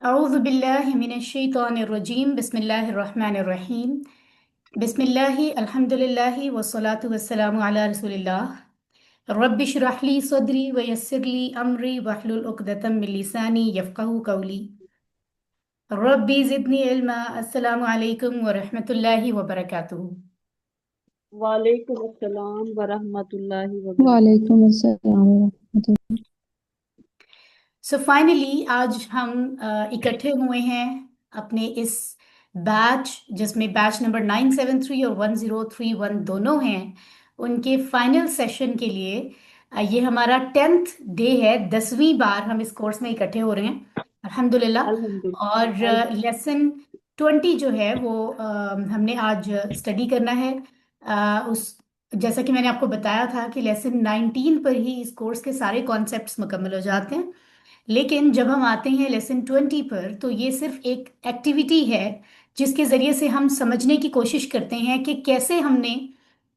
अऊज़ु बिल्लाहि मिनश्शैतानिर्रजीम बिस्मिल्लाहिर्रहमानिर्रहीम बिस्मिल्लाहि अल्हम्दुलिल्लाहि वस्सलातु वस्सलामु अला रसूलिल्लाह रब्बि इश्रह ली सदरी व यस्सिर ली अमरी वहलुल उक़दतम मिन लिसानी यफ़क़हू क़ौली रब्बी ज़िदनी इल्मा। अस्सलामु अलैकुम व रहमतुल्लाहि व बरकातुहू। वालेकुम अस्सलाम वरहमतुल्लाहि वबरकातुहू। वालेकुम अस्सलाम वरहमतुल्लाह। सो फाइनली आज हम इकट्ठे हुए हैं अपने इस बैच जिसमें बैच नंबर 973 और 1031 दोनों हैं उनके फाइनल सेशन के लिए। ये हमारा 10th डे है, 10वीं बार हम इस कोर्स में इकट्ठे हो रहे हैं अल्हम्दुलिल्लाह। और अल्हम्दुलिल्लाह लेसन 20 जो है वो हमने आज स्टडी करना है। उस जैसा कि मैंने आपको बताया था कि लेसन 19 पर ही इस कोर्स के सारे कॉन्सेप्ट्स मुकम्मल हो जाते हैं। लेकिन जब हम आते हैं लेसन 20 पर तो ये सिर्फ एक एक्टिविटी है जिसके जरिए से हम समझने की कोशिश करते हैं कि कैसे हमने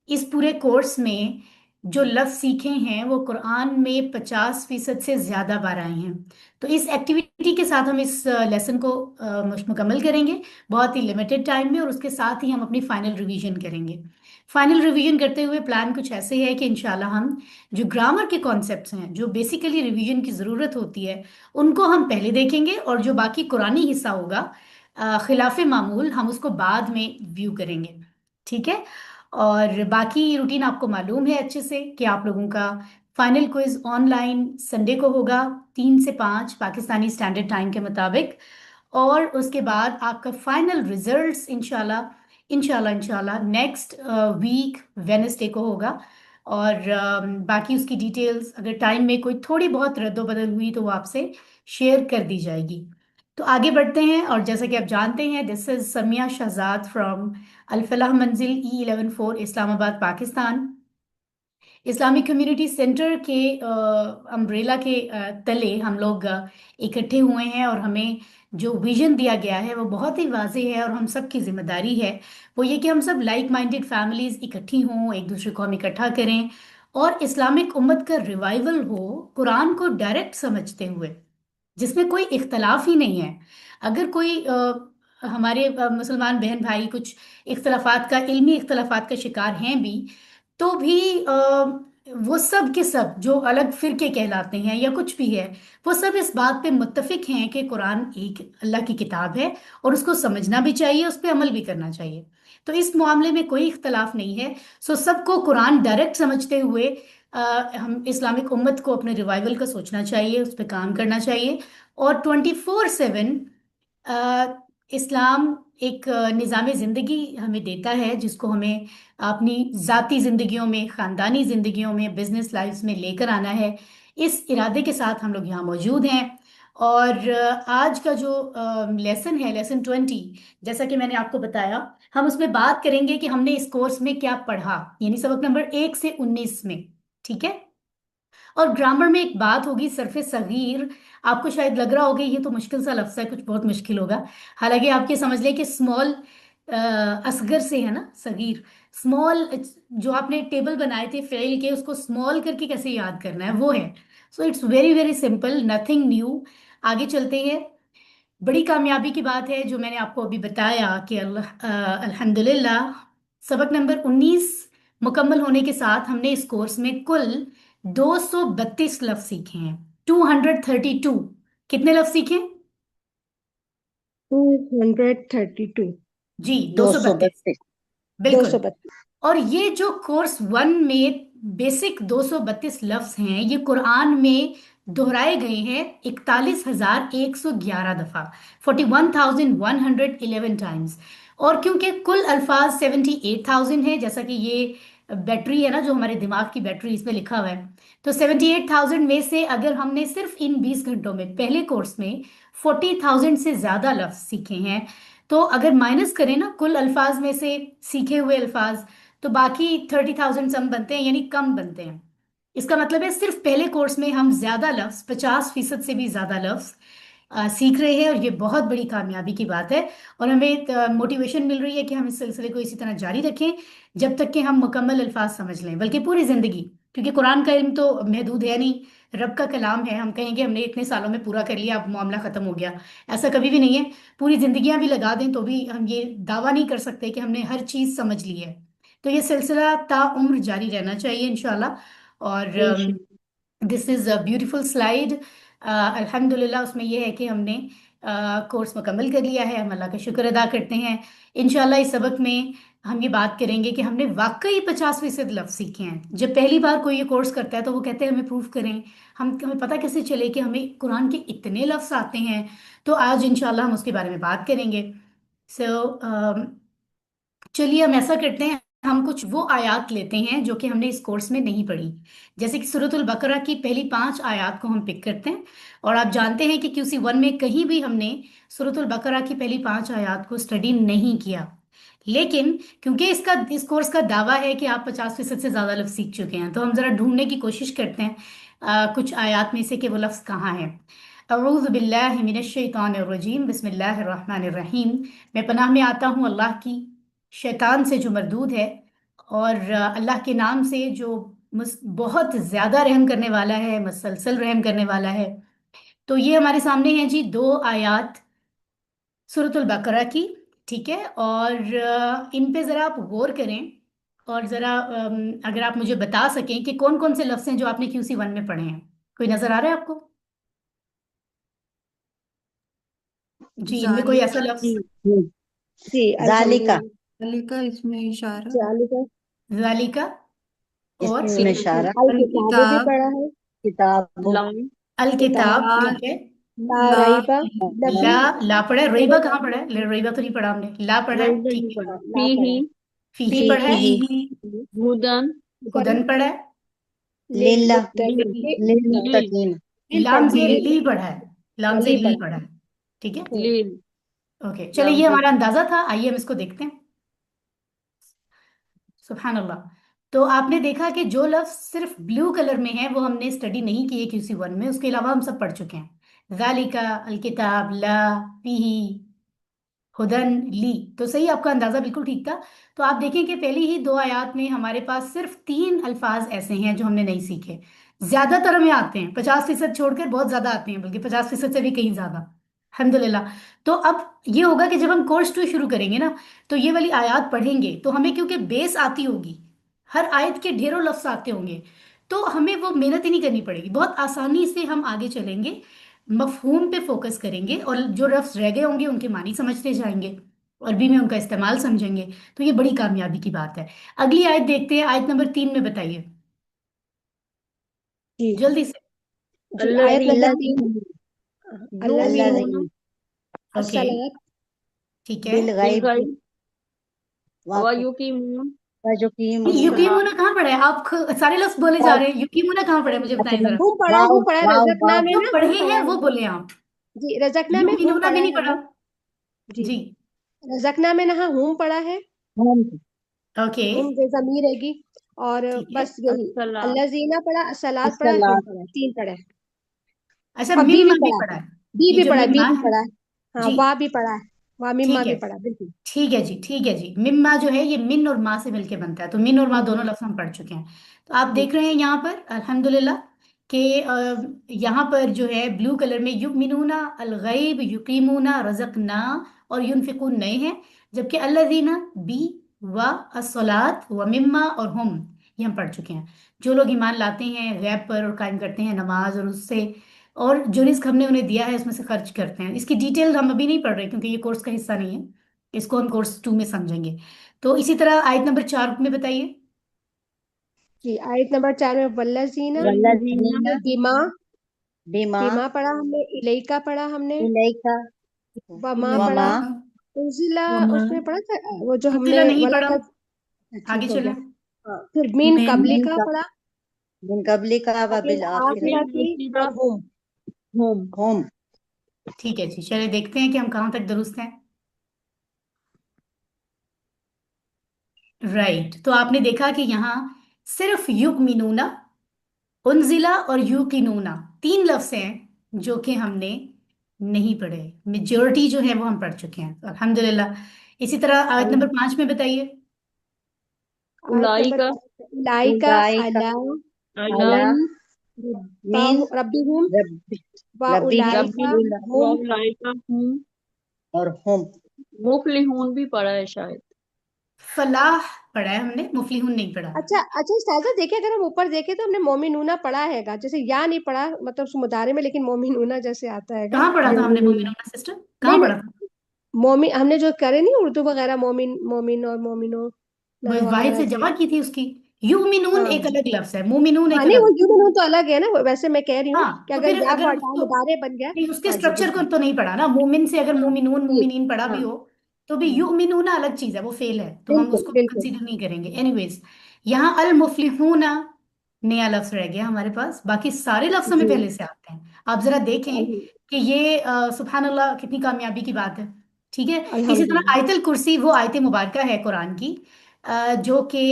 इस पूरे कोर्स में जो लफ्ज सीखे हैं वो कुरान में 50% से ज्यादा बार आए हैं। तो इस एक्टिविटी के साथ हम इस लेसन को मुकम्मल करेंगे बहुत ही लिमिटेड टाइम में, और उसके साथ ही हम अपनी फाइनल रिवीजन करेंगे। फाइनल रिवीजन करते हुए प्लान कुछ ऐसे है कि इंशाल्लाह हम जो ग्रामर के कॉन्सेप्ट्स हैं जो बेसिकली रिवीजन की ज़रूरत होती है उनको हम पहले देखेंगे, और जो बाकी कुरानी हिस्सा होगा खिलाफे मामूल हम उसको बाद में व्यू करेंगे। ठीक है। और बाकी रूटीन आपको मालूम है अच्छे से कि आप लोगों का फाइनल क्विज ऑनलाइन संडे को होगा 3 से 5 पाकिस्तानी स्टैंडर्ड टाइम के मुताबिक। और उसके बाद आपका फाइनल रिजल्ट्स इंशाल्लाह इंशाल्लाह इंशाल्लाह नेक्स्ट वीक वेनसडे को होगा। और बाकी उसकी डिटेल्स अगर टाइम में कोई थोड़ी बहुत रद्दोबदल हुई तो वो आपसे शेयर कर दी जाएगी। तो आगे बढ़ते हैं, और जैसा कि आप जानते हैं this is Samiya Shahzad from Al Falah Manzil E114 Islamabad Pakistan. Islamic community center के अम्ब्रेला के तले हम लोग इकट्ठे हुए हैं, और हमें जो विजन दिया गया है वो बहुत ही वाज़ेह है और हम सब की जिम्मेदारी है। वो ये कि हम सब लाइक माइंडेड फैमिलीज इकट्ठी हों, एक दूसरे को हम इकट्ठा करें और इस्लामिक उम्मत का रिवाइवल हो कुरान को डायरेक्ट समझते हुए, जिसमें कोई इख्तलाफ ही नहीं है। अगर कोई हमारे मुसलमान बहन भाई कुछ इख्तलाफात का इल्मी इख्तलाफात का शिकार हैं भी, तो भी वो सब के सब जो अलग फिरके कहलाते हैं या कुछ भी है, वो सब इस बात पे मुत्तफिक हैं कि कुरान एक अल्लाह की किताब है और उसको समझना भी चाहिए, उस पर अमल भी करना चाहिए। तो इस मामले में कोई इख्तलाफ नहीं है। सो सबको कुरान डायरेक्ट समझते हुए हम इस्लामिक उम्मत को अपने रिवाइवल का सोचना चाहिए, उस पर काम करना चाहिए। और 24/7 इस्लाम एक निज़ाम ज़िंदगी हमें देता है जिसको हमें अपनी ज़ाती ज़िंदगियों में, ख़ानदानी ज़िंदगियों में, बिजनेस लाइफ्स में लेकर आना है। इस इरादे के साथ हम लोग यहाँ मौजूद हैं। और आज का जो लेसन है लेसन 20, जैसा कि मैंने आपको बताया हम उसमें बात करेंगे कि हमने इस कोर्स में क्या पढ़ा, यानी सबक नंबर 1 से 19 में। ठीक है। और ग्रामर में एक बात होगी, सरफे सगीर। आपको शायद लग रहा होगा ये तो मुश्किल सा लफ्ज है, कुछ बहुत मुश्किल होगा। हालांकि आप ये समझ लें कि स्मॉल असगर से है ना सगीर। स्मॉल जो आपने टेबल बनाए थे फेल के, उसको स्मॉल करके कैसे याद करना है वो है। So it's very very simple, nothing new. आगे चलते हैं। बड़ी कामयाबी की बात है जो मैंने आपको अभी बताया कि अल्हम्दुलिल्लाह सबक नंबर 19 मुकम्मल होने के साथ हमने इस कोर्स में कुल 232 लफ्ज सीखे हैं। 232। कितने लफ्ज सीखे? 232। जी, दो सौ 232। बत्तीस दो बिल्कुल। सौ बत्तीस और ये जो कोर्स 1 में बेसिक 232 लफ्ज हैं ये कुरान में दोहराए गए हैं 41,111 दफा, 41,111 टाइम्स। और क्योंकि कुल अल्फाज 78,000 है, जैसा कि ये बैटरी है ना जो हमारे दिमाग की बैटरी, इसमें लिखा हुआ है, तो 78,000 में से अगर हमने सिर्फ इन 20 घंटों में पहले कोर्स में 40,000 से ज्यादा लफ्ज सीखे हैं, तो अगर माइनस करें ना कुल अल्फाज में से सीखे हुए अल्फाज, तो बाकी 30,000 सम बनते हैं, यानी कम बनते हैं। इसका मतलब है सिर्फ पहले कोर्स में हम ज्यादा लफ्ज, 50% से भी ज्यादा लफ्ज सीख रहे हैं, और ये बहुत बड़ी कामयाबी की बात है। और हमें मोटिवेशन मिल रही है कि हम इस सिलसिले को इसी तरह जारी रखें जब तक कि हम मुकम्मल अल्फाज समझ लें, बल्कि पूरी जिंदगी। क्योंकि कुरान का इल्म तो महदूद है नहीं, रब का कलाम है। हम कहेंगे हमने इतने सालों में पूरा कर लिया, अब मामला खत्म हो गया, ऐसा कभी भी नहीं है। पूरी जिंदगियां भी लगा दें तो भी हम ये दावा नहीं कर सकते कि हमने हर चीज समझ ली है। तो ये सिलसिला ताउम्र जारी रहना चाहिए इंशाल्लाह। और इंशाल्लाह। This is a beautiful slide. अल्हम्दुलिल्लाह, उसमें यह है कि हमने कोर्स मुकम्मल कर लिया है। हम अल्लाह का शुक्र अदा करते हैं। इंशाल्लाह इस सबक में हम ये बात करेंगे कि हमने वाकई 50% लफ्ज सीखे हैं। जब पहली बार कोई ये कोर्स करता है तो वो कहते हैं हमें प्रूफ करें, हमें पता कैसे चले कि हमें कुरान के इतने लफ्ज आते हैं। तो आज इंशाल्लाह हम उसके बारे में बात करेंगे। सो चलिए हम ऐसा करते हैं, हम कुछ वो आयात लेते हैं जो कि हमने इस कोर्स में नहीं पढ़ी। जैसे कि सूरतुल बकरा की पहली 5 आयात को हम पिक करते हैं। और आप जानते हैं कि QC1 में कहीं भी हमने सूरतुल बकरा की पहली 5 आयात को स्टडी नहीं किया। लेकिन क्योंकि इस कोर्स का दावा है कि आप 50% से ज्यादा लफ्ज सीख चुके हैं, तो हम जरा ढूंढने की कोशिश करते हैं कुछ आयात में से कि वो लफ्ज कहाँ है। अऊज़ु बिल्लाहि मिनश शैतानिर रजीम, बिस्मिल्लाहिर रहमानिर रहीम। मैं पनाह में आता हूँ अल्लाह की, शैतान से जो मरदूद है, और अल्लाह के नाम से जो बहुत ज्यादा रहम करने वाला है, मसलसल रहम करने वाला है। तो ये हमारे सामने है जी 2 आयात सूरतुल बकरा की। ठीक है, और इन पे जरा आप गौर करें। और जरा अगर आप मुझे बता सकें कि कौन कौन से लफ्ज हैं जो आपने QC1 में पढ़े हैं। कोई नजर आ रहा है आपको? जी, इनमें कोई ऐसा जालिका। लफ्ज? जी जालिका, अल्हम्दुलिल्लाह। जालिका इसमें इशारा। जालिका। जालिका। और इसमें इशारा। अल अल किताबो भी किताब। पढ़ा है। किताब, लाम। अल किताब। किताब, ला ठीक है। ला ला रईबा। ला, नफी। ला पढ़ा है। रईबा कहाँ पढ़ा है? रईबा तो नहीं पढ़ा हमने, ला पढ़ा है, रईबा ठीक नहीं है। पढ़ा, ला पढ़ा। फीही पढ़ा है। फीही। हुदन। हुदन पढ़ा है। लिल्ला, लिलमुत्तकीन। लील। लिलमुत्तकीन, लील लाम पढ़ा, से लील। ली पढ़ा है। लाम से ली ली पढ़ा। पढ़ा है। ठीक है। लील। ओके, चलिए लाम ये से। हमारा अंदाजा था, आइए हम इसको देखते हैं। सुभान अल्लाह। तो आपने देखा कि जो लफ्ज सिर्फ ब्लू कलर में है वो हमने स्टडी नहीं किए QC1 में, उसके अलावा हम सब पढ़ चुके हैं। जालिका, अल किताब, ला, फीही, हुदन, ली। तो सही, आपका अंदाजा बिल्कुल ठीक था। तो आप देखें कि पहली ही 2 आयात में हमारे पास सिर्फ 3 अल्फाज ऐसे हैं जो हमने नहीं सीखे। ज्यादातर हमें आते हैं, 50% छोड़कर बहुत ज्यादा आते हैं, बल्कि 50% से भी कहीं ज्यादा। अल्हम्दुलिल्लाह। तो अब ये होगा कि जब हम कोर्स 2 शुरू करेंगे ना, तो ये वाली आयत पढ़ेंगे तो हमें क्योंकि बेस आती होगी, हर आयत के ढेरों लफ्ज आते होंगे, तो हमें वो मेहनत ही नहीं करनी पड़ेगी, बहुत आसानी से हम आगे चलेंगे। मफहूम पे फोकस करेंगे और जो लफ्ज रह गए होंगे उनके मानी समझते जाएंगे, अरबी में उनका इस्तेमाल समझेंगे। तो ये बड़ी कामयाबी की बात है। अगली आयत देखते हैं, आयत नंबर 3 में बताइए जी। जल्दी से। जी आयत नंबर अल्लाह 3। अल्लाह युमिनून ओके, अस्सलात ठीक है। बिल गैब बिलगैब व व युकीमून युकीमून, युकीमुना अस्सलात। कहाँ पढ़ा है? आप सारे लफ्ज बोले जा रहे हैं, युकीमुना कहाँ पढ़ा है? मुझे बताएं जरा। वाव हूँ पढ़ा वाव रजकना वाव में जो ना, हूँ पढ़े पढ़ा हैं है वो हमने। बोले आप। जी रजकना में हूँ युमीनुना भी पढ़ा नहीं है पढ़ा। हमने। जी जी। रजकना में ना हूँ पढ़ा है। हम ओके, हूँ जो जमीर रहेगी। और ठीक है। बस यही अल्लाह जीना पढ़ा, अस्सलात पढ़ा, हूँ अस्सलात, पढ़ा है, 3 पढ़ा है। अच्छा, और बी भी मिम्मा भी पढ़ा है। पढ़ा है। बी ये भी जो पढ़ा है, बी मिम्मा भी है। पढ़ा है। हाँ जी, वाह भी पढ़ा है। वाह मिम्मा ठीक भी है। पढ़ा है, बिल्कुल। ठीक है जी, ठीक है जी। मिम्मा जो है ये मिन और मा से मिलके बनता है, तो मिन और मा दोनों लफ्ज हम पढ़ चुके हैं। तो आप जी देख रहे हैं यहाँ पर अल्हम्दुलिल्लाह कि यहाँ पर जो है ब्लू कलर में युमिनूना अलगैब, युकीमूना, रज़कना और युनफिकून नए हैं। जबकि अल्लज़ीना बी, व, अस्सलात, व मिम्मा और हुम, ये हम पढ़ चुके हैं। जो लोग ईमान लाते हैं गैब पर और कायम करते हैं नमाज, और उससे और जो रिस्क हमने उन्हें दिया है उसमें से खर्च करते हैं। इसकी डिटेल हम अभी नहीं पढ़ रहे क्योंकि ये कोर्स का हिस्सा नहीं है, इसको हम कोर्स 2 में समझेंगे। तो इसी तरह आयत नंबर 4 में बताइए। जी आयत नंबर 4 में वल्लजीना वल्लज़ीना बिमा। बिमा बिमा पढ़ा हमने, इलेका पढ़ा हमने, इलैका वमा वमा पढ़ा। उजिला वमा उसमें पढ़ा था, वो जो उर्जिला हमने नहीं वाला पढ़ा, था। ठीक आगे हो गया। चलें। हाँ फिर मीन मिन कबली मिन का का पढ़ा। मिन कबलिका व अबिल बिल आखिरत आखिरती और हुम। हम। ठीक है जी, चलिए देखते हैं कि हम कहाँ तक दुरुस्त हैं। राइट, तो आपने देखा कि यहाँ सिर्फ युमिनूना, उनजिला और यूकिनूना 3 लफ्ज हैं जो कि हमने नहीं पढ़े। मेजोरिटी जो है वो हम पढ़ चुके हैं, तो अल्हम्दुलिल्लाह। इसी तरह आयत नंबर 5 में बताइए। आयत नंबर उलाइका 5 उलाइका उलाइका अला अला अलन मीन्स रब्बिहुम रब्बी व रब्बी मीन्स रब्बी उलाइका उला हुम। वाउलाइका हूँ। और हम। मुफलिहून भी पढ़ा है शायद। फलाह पढ़ा है हमने, मुफलिहून नहीं पढ़ा। अच्छा अच्छा, साजा देखिए, अगर हम ऊपर देखें तो हमने मोमिनूना पढ़ा हैगा, जैसे या नहीं पढ़ा मतलब उस मुदारे में, लेकिन मोमिनूना जैसे आता हैगा। कहाँ पढ़ा था हमने मोमिनूना। मोमिनूना सिस्टर, कहाँ नहीं पढ़ा था? नहीं, मोमिन हमने जो करे नहीं उर्दू वगैरह, मोमिन मोमिन और मोमिनो ना वो वाहिद वगैरह से जो। जमा की थी उसकी। युमिनून हाँ एक अलग लफ्ज है, मोमिनून हाँ, एक नहीं अलग। वो यूमिनून तो अलग है ना, वैसे मैं कह रही हूँ हाँ कि तो अगर फिर या अगर को हटा उसको, मुदारे बन गया। नहीं उसके हाँ जी स्ट्रक्चर को बिल्कुल। तो नहीं पढ़ा ना, मोमिन से अगर हाँ मोमिनून जी। मोमिनीन पढ़ा भी हाँ हो तो भी हाँ, युमिनून अलग चीज है, वो फेल है, तो हम बिल्कुल उसको बिल्कुल। कंसीडर नहीं करेंगे। एनीवेज, यहाँ अल मुफलिहूना नया लफ्ज रह गया हमारे पास, बाकी सारे लफ्ज हमें जी। पहले से आते हैं। आप जरा देखें अल- कि ये सुभान अल्लाह कितनी कामयाबी की बात है। ठीक है। इसी तरह अल्हम्दुलिल्लाह। आयतल कुर्सी वो आयत मुबारका है कुरान की, जो कि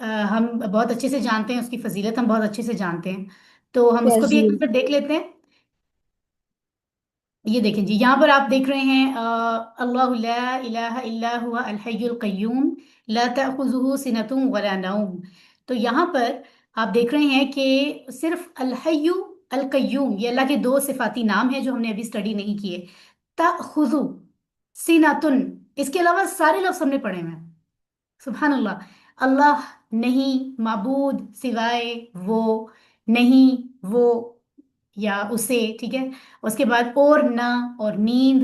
हम बहुत अच्छे से जानते हैं, उसकी फजीलत हम बहुत अच्छे से जानते हैं। तो हम उसको भी एक तहजीब। नजर देख लेते हैं। ये देखें जी, यहाँ पर आप देख रहे हैं अल्लाहु ला इलाहा इल्ला हुवा अल हय्युल कय्यूम ला तअखुजुहु सिनतुन वला नौम। तो यहाँ पर आप देख रहे हैं कि सिर्फ अल हय्यु अल कय्यूम ये अल्लाह के दो सिफाती नाम है जो हमने अभी स्टडी नहीं किए। तअखुजु सिनतुन, इसके अलावा सारे लफ्ज हमने पढ़े हुए हैं। सुभान अल्लाह। अल्लाह नहीं, माबूद सिवाय वो, नहीं वो या उसे, ठीक है। उसके बाद और ना और नींद,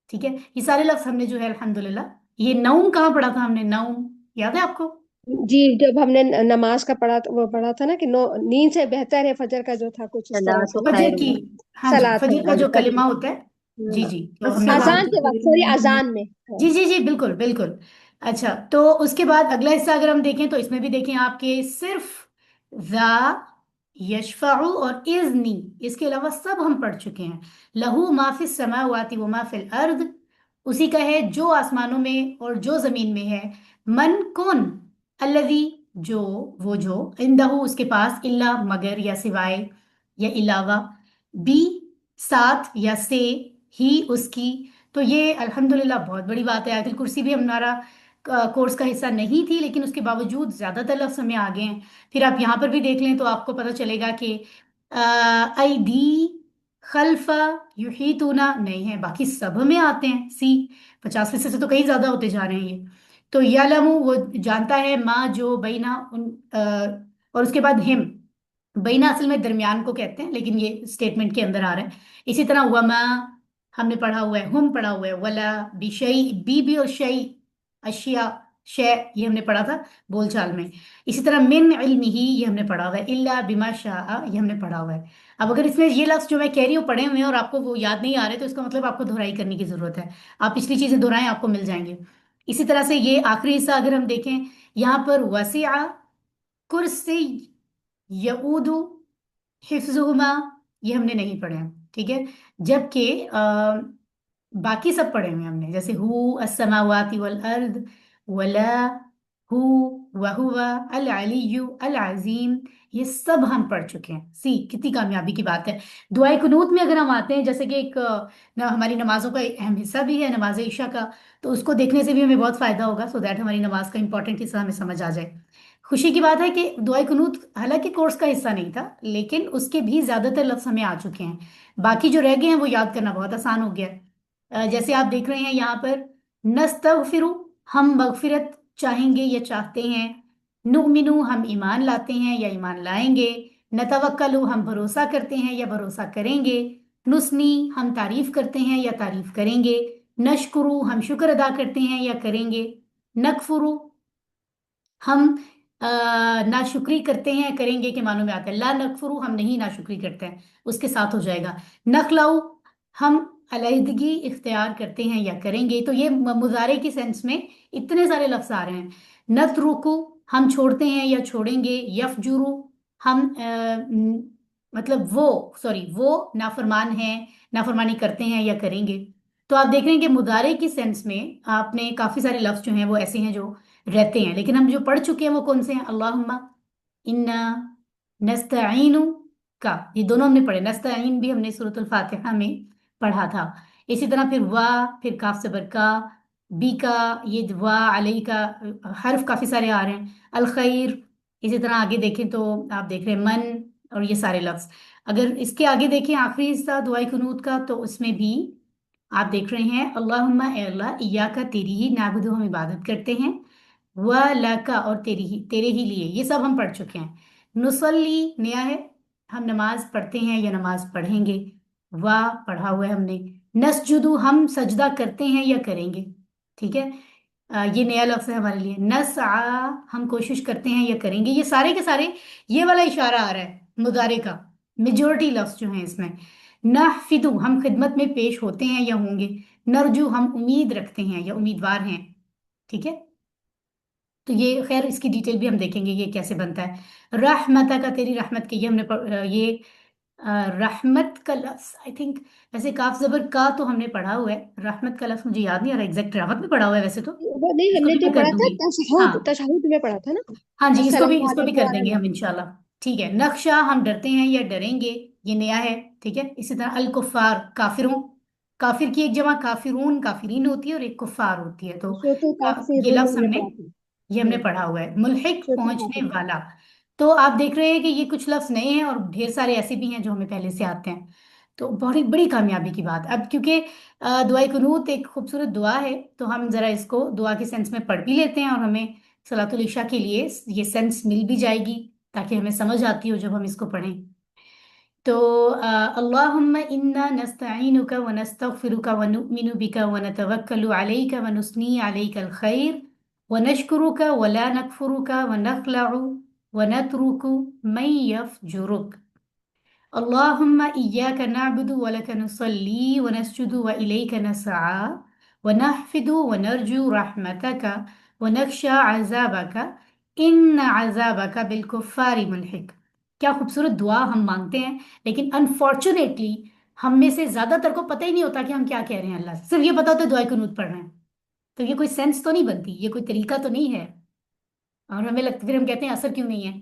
ठीक है। ये सारे लफ्ज हमने जो है अल्हम्दुलिल्लाह। ये नौम कहाँ पढ़ा था हमने, नौम याद है आपको? जी, जब हमने नमाज का पढ़ा, वो पढ़ा था ना कि नो नींद से बेहतर है फजर का, जो था कुछ इस सला तरह तो से था। फजर खैर की, हाँ जी, सलात है। फजर का जो कलिमा होता है। जी हाँ। जी, तो हमने वो अजान के पढ़ा। वक्त, सॉरी, अजान में। हाँ। जी जी जी, बिल्कुल बिल्कुल। अच्छा, तो उसके बाद अगला हिस्सा अगर हम देखें तो इसमें भी देखें आपके सिर्फ ज़ा, यशफाउ और इज़नी, इसके अलावा सब हम पढ़ चुके हैं। लहू माफिस समावाति व माफिल अर्द, उसी का है जो आसमानों में और जो जमीन में है। मन कौन, अल्लज़ी जो, वो जो, इंदहू उसके पास, इल्ला मगर या सिवाय या अलावा, बी साथ या से, ही उसकी। तो ये अल्हम्दुलिल्लाह बहुत बड़ी बात है। आयतुल कुर्सी भी हमारा कोर्स का हिस्सा नहीं थी, लेकिन उसके बावजूद ज्यादातर लफ्ज हमें आ गए हैं। फिर आप यहाँ पर भी देख लें तो आपको पता चलेगा कि ऐदी, खल्फा, युहीतूना नहीं है, बाकी सब हमें आते हैं। सी 50% से तो कहीं ज्यादा होते जा रहे हैं ये। तो यालमु वो जानता है, माँ जो बैना उन और उसके बाद हिम, बैना असल में दरमियान को कहते हैं, लेकिन ये स्टेटमेंट के अंदर आ रहा है। इसी तरह वमा हमने पढ़ा हुआ है, हम पढ़ा हुआ है, वला बिशई, बी और शई, अशिया, शय ये हमने पढ़ा था बोलचाल में। इसी तरह मिन इल्मिही ये हमने पढ़ा हुआ है, इल्ला बिमा शाअ ये हमने पढ़ा हुआ है। अब अगर इसमें ये लफ्ज जो मैं कह रही हूँ पढ़े हुए हैं और आपको वो याद नहीं आ रहे, तो इसका मतलब आपको दोहराई करने की जरूरत है। आप पिछली चीजें दोहराएं, आपको मिल जाएंगे। इसी तरह से ये आखिरी हिस्सा अगर हम देखें, यहाँ पर वसिआ कुर्सी यऊदु हिफ्जुहुमा ये हमने नहीं पढ़े हैं, ठीक है। जबकि बाकी सब पढ़े हुए हैं हमने, जैसे हु अस्समावाति वल अर्द, वला, हु, वहुवा, अल अलिय्यु अल अजीम, ये सब हम पढ़ चुके हैं। सी कितनी कामयाबी की बात है। दुआए कुनूत में अगर हम आते हैं, जैसे कि एक हमारी नमाजों का एक अहम हिस्सा भी है नमाज ईशा का, तो उसको देखने से भी हमें बहुत फायदा होगा, सो दैट हमारी नमाज का इंपॉर्टेंट हिस्सा हमें समझ आ जाए। खुशी की बात है कि दुआए कुनूत हालांकि कोर्स का हिस्सा नहीं था, लेकिन उसके भी ज्यादातर लफ्ज हमें आ चुके हैं। बाकी जो रह गए हैं वो याद करना बहुत आसान हो गया है। जैसे आप देख रहे हैं यहाँ पर, नस्तगफिरु हम मगफिरत चाहेंगे या चाहते हैं, नुमिनु हम ईमान लाते हैं या ईमान लाएंगे, नतवक्कलु हम भरोसा करते हैं या भरोसा करेंगे, नुस्नी हम तारीफ करते हैं या तारीफ करेंगे, नशकुरु हम शुक्र अदा करते हैं या करेंगे, नकफुरु हम नाशुक्री करते हैं, करेंगे के मानों में आता है। ला नकफुरु हम नहीं नाशुक्री करते हैं, उसके साथ हो जाएगा। नखलाउ हम अलहदगी इख्तियार करते हैं या करेंगे। तो ये मुजारे की सेंस में इतने सारे लफ्ज आ रहे हैं। नतरुकु हम छोड़ते हैं या छोड़ेंगे, यफजुरु हम मतलब वो, सॉरी वो नाफरमान है, नाफरमानी करते हैं या करेंगे। तो आप देख रहे हैं कि मुदारे की सेंस में आपने काफी सारे लफ्ज जो हैं वो ऐसे हैं जो रहते हैं, लेकिन हम जो पढ़ चुके हैं वो कौन से हैं, अल्लाहुम्मा, इन्ना, नस्तईनु का, ये दोनों हमने पढ़े। नस्तईन भी हमने सूरतुल फातिहा में पढ़ा था। इसी तरह फिर वाह, फिर काफ से का, बी का, ये वाह अलई का हर्फ काफी सारे आ रहे हैं, अल खैर, इसी तरह आगे देखें तो आप देख रहे हैं मन और ये सारे लफ्ज। अगर इसके आगे देखें आखिरी हिस्सा दुआए कुनूत का, तो उसमें भी आप देख रहे हैं अल्लाहुम्मा ए अल्लाह इय्याका तेरी ही नाबुदु हम इबादत करते हैं, व लका और तेरे ही लिए, ये सब हम पढ़ चुके हैं। नुसल्ली नया है, हम नमाज पढ़ते हैं या नमाज पढ़ेंगे, वाह पढ़ा हुआ है हमने। नसजुदु हम सजदा करते हैं या करेंगे, ठीक है। ये नया लफ्ज है हमारे लिए। नसआ हम कोशिश करते हैं या करेंगे, ये सारे के सारे ये वाला इशारा आ रहा है मुदारे का, मेजोरिटी लफ्ज जो हैं इसमें। नहफिदु हम खिदमत में पेश होते हैं या होंगे। नरजू हम उम्मीद रखते हैं या उम्मीदवार हैं, ठीक है। तो ये खैर इसकी डिटेल भी हम देखेंगे ये कैसे बनता है। रहमता का तेरी रहमत के, ये हमने ये रहमत का लफ्ज आई थिंक, वैसे काफ जबर का तो हमने पढ़ा हुआ है, रहमत का लफ्ज मुझे याद नहीं आ रहा एग्जैक्ट, रहमत में पढ़ा हुआ है वैसे तो। वो नहीं, इसको हमने भी जो मैं कर पढ़ा था दूंगी। तशहुद, हाँ तशहुद में पढ़ा था ना। हाँ जी, अस्सलाम इसको भी कर वालेकुम देंगे हम वालेकुम। इंशाल्लाह। ठीक है, नक्शा हम डरते हैं या डरेंगे, ये नया है, ठीक है। इसी तरह अल कुफार काफिरों, काफिर की एक जमा काफिरून काफिरीन होती है और एक कुफार होती है, तो सूरह ये काफिरून लफ्ज हमने हमने पढ़ा था। ये हमने पढ़ा हुआ है। मुल्हिक सूरह पहुंचने काफिर। वाला, तो आप देख रहे हैं कि ये कुछ लफ्ज नए हैं और ढेर सारे ऐसे भी हैं जो हमें पहले से आते हैं, तो बहुत बड़ी कामयाबी की बात। अब क्योंकि दुआए कुनूत एक खूबसूरत दुआ है, तो हम जरा इसको दुआ के सेंस में पढ़ भी लेते हैं और हमें सलातुल इशा के लिए ये सेंस मिल भी जाएगी, ताकि हमें समझ आती हो जब हम इसको पढ़ें। तो अल्लाहुम्मा इन्ना नस्तईनुका व नस्तगफिरुका व नुमिनु बिका व नतवक्कलु अलैका व नुस्नी अलैकल खैर व नशकुरुका व ला नकफुरुका व नखलउ व नतरुकु मन यफजुरुक। अल्लाहुम्मा इय्याका नअबुदु व लका नुसल्ली व नस्जुदु व इलैका नसआ व नहफिदु व नरजू रहमतका व नख्शा अज़ाबका इन्न अज़ाबका बिलकुफ्फारि मुल्हिक। क्या खूबसूरत दुआ हम मांगते हैं, लेकिन अनफॉर्चुनेटली हम में से ज्यादातर को पता ही नहीं होता कि हम क्या कह रहे हैं अल्लाह से, सिर्फ ये पता होता है दुआ कुनूत पढ़ रहे हैं। तो ये कोई सेंस तो नहीं बनती, ये कोई तरीका तो नहीं है, और हमें लगता, फिर हम कहते हैं असर क्यों नहीं है।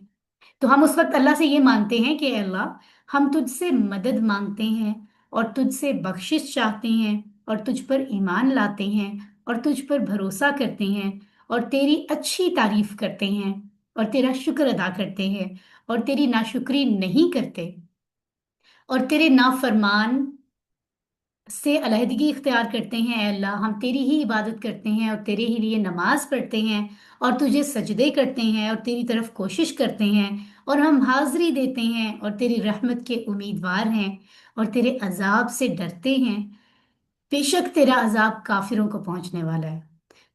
तो हम उस वक्त अल्लाह से ये मांगते हैं कि अल्लाह हम तुझसे मदद मांगते हैं और तुझसे बख्शिश चाहते हैं और तुझ पर ईमान लाते हैं और तुझ पर भरोसा करते हैं और तेरी अच्छी तारीफ करते हैं और तेरा शुक्र अदा करते हैं और तेरी नाशुक्री नहीं करते और तेरे नाफरमान से अलहदगी इख्तियार करते हैं। ऐ अल्लाह हम तेरी ही इबादत करते हैं और तेरे ही लिए नमाज पढ़ते हैं और तुझे सजदे करते हैं और तेरी तरफ कोशिश करते हैं और हम हाजिरी देते हैं और तेरी रहमत के उम्मीदवार हैं और तेरे अजाब से डरते हैं। बेशक तेरा अजाब काफिरों को पहुंचने वाला है।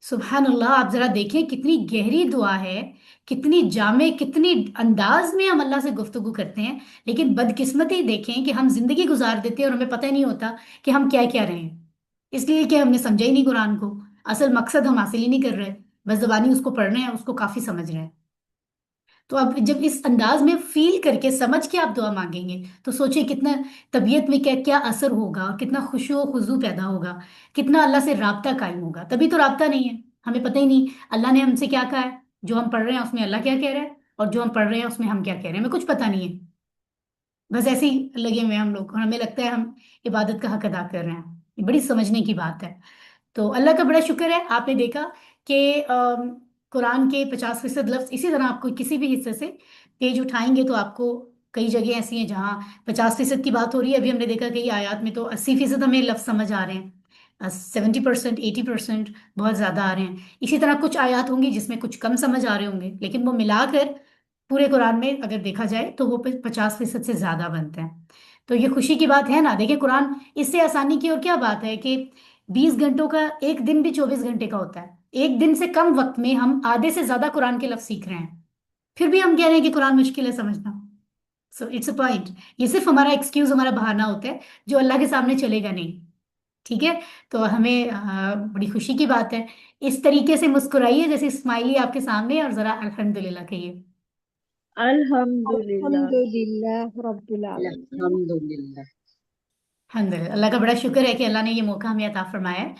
सुबहान अल्लाह, आप जरा देखें कितनी गहरी दुआ है, कितनी जामे, कितनी अंदाज में हम अल्लाह से गुफ्तगू करते हैं। लेकिन बदकिस्मती देखें कि हम जिंदगी गुजार देते हैं और हमें पता ही नहीं होता कि हम क्या क्या रहे हैं, इसलिए कि हमने समझा ही नहीं कुरान को। असल मकसद हम हासिल ही नहीं कर रहे, बस जबानी उसको पढ़ रहे हैं, उसको काफी समझ रहे हैं। तो अब जब इस अंदाज में फील करके समझ के आप दुआ मांगेंगे, तो सोचिए कितना तबीयत में क्या क्या असर होगा और कितना खुशू खुजू पैदा होगा, कितना अल्लाह से राब्ता कायम होगा। तभी तो राब्ता नहीं है, हमें पता ही नहीं अल्लाह ने हमसे क्या कहा है, जो हम पढ़ रहे हैं उसमें अल्लाह क्या कह रहा है और जो हम पढ़ रहे हैं उसमें हम क्या कह रहे हैं, हमें कुछ पता नहीं है। बस ऐसे ही लगे हुए हैं हम लोग और हमें लगता है हम इबादत का हक अदा कर रहे हैं। ये बड़ी समझने की बात है। तो अल्लाह का बड़ा शुक्र है, आपने देखा कि कुरान के 50% लफ्ज इसी तरह आपको किसी भी हिस्से से पेज उठाएंगे तो आपको कई जगह ऐसी हैं जहाँ 50% की बात हो रही है। अभी हमने देखा कई आयत में तो 80% हमें लफ्ज समझ आ रहे हैं, 70%, 80% बहुत ज्यादा आ रहे हैं। इसी तरह कुछ आयत होंगी जिसमें कुछ कम समझ आ रहे होंगे, लेकिन वो मिलाकर पूरे कुरान में अगर देखा जाए तो वो 50% से ज्यादा बनते हैं। तो ये खुशी की बात है ना। देखिए कुरान, इससे आसानी की और क्या बात है कि 20 घंटों का एक दिन भी 24 घंटे का होता है, एक दिन से कम वक्त में हम आधे से ज्यादा कुरान के लफ्ज सीख रहे हैं, फिर भी हम कह रहे हैं कि कुरान मुश्किल है समझना। सो इट्स अ पॉइंट, ये सिर्फ हमारा एक्सक्यूज, हमारा बहाना होता है जो अल्लाह के सामने चलेगा नहीं, ठीक है। तो हमें बड़ी खुशी की बात है। इस तरीके से मुस्कुराइए जैसे स्माइली आपके सामने है और जरा अल्हम्दुलिल्लाह कहिए। अल्हम्दुलिल्लाह। अल्हम्दुलिल्लाह रब्बिल आलमीन। अल्हम्दुलिल्लाह। अल्हम्दुलिल्लाह, अल्लाह का बड़ा शुक्र है कि अल्लाह ने ये मौका हमें अता फरमाया है।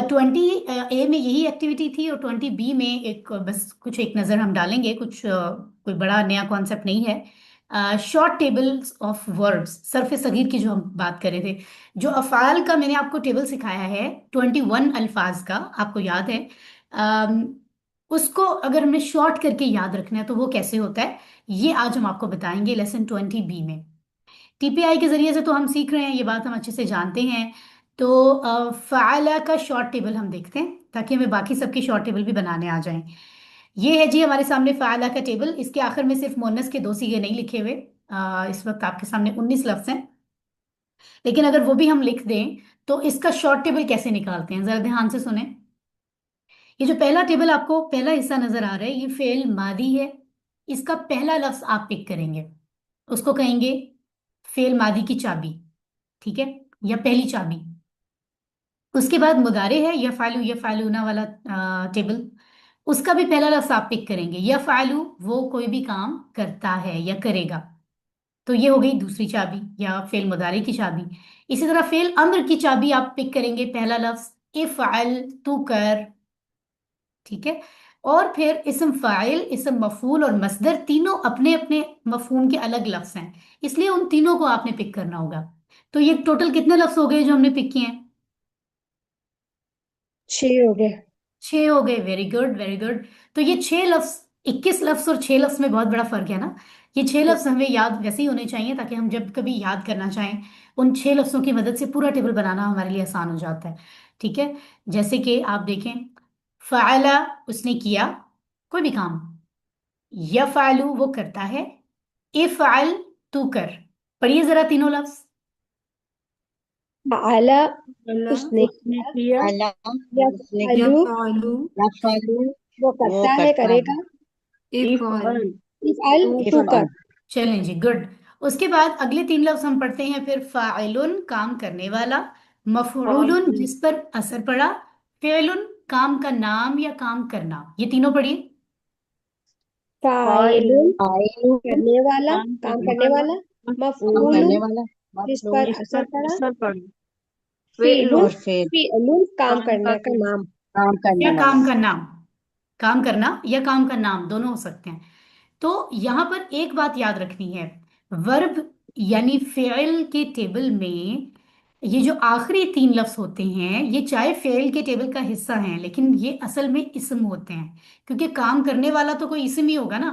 20 ए में यही एक्टिविटी थी और 20 बी में एक बस कुछ एक नज़र हम डालेंगे, कुछ कोई बड़ा नया कॉन्सेप्ट नहीं है। शॉर्ट टेबल्स ऑफ वर्ड्स, सरफ सगीर की जो हम बात कर रहे थे, जो अफ़ाल का मैंने आपको टेबल सिखाया है 21 अल्फाज का, आपको याद है। उसको अगर हमें शॉर्ट करके याद रखना है तो वो कैसे होता है, ये आज हम आपको बताएंगे लेसन 20B में। टीपीआई के जरिए से तो हम सीख रहे हैं, ये बात हम अच्छे से जानते हैं। तो फ़ाला का शॉर्ट टेबल हम देखते हैं ताकि हमें बाकी सबके शॉर्ट टेबल भी बनाने आ जाएं। ये है जी हमारे सामने फ़ाला का टेबल। इसके आखिर में सिर्फ मोनस के दो सीगे नहीं लिखे हुए। इस वक्त आपके सामने 19 लफ्ज हैं, लेकिन अगर वो भी हम लिख दें तो इसका शॉर्ट टेबल कैसे निकालते हैं, जरा ध्यान से सुने। ये जो पहला टेबल आपको पहला हिस्सा नजर आ रहा है, ये फेल मादी है। इसका पहला लफ्ज आप पिक करेंगे, उसको कहेंगे फेल मादी की चाबी, ठीक है, या पहली चाबी। उसके बाद मुदारे है या फालूना वाला टेबल, उसका भी पहला लफ्ज आप पिक करेंगे। या फालू वो कोई भी काम करता है या करेगा, तो ये हो गई दूसरी चाबी या फेल मुदारे की चाबी। इसी तरह फेल अम्र की चाबी आप पिक करेंगे, पहला लफ्ज इफ़अल, तू कर, ठीक है। और फिर इस्म फाइल, इस्म मफूल और मसदर तीनों अपने अपने मफहूम के अलग लफ्ज हैं, इसलिए उन तीनों को आपने पिक करना होगा। तो ये टोटल कितने लफ्ज हो गए जो हमने पिक किए हैं? 6 हो गए। 6 हो गए, वेरी गुड वेरी गुड। तो ये 6 लफ्ज, 21 लफ्ज और 6 लफ्ज में बहुत बड़ा फर्क है ना। ये 6 लफ्ज हमें याद वैसे ही होने चाहिए ताकि हम जब कभी याद करना चाहें उन 6 लफ्जों की मदद से पूरा टेबल बनाना हमारे लिए आसान हो जाता है, ठीक है। जैसे कि आप देखें, फ़अला उसने किया कोई भी काम, यफ़अलु वो करता है, इफ़अल तू कर। पढ़िए जरा तीनों लफ्ज। आला अल्लाह उसने उसने किया, किया, अला या उसने या फालू फालू यफअलु वो वो करता है करता है करेगा, इफ़अल इफ़अल तू तू कर। कर। इफअल चलें जी, गुड। उसके बाद अगले 3 लफ्ज हम पढ़ते हैं फिर। फ़ाइलुन काम करने वाला, मफ़ऊलुन फाइल जिस पर असर पड़ा, फ़िअलुन काम का नाम या काम करना। ये तीनों पढ़िए। फाइल फाइलुन फाइलुन करने वाला, काम काम करने करने वाला, वाला, काम मफ़ऊल करने मफऊलुन वाला, जिस पर मफलूल जिस असर पर पड़ा, असर पड़े, फिलुन फ़िअलुन और फिर फिलुन काम काम का करने का नाम। काम या करने वाला। काम का नाम, काम करना या काम का नाम दोनों हो सकते हैं। तो यहां पर एक बात याद रखनी है, वर्ब यानी फेल के टेबल में ये जो आखिरी 3 लफ्ज होते हैं, ये चाहे फेल के टेबल का हिस्सा हैं लेकिन ये असल में इस्म होते हैं, क्योंकि काम करने वाला तो कोई इस्म ही होगा ना।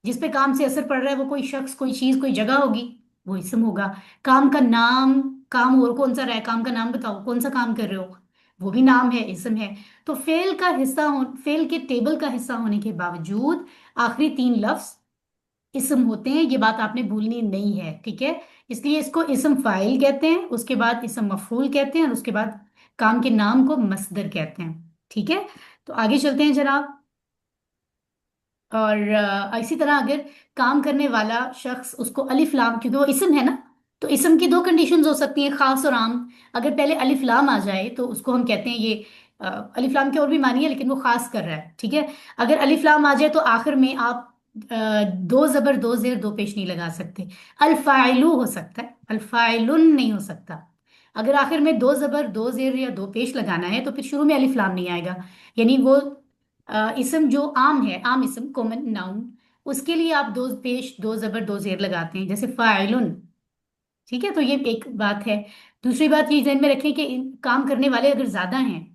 जिस पे काम से असर पड़ रहा है वो कोई शख्स, कोई चीज, कोई जगह होगी, वो इस्म होगा। काम का नाम, काम और कौन सा रहा है, काम का नाम बताओ कौन सा काम कर रहे हो, वो भी नाम है, इस्म है। तो फेल का हिस्सा हो, फेल के टेबल का हिस्सा होने के बावजूद आखिरी 3 लफ्ज इस्म होते हैं, ये बात आपने भूलनी नहीं है, ठीक है। इसलिए इसको इस्म फाइल कहते हैं, उसके बाद इस्म मफूल कहते हैं और उसके बाद काम के नाम को मसदर कहते हैं, ठीक है। तो आगे चलते हैं जनाब। और इसी तरह अगर काम करने वाला शख्स, उसको अलिफ लाम, क्योंकि वो इसम है ना, तो इसम की दो कंडीशंस हो सकती हैं, खास और आम। अगर पहले अलिफ लाम आ जाए तो उसको हम कहते हैं ये अलिफ लाम के और भी मानी है लेकिन वो खास कर रहा है, ठीक है। अगर अलिफ लाम आ जाए तो आखिर में आप दो जबर दो जेर दो पेश नहीं लगा सकते। अल्फाइलू हो सकता है, अल्फाइलुन नहीं हो सकता। अगर आखिर में दो जबर दो जेर या दो पेश लगाना है तो फिर शुरू में अलिफ लाम नहीं आएगा। यानी वो इसम जो आम है, आम इसम कॉमन नाउन, उसके लिए आप दो पेश दो जबर दो जेर लगाते हैं, जैसे फाइलुन, ठीक है। तो ये एक बात है। दूसरी बात ये ध्यान में रखें कि काम करने वाले अगर ज्यादा हैं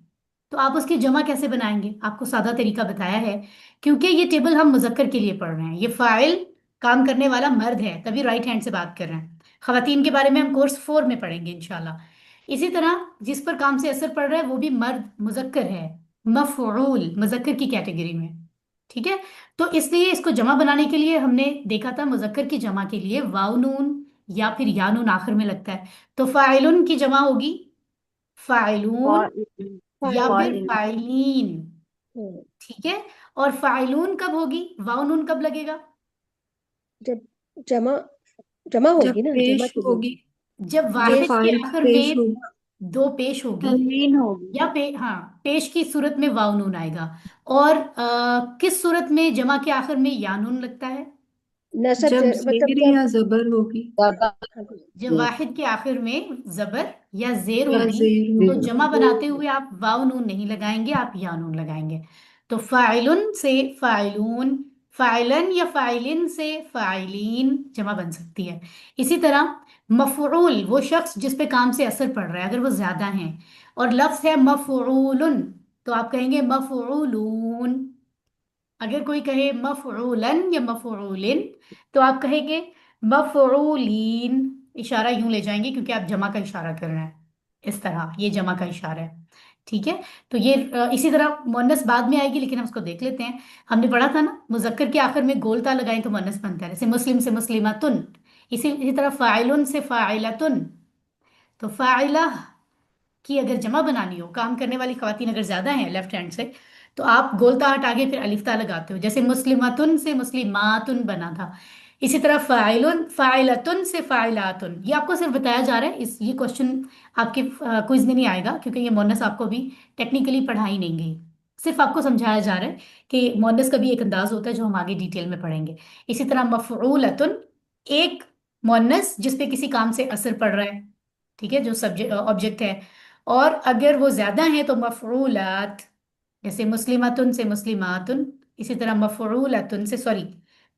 तो आप उसकी जमा कैसे बनाएंगे, आपको सादा तरीका बताया है। क्योंकि ये टेबल हम मुजक्कर के लिए पढ़ रहे हैं, ये फाइल काम करने वाला मर्द है तभी राइट हैंड से बात कर रहे हैं। खवातीन के बारे में हम कोर्स 4 में पढ़ेंगे इंशाल्लाह। इसी तरह जिस पर काम से असर पड़ रहा है वो भी मर्द मुजक्कर है, मफऊल मुजक्कर की कैटेगरी में, ठीक है। तो इसलिए इसको जमा बनाने के लिए हमने देखा था मुजक्कर की जमा के लिए वाव नून या फिर या नून आखिर में लगता है। तो फाइलुन की जमा होगी फाइलून फाइल या फिर फाइल। फाइल फाइलीन, हम्म, ठीक है। और फाइलून कब होगी, वाव नून कब लगेगा? जब जमा जमा जब होगी ना, जमा पेश के लिए। होगी, जब जब वाहिद के फाइल आखिर पेश में होगी। दो पेश होगी, तनवीन होगी, या हाँ पेश की सूरत में वाव नून आएगा। और किस सूरत में जमा के आखिर में या नून लगता है? नसब जब मतलब जेर जब। या जबर होगी जबर हाँ, जब ये वाहिद के आखिर में जबर या जेर या होगी जेर तो होगी। जमा बनाते हुए आप वाव नून नहीं लगाएंगे, आप या नून लगाएंगे। तो फाइलुन से फाइलून, फाइलन या फाइलिन से फाइलीन जमा बन सकती है। इसी तरह मफऊल वो शख्स जिस पे काम से असर पड़ रहा है अगर वो ज्यादा है और लफ्ज है मफऊलुन, तो आप कहेंगे मफऊलून, अगर कोई कहे मफऊलन या मफऊलिन, तो आप कहेंगे मफऊलीन। इशारा यूं ले जाएंगे क्योंकि आप जमा का इशारा कर रहे हैं। इस तरह ये जमा का इशारा है। ठीक है। तो ये इसी तरह मुअन्नस बाद में आएगी, लेकिन हम उसको देख लेते हैं। हमने पढ़ा था ना, मुजक्कर के आखिर में गोल ता लगाएं तो मुअन्नस बनता है, जैसे मुस्लिम से मुस्लिमातुन। इसी तरह फाइलुन से फाइलातुन। तो फाइला की अगर जमा बनानी हो, काम करने वाली खवातीन अगर ज्यादा हैं लेफ्ट हैंड से, तो आप गोलता हटा के फिर अलिफ्ता लगाते हो, जैसे मुस्लिमातुन से मुस्लिमातुन बना था। इसी तरह फाइलुन फाइलतुन से फाइलातुन। ये आपको सिर्फ बताया जा रहा है, इस ये क्वेश्चन आपके क्विज में नहीं आएगा, क्योंकि ये मोनस आपको भी टेक्निकली पढ़ाई नहीं गई। सिर्फ आपको समझाया जा रहा है कि मोनस का भी एक अंदाज होता है जो हम आगे डिटेल में पढ़ेंगे। इसी तरह मफऊलतुन, एक मोनस जिसपे किसी काम से असर पड़ रहा है, ठीक है, जो सब्जेक्ट ऑब्जेक्ट है। और अगर वो ज्यादा है तो मफरूलात, जैसे मुस्लिमातुन से मुस्लिमातुन। इसी तरह मफरूलातुन से, सॉरी,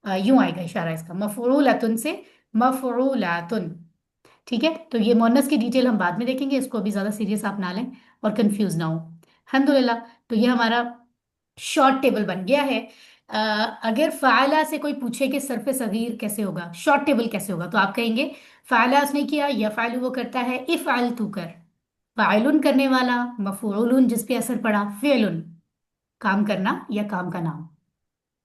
यूं आएगा इशारा इसका, मफरूलातुन से मफरूलातुन। ठीक है। तो ये मोनस की डिटेल हम बाद में देखेंगे, इसको अभी ज्यादा सीरियस आप ना लें और कंफ्यूज ना हो। अल्हम्दुलिल्लाह। तो ये हमारा शॉर्ट टेबल बन गया है। अ, अगर फाला से कोई पूछे कि सरफे सगीर कैसे होगा, शॉर्ट टेबल कैसे होगा, तो आप कहेंगे फाला उसने किया, या फाइल वो करता है, इफ़अल तू कर। फाइलुन करने वाला, मफूलुन जिस पे असर पड़ा, फेलुन काम करना या काम का नाम।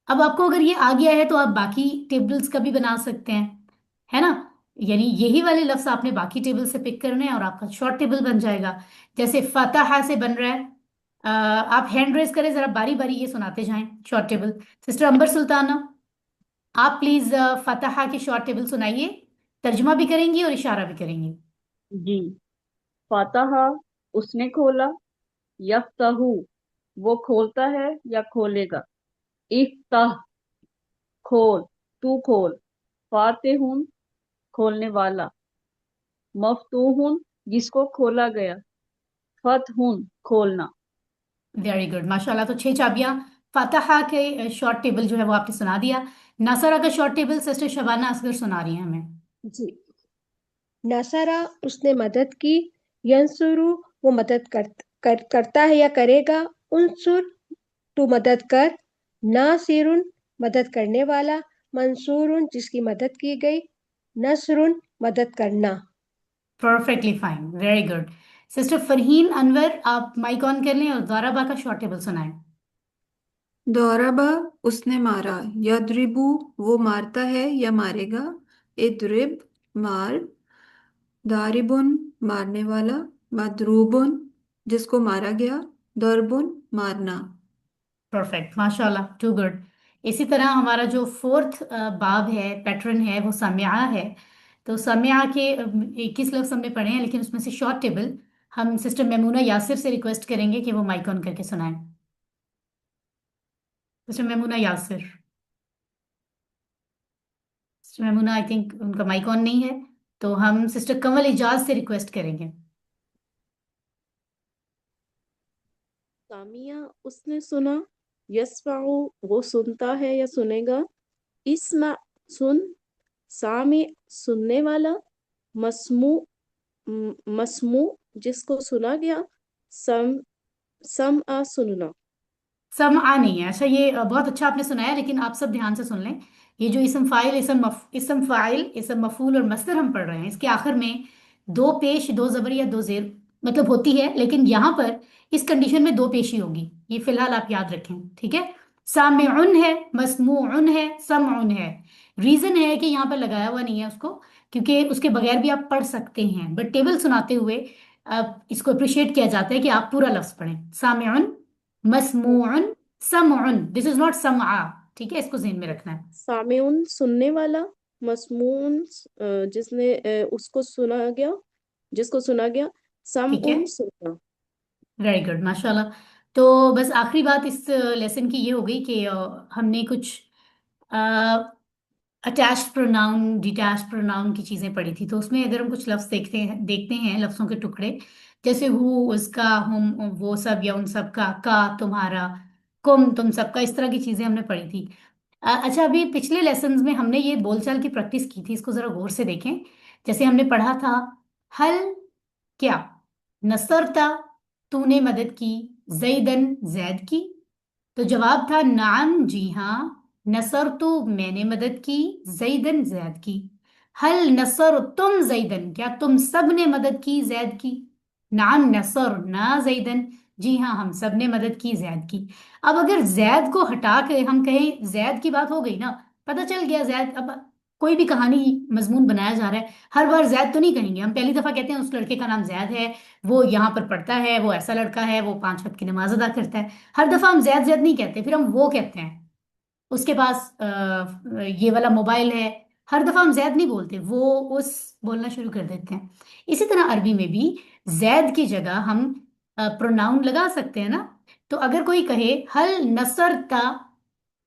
अब आपको अगर ये आ गया है तो आप बाकी टेबल्स का भी बना सकते हैं, है ना। यानी यही वाले लफ्ज आपने बाकी टेबल से पिक करने हैं और आपका शॉर्ट टेबल बन जाएगा। जैसे फतहा से बन रहा है। आप हैंड रेस करें जरा, बारी बारी ये सुनाते जाएं शॉर्ट टेबल। सिस्टर अंबर सुल्ताना, आप प्लीज फतहा की शॉर्ट टेबल सुनाइए। तर्जुमा भी करेंगी और इशारा भी करेंगी। जी। फातहा, उसने खोला। यफ्तहु, वो खोलता है या खोलेगा। इफ्ताह, खोल, तू खोल। फातिहुन, खोलने वाला। मफ्तूहुन, जिसको खोला गया। फतहुन, खोलना। वेरी गुड, माशाल्लाह। तो 6 चाबियां फतहा के शॉर्ट टेबल जो है वो आपने सुना दिया। नसरा का short table sister Shabana Asghar सुना रही हैं हमें। जी। नसरा, उसने मदद की। यंसुरु, वो मदद करता है या करेगा। उनसुर, तू मदद कर। नासिरुन, मदद करने वाला। मंसूरुन, जिसकी मदद की गई। नसरुन, मदद करना। Perfectly fine, very good. Sister Farheen Anwar, आप माइक ऑन कर लें और दोराबा का शॉर्ट टेबल सुनाएं। दौराबा, उसने मारा। यद्रिबू, वो मारता है या मारेगा। इद्रिब, मार। दारिबुन, मारने वाला। मदरूबुन, जिसको मारा गया। दरबुन, मारना। परफेक्ट, माशाल्लाह, टू गुड। इसी तरह हमारा जो फोर्थ बाब है, पैटर्न है, वो समिया है। तो समिया के 21 लफ्ज हमने पढ़े हैं, लेकिन उसमें से शॉर्ट टेबल हम सिस्टर मेमूना यासिर से रिक्वेस्ट करेंगे कि वो माइक ऑन करके सुनाएं। Sister Maimuna Yasir. Sister Maimuna, I think उनका माइक ऑन नहीं है, तो हम सिस्टर कंवल इजाज से रिक्वेस्ट करेंगे। सामिया, उसने सुना। यस्माउ, वो सुनता है या सुनेगा। इस्मा, सुन। सामी, सुनने वाला। मस्मू, मस्मू, जिसको सुना गया। सम सम आ, सुनना। समा नहीं है, अच्छा। ये बहुत अच्छा आपने सुनाया, लेकिन आप सब ध्यान से सुन लें। ये जो इसम फाइल, इसम फाइल, इसम मफूल और मस्दर हम पढ़ रहे हैं, इसके आखिर में दो पेश, दो जबर या दो जेर मतलब होती है, लेकिन यहाँ पर इस कंडीशन में दो पेशी होगी। ये फिलहाल आप याद रखें, ठीक है। सामिउन है, मसमूउन है, समउन है। रीजन है कि यहाँ पर लगाया हुआ नहीं है उसको, क्योंकि उसके बगैर भी आप पढ़ सकते हैं, बट टेबल सुनाते हुए इसको अप्रिशिएट किया जाता है कि आप पूरा लफ्ज पढ़ें। सामिउन, मसमूउन, समउन, दिस इज नॉट समआ। ठीक है, इसको ज़हन में रखना है। सामिउन, सुनने वाला। मस्मून, जिसने उसको सुना गया, जिसको सुना गया। ठीक है, समउन, सुनना। वेरी गुड, माशाल्लाह। तो बस आखिरी बात इस लेसन की ये हो गई कि हमने कुछ अटैच्ड प्रोनाउन, डिटैच्ड प्रोनाउन की चीजें पढ़ी थी। तो उसमें अगर हम कुछ लफ्ज देखते हैं लफ्जों के टुकड़े, जैसे हु, उसका, हम, वो सब या उन सब का तुम्हारा, कुम तुम सबका, इस तरह की चीजें हमने पढ़ी थी। अच्छा, अभी पिछले लेसन्स में हमने ये बोलचाल की प्रैक्टिस की थी, इसको जरा गौर से देखें। जैसे हमने पढ़ा था, हल, क्या, नसरता, तूने मदद की, जैदन, जैद की। तो जवाब था नाम, जी हाँ। नसर तो मैंने मदद की, जैदन जैद की। हल नसर तुम जैदन, क्या तुम सब ने मदद की जैद की? नाम नसर ना जैदन, जी हाँ हम सब ने मदद की जैद की। अब अगर जैद को हटा के हम कहें जैद की बात हो गई ना, पता चल गया जैद। अब कोई भी कहानी मजमून बनाया जा रहा है, हर बार जैद तो नहीं कहेंगे हम। पहली दफा कहते हैं उस लड़के का नाम जैद है, वो यहाँ पर पढ़ता है, वो ऐसा लड़का है, वो 5 वक्त की नमाज अदा करता है। हर दफा हम जैद जैद नहीं कहते, फिर हम वो कहते हैं। उसके पास ये वाला मोबाइल है, हर दफा हम जैद नहीं बोलते, वो उस बोलना शुरू कर देते हैं। इसी तरह अरबी में भी जैद की जगह हम प्रोनाउन लगा सकते हैं ना। तो अगर कोई कहे हल नसरता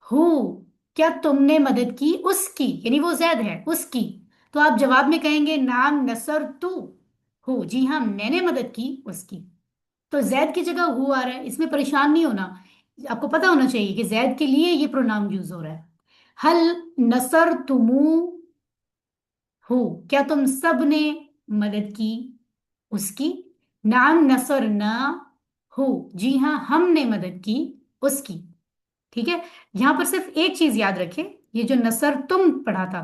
हु, क्या तुमने मदद की उसकी, यानी वो जैद है उसकी, तो आप जवाब में कहेंगे नाम नसर तू हु, जी हाँ मैंने मदद की उसकी। तो जैद की जगह हु आ रहा है, इसमें परेशान नहीं होना। आपको पता होना चाहिए कि जैद के लिए ये प्रोनाउन यूज हो रहा है। हल नसर तुमु हु, क्या तुम सब ने मदद की उसकी? नाम नसर ना हु, जी हाँ हमने मदद की उसकी। ठीक है। यहां पर सिर्फ एक चीज याद रखें, ये जो नसर तुम पढ़ा था,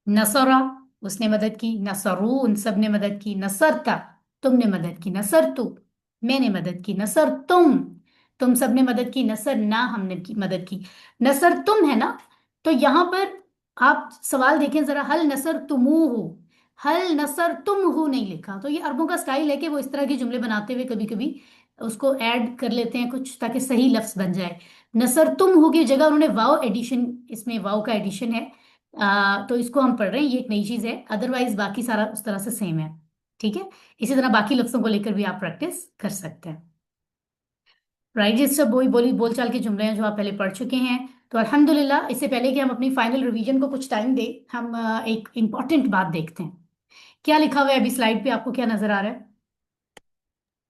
नसरा उसने मदद की, नसरू उन सब ने मदद की, नसरता तुमने मदद की, नसर तू मैंने मदद की, नसर तुम सब ने मदद की, नसर ना हमने की मदद की। नसर तुम है ना, तो यहां पर आप सवाल देखें जरा, हल नसर तुमू हो, हल नसर तुम हो नहीं लिखा। तो ये अरबों का स्टाइल है कि वो इस तरह के जुमले बनाते हुए कभी कभी उसको ऐड कर लेते हैं कुछ, ताकि सही लफ्ज बन जाए। नसर तुम हो की जगह उन्होंने वाव एडिशन, इसमें वाव का एडिशन है। तो इसको हम पढ़ रहे हैं, ये एक नई चीज है, अदरवाइज बाकी सारा उस तरह से सेम है। ठीक है। इसी तरह बाकी लफ्जों को लेकर भी आप प्रैक्टिस कर सकते हैं। राइट, ये सब वही बोली बोलचाल के जुमले हैं जो आप पहले पढ़ चुके हैं। तो अल्हम्दुलिल्लाह, इससे पहले कि हम अपनी फाइनल रिवीजन को कुछ टाइम दें, हम एक इम्पॉर्टेंट बात देखते हैं। क्या लिखा हुआ है अभी स्लाइड पे, आपको क्या नजर आ रहा है?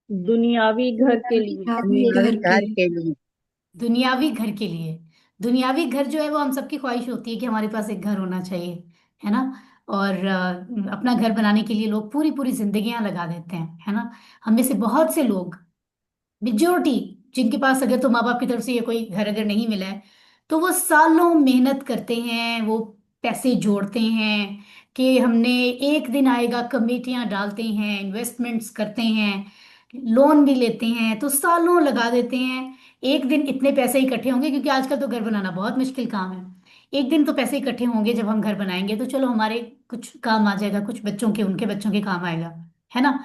दुनियावी घर के लिए। दुनियावी घर के घर के लिए। दुनियावी घर के लिए। दुनियावी घर जो है वो हम सबकी ख्वाहिश होती है कि हमारे पास एक घर होना चाहिए, है ना। और अपना घर बनाने के लिए लोग पूरी पूरी जिंदगियां लगा देते हैं, है ना। हम में से बहुत से लोग, मेजोरिटी, जिनके पास अगर तो माँ बाप की तरफ से ये कोई घर अगर नहीं मिला है, तो वो सालों मेहनत करते हैं, वो पैसे जोड़ते हैं कि हमने एक दिन आएगा, कमेटियां डालते हैं, इन्वेस्टमेंट्स करते हैं, लोन भी लेते हैं, तो सालों लगा देते हैं। एक दिन इतने पैसे इकट्ठे होंगे, क्योंकि आजकल तो घर बनाना बहुत मुश्किल काम है। एक दिन तो पैसे इकट्ठे होंगे जब हम घर बनाएंगे, तो चलो हमारे कुछ काम आ जाएगा, कुछ बच्चों के उनके बच्चों के काम आएगा, है ना।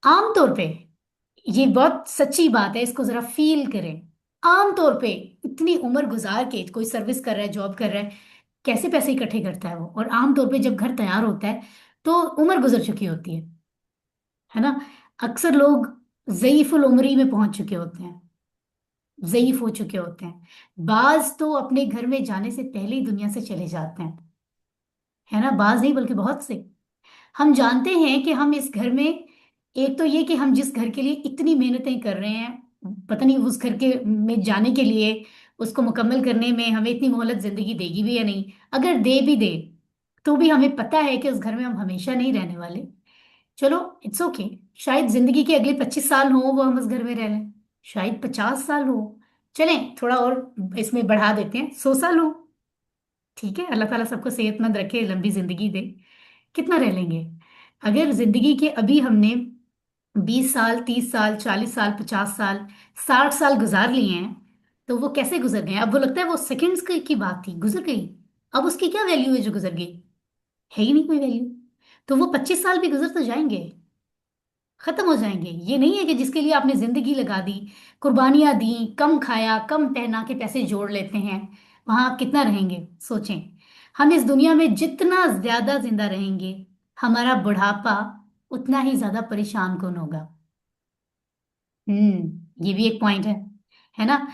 आमतौर पे ये बहुत सच्ची बात है, इसको जरा फील करें। आमतौर पे इतनी उम्र गुजार के कोई सर्विस कर रहा है, जॉब कर रहा है, कैसे पैसे इकट्ठे करता है वो? और आमतौर पे जब घर तैयार होता है तो उम्र गुजर चुकी होती है ना। अक्सर लोग ज़ईफुल उम्री में पहुंच चुके होते हैं, ज़ईफ हो चुके होते हैं। बाज तो अपने घर में जाने से पहले ही दुनिया से चले जाते हैं, है ना। बाज नहीं बल्कि बहुत से। हम जानते हैं कि हम इस घर में, एक तो ये कि हम जिस घर के लिए इतनी मेहनतें कर रहे हैं, पता नहीं उस घर के में जाने के लिए, उसको मुकम्मल करने में हमें इतनी मोहलत जिंदगी देगी भी या नहीं। अगर दे भी दे, तो भी हमें पता है कि उस घर में हम हमेशा नहीं रहने वाले। चलो इट्स ओके, शायद जिंदगी के अगले 25 साल हो वो हम उस घर में रह लें, शायद 50 साल हो, चलें थोड़ा और इसमें बढ़ा देते हैं, 100 साल हो। ठीक है, अल्लाह ताला सबको सेहतमंद रखे, लंबी जिंदगी दे। कितना रह लेंगे? अगर जिंदगी के अभी हमने 20 साल, 30 साल, 40 साल, 50 साल, 60 साल गुजार लिए हैं, तो वो कैसे गुजर गए? अब वो लगता है वो सेकंड्स की बात थी, गुजर गई। अब उसकी क्या वैल्यू है जो गुजर गई? है ही नहीं कोई वैल्यू। तो वो 25 साल भी गुजर तो जाएंगे, खत्म हो जाएंगे। ये नहीं है कि जिसके लिए आपने जिंदगी लगा दी, कुर्बानियां दी, कम खाया, कम पहना के पैसे जोड़ लेते हैं, वहां आप कितना रहेंगे? सोचें। हम इस दुनिया में जितना ज्यादा जिंदा रहेंगे, हमारा बुढ़ापा उतना ही ज्यादा परेशान कौन होगा? ये भी एक पॉइंट है ना।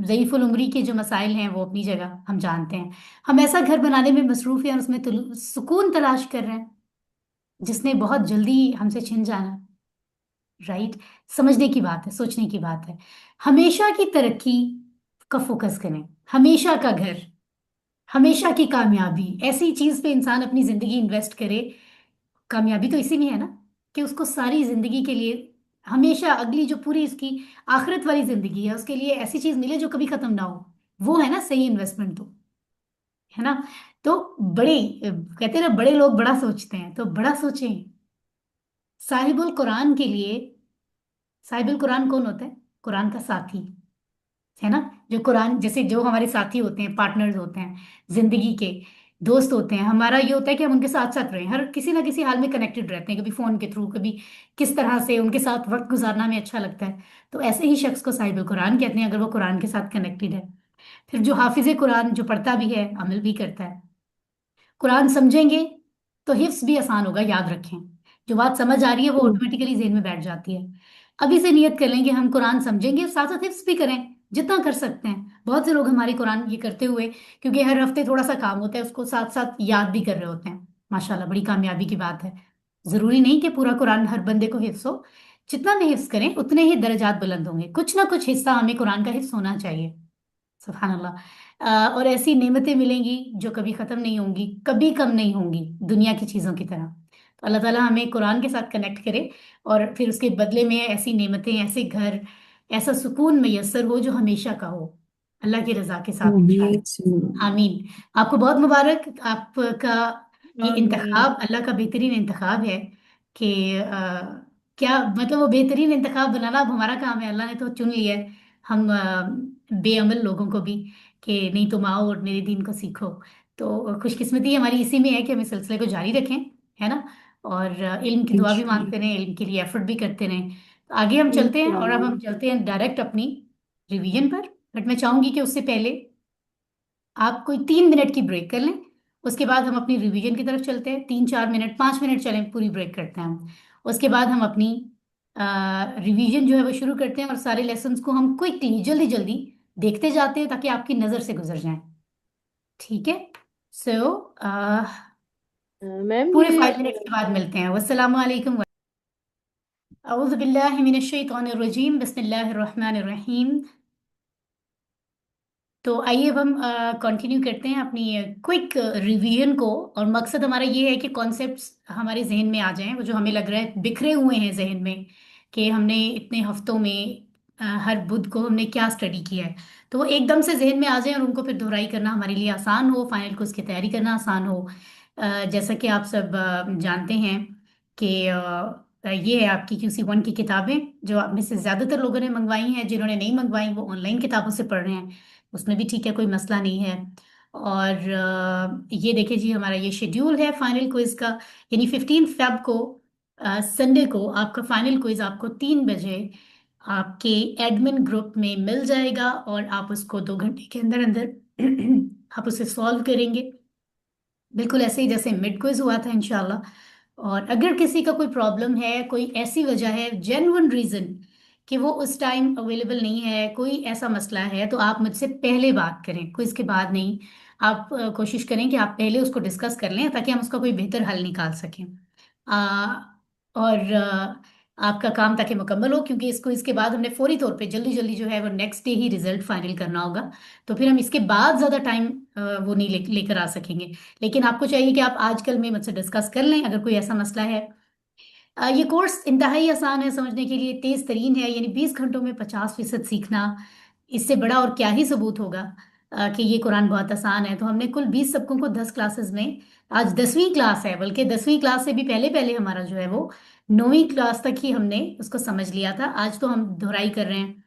ज़ईफुल उम्री के जो मसाइल हैं वो अपनी जगह हम जानते हैं। हम ऐसा घर बनाने में मसरूफ हैं और उसमें सुकून तलाश कर रहे हैं जिसने बहुत जल्दी हमसे छिन जाना। राइट। समझने की बात है, सोचने की बात है। हमेशा की तरक्की का फोकस करें, हमेशा का घर, हमेशा की कामयाबी, ऐसी चीज पे इंसान अपनी जिंदगी इन्वेस्ट करे। कामयाबी तो इसी में है ना, कि उसको सारी जिंदगी के लिए हमेशा अगली जो पूरी इसकी आखिरत वाली जिंदगी है उसके लिए ऐसी चीज मिले जो कभी खत्म ना हो, वो है ना सही इन्वेस्टमेंट तो, है ना। तो बड़े कहते हैं ना, बड़े लोग बड़ा सोचते हैं, तो बड़ा सोचें। साहिबुल कुरान के लिए, साहिबुल कुरान कौन होता है? कुरान का साथी, है ना। जो कुरान जैसे जो हमारे साथी होते हैं, पार्टनर्स होते हैं, जिंदगी के दोस्त होते हैं, हमारा ये होता है कि हम उनके साथ साथ रहें, हर किसी ना किसी हाल में कनेक्टेड रहते हैं, कभी फोन के थ्रू, कभी किस तरह से उनके साथ वक्त गुजारना हमें अच्छा लगता है। तो ऐसे ही शख्स को साहिबुल कुरान कहते हैं, अगर वो कुरान के साथ कनेक्टेड है। फिर जो हाफिज कुरान, जो पढ़ता भी है अमल भी करता है, कुरान समझेंगे तो हिफ्स भी आसान होगा, याद रखें। जो बात समझ आ रही है वो हम्म, ऑटोमेटिकली जेहन में बैठ जाती है। अभी से नियत कर लेंगे हम कुरान समझेंगे, साथ साथ हिफ्स भी करें, जितना कर सकते हैं। बहुत से लोग हमारे कुरान ये करते हुए, क्योंकि हर हफ्ते थोड़ा सा काम होता है, उसको साथ साथ याद भी कर रहे होते हैं। माशाल्लाह, बड़ी कामयाबी की बात है। जरूरी नहीं कि पूरा कुरान हर बंदे को हिफ्स हो। जितना भी हिफ्स करें उतने ही दर्जात बुलंद होंगे, कुछ ना कुछ हिस्सा हमें कुरान का हिफ्स होना चाहिए। सुभान अल्लाह। और ऐसी नेमतें मिलेंगी जो कभी खत्म नहीं होंगी, कभी कम नहीं होंगी, दुनिया की चीजों की तरह। तो अल्लाह ताला हमें कुरान के साथ कनेक्ट करे, और फिर उसके बदले में ऐसी नेमतें, ऐसे घर, ऐसा सुकून मैसर हो जो हमेशा का हो, अल्लाह की रजा के साथ इंशाल्लाह। आमीन। आमीन। आपको बहुत मुबारक। आपका ये आमीन। इंतखाब अल्लाह का बेहतरीन इंतखाब है कि क्या मतलब, वो बेहतरीन इंतखाब बनाना अब हमारा काम है। अल्लाह ने तो चुन लिया है, हम बेअमल लोगों को भी, कि नहीं तुम आओ और मेरे दीन को सीखो। तो खुशकिस्मती हमारी इसी में है कि हम इस सिलसिले को जारी रखें, है ना। और इल्म की दुआ भी इंशाल्लाह। मांगते रहें, इल्म के लिए एफर्ट भी करते रहें। तो आगे हम चलते हैं, और अब इंशाल्लाह। हम चलते हैं डायरेक्ट अपनी रिवीजन पर। बट मैं चाहूंगी कि उससे पहले आप कोई 3 मिनट की ब्रेक कर लें। उसके बाद हम अपनी रिवीजन की तरफ चलते हैं, 3 4 मिनट, 5 मिनट चलें, पूरी ब्रेक करते हैं हम। उसके बाद हम अपनी रिवीजन जो है वो शुरू करते हैं, और सारे लेसन्स को हम क्विकली, जल्दी जल्दी देखते जाते हैं, ताकि आपकी नज़र से गुजर जाएं। ठीक है। सो मैम पूरे ये 5 मिनट्स के बाद मिलते हैं। वस्सलामु अलैकुम। अऊज़ु बिल्लाहि मिनश शैतानिर रजीम, बिस्मिल्लाहिर रहमानिर रहीम। तो आइए अब हम कंटिन्यू करते हैं अपनी क्विक रिवीजन को। और मकसद हमारा ये है कि कॉन्सेप्ट्स हमारे जहन में आ जाएं, वो जो हमें लग रहा है बिखरे हुए हैं जहन में, कि हमने इतने हफ्तों में हर बुध को हमने क्या स्टडी किया है, तो वो एकदम से जहन में आ जाएं, और उनको फिर दोहराई करना हमारे लिए आसान हो, फाइनल को उसकी तैयारी करना आसान हो। जैसा कि आप सब जानते हैं कि ये है आपकी QC1 की किताबें, जो आप में से ज़्यादातर लोगों ने मंगवाई हैं। जिन्होंने नहीं मंगवाई वो ऑनलाइन किताबों से पढ़ रहे हैं, उसमें भी ठीक है, कोई मसला नहीं है। और ये देखिए जी, हमारा ये शेड्यूल है फाइनल क्विज का। यानी 15 फेब को, संडे को, आपका फाइनल क्विज आपको 3 बजे आपके एडमिन ग्रुप में मिल जाएगा, और आप उसको 2 घंटे के अंदर अंदर आप उसे सॉल्व करेंगे, बिल्कुल ऐसे ही जैसे मिड क्विज हुआ था इंशाल्लाह। और अगर किसी का कोई प्रॉब्लम है, कोई ऐसी वजह है, जेन्युइन रीजन, कि वो उस टाइम अवेलेबल नहीं है, कोई ऐसा मसला है, तो आप मुझसे पहले बात करें, क्विज के बाद नहीं। आप कोशिश करें कि आप पहले उसको डिस्कस कर लें, ताकि हम उसका कोई बेहतर हल निकाल सकें। और आपका काम ताकि मुकम्मल हो, क्योंकि इसको इसके बाद हमने फौरी तौर पे जल्दी जल्दी जो है वो नेक्स्ट डे ही रिजल्ट फाइनल करना होगा। तो फिर हम इसके बाद ज़्यादा टाइम वो नहीं लेकर आ सकेंगे। लेकिन आपको चाहिए कि आप आजकल में मुझसे डिस्कस कर लें, अगर कोई ऐसा मसला है। ये कोर्स इंतहाई आसान है समझने के लिए, तेज तरीन है। यानी 20 घंटों में 50% सीखना, इससे बड़ा और क्या ही सबूत होगा कि ये कुरान बहुत आसान है। तो हमने कुल 20 सबकों को 10 क्लासेस में, आज 10वीं क्लास है, बल्कि 10वीं क्लास से भी पहले पहले हमारा जो है वो 9वीं क्लास तक ही हमने उसको समझ लिया था। आज तो हम दोहराई कर रहे हैं।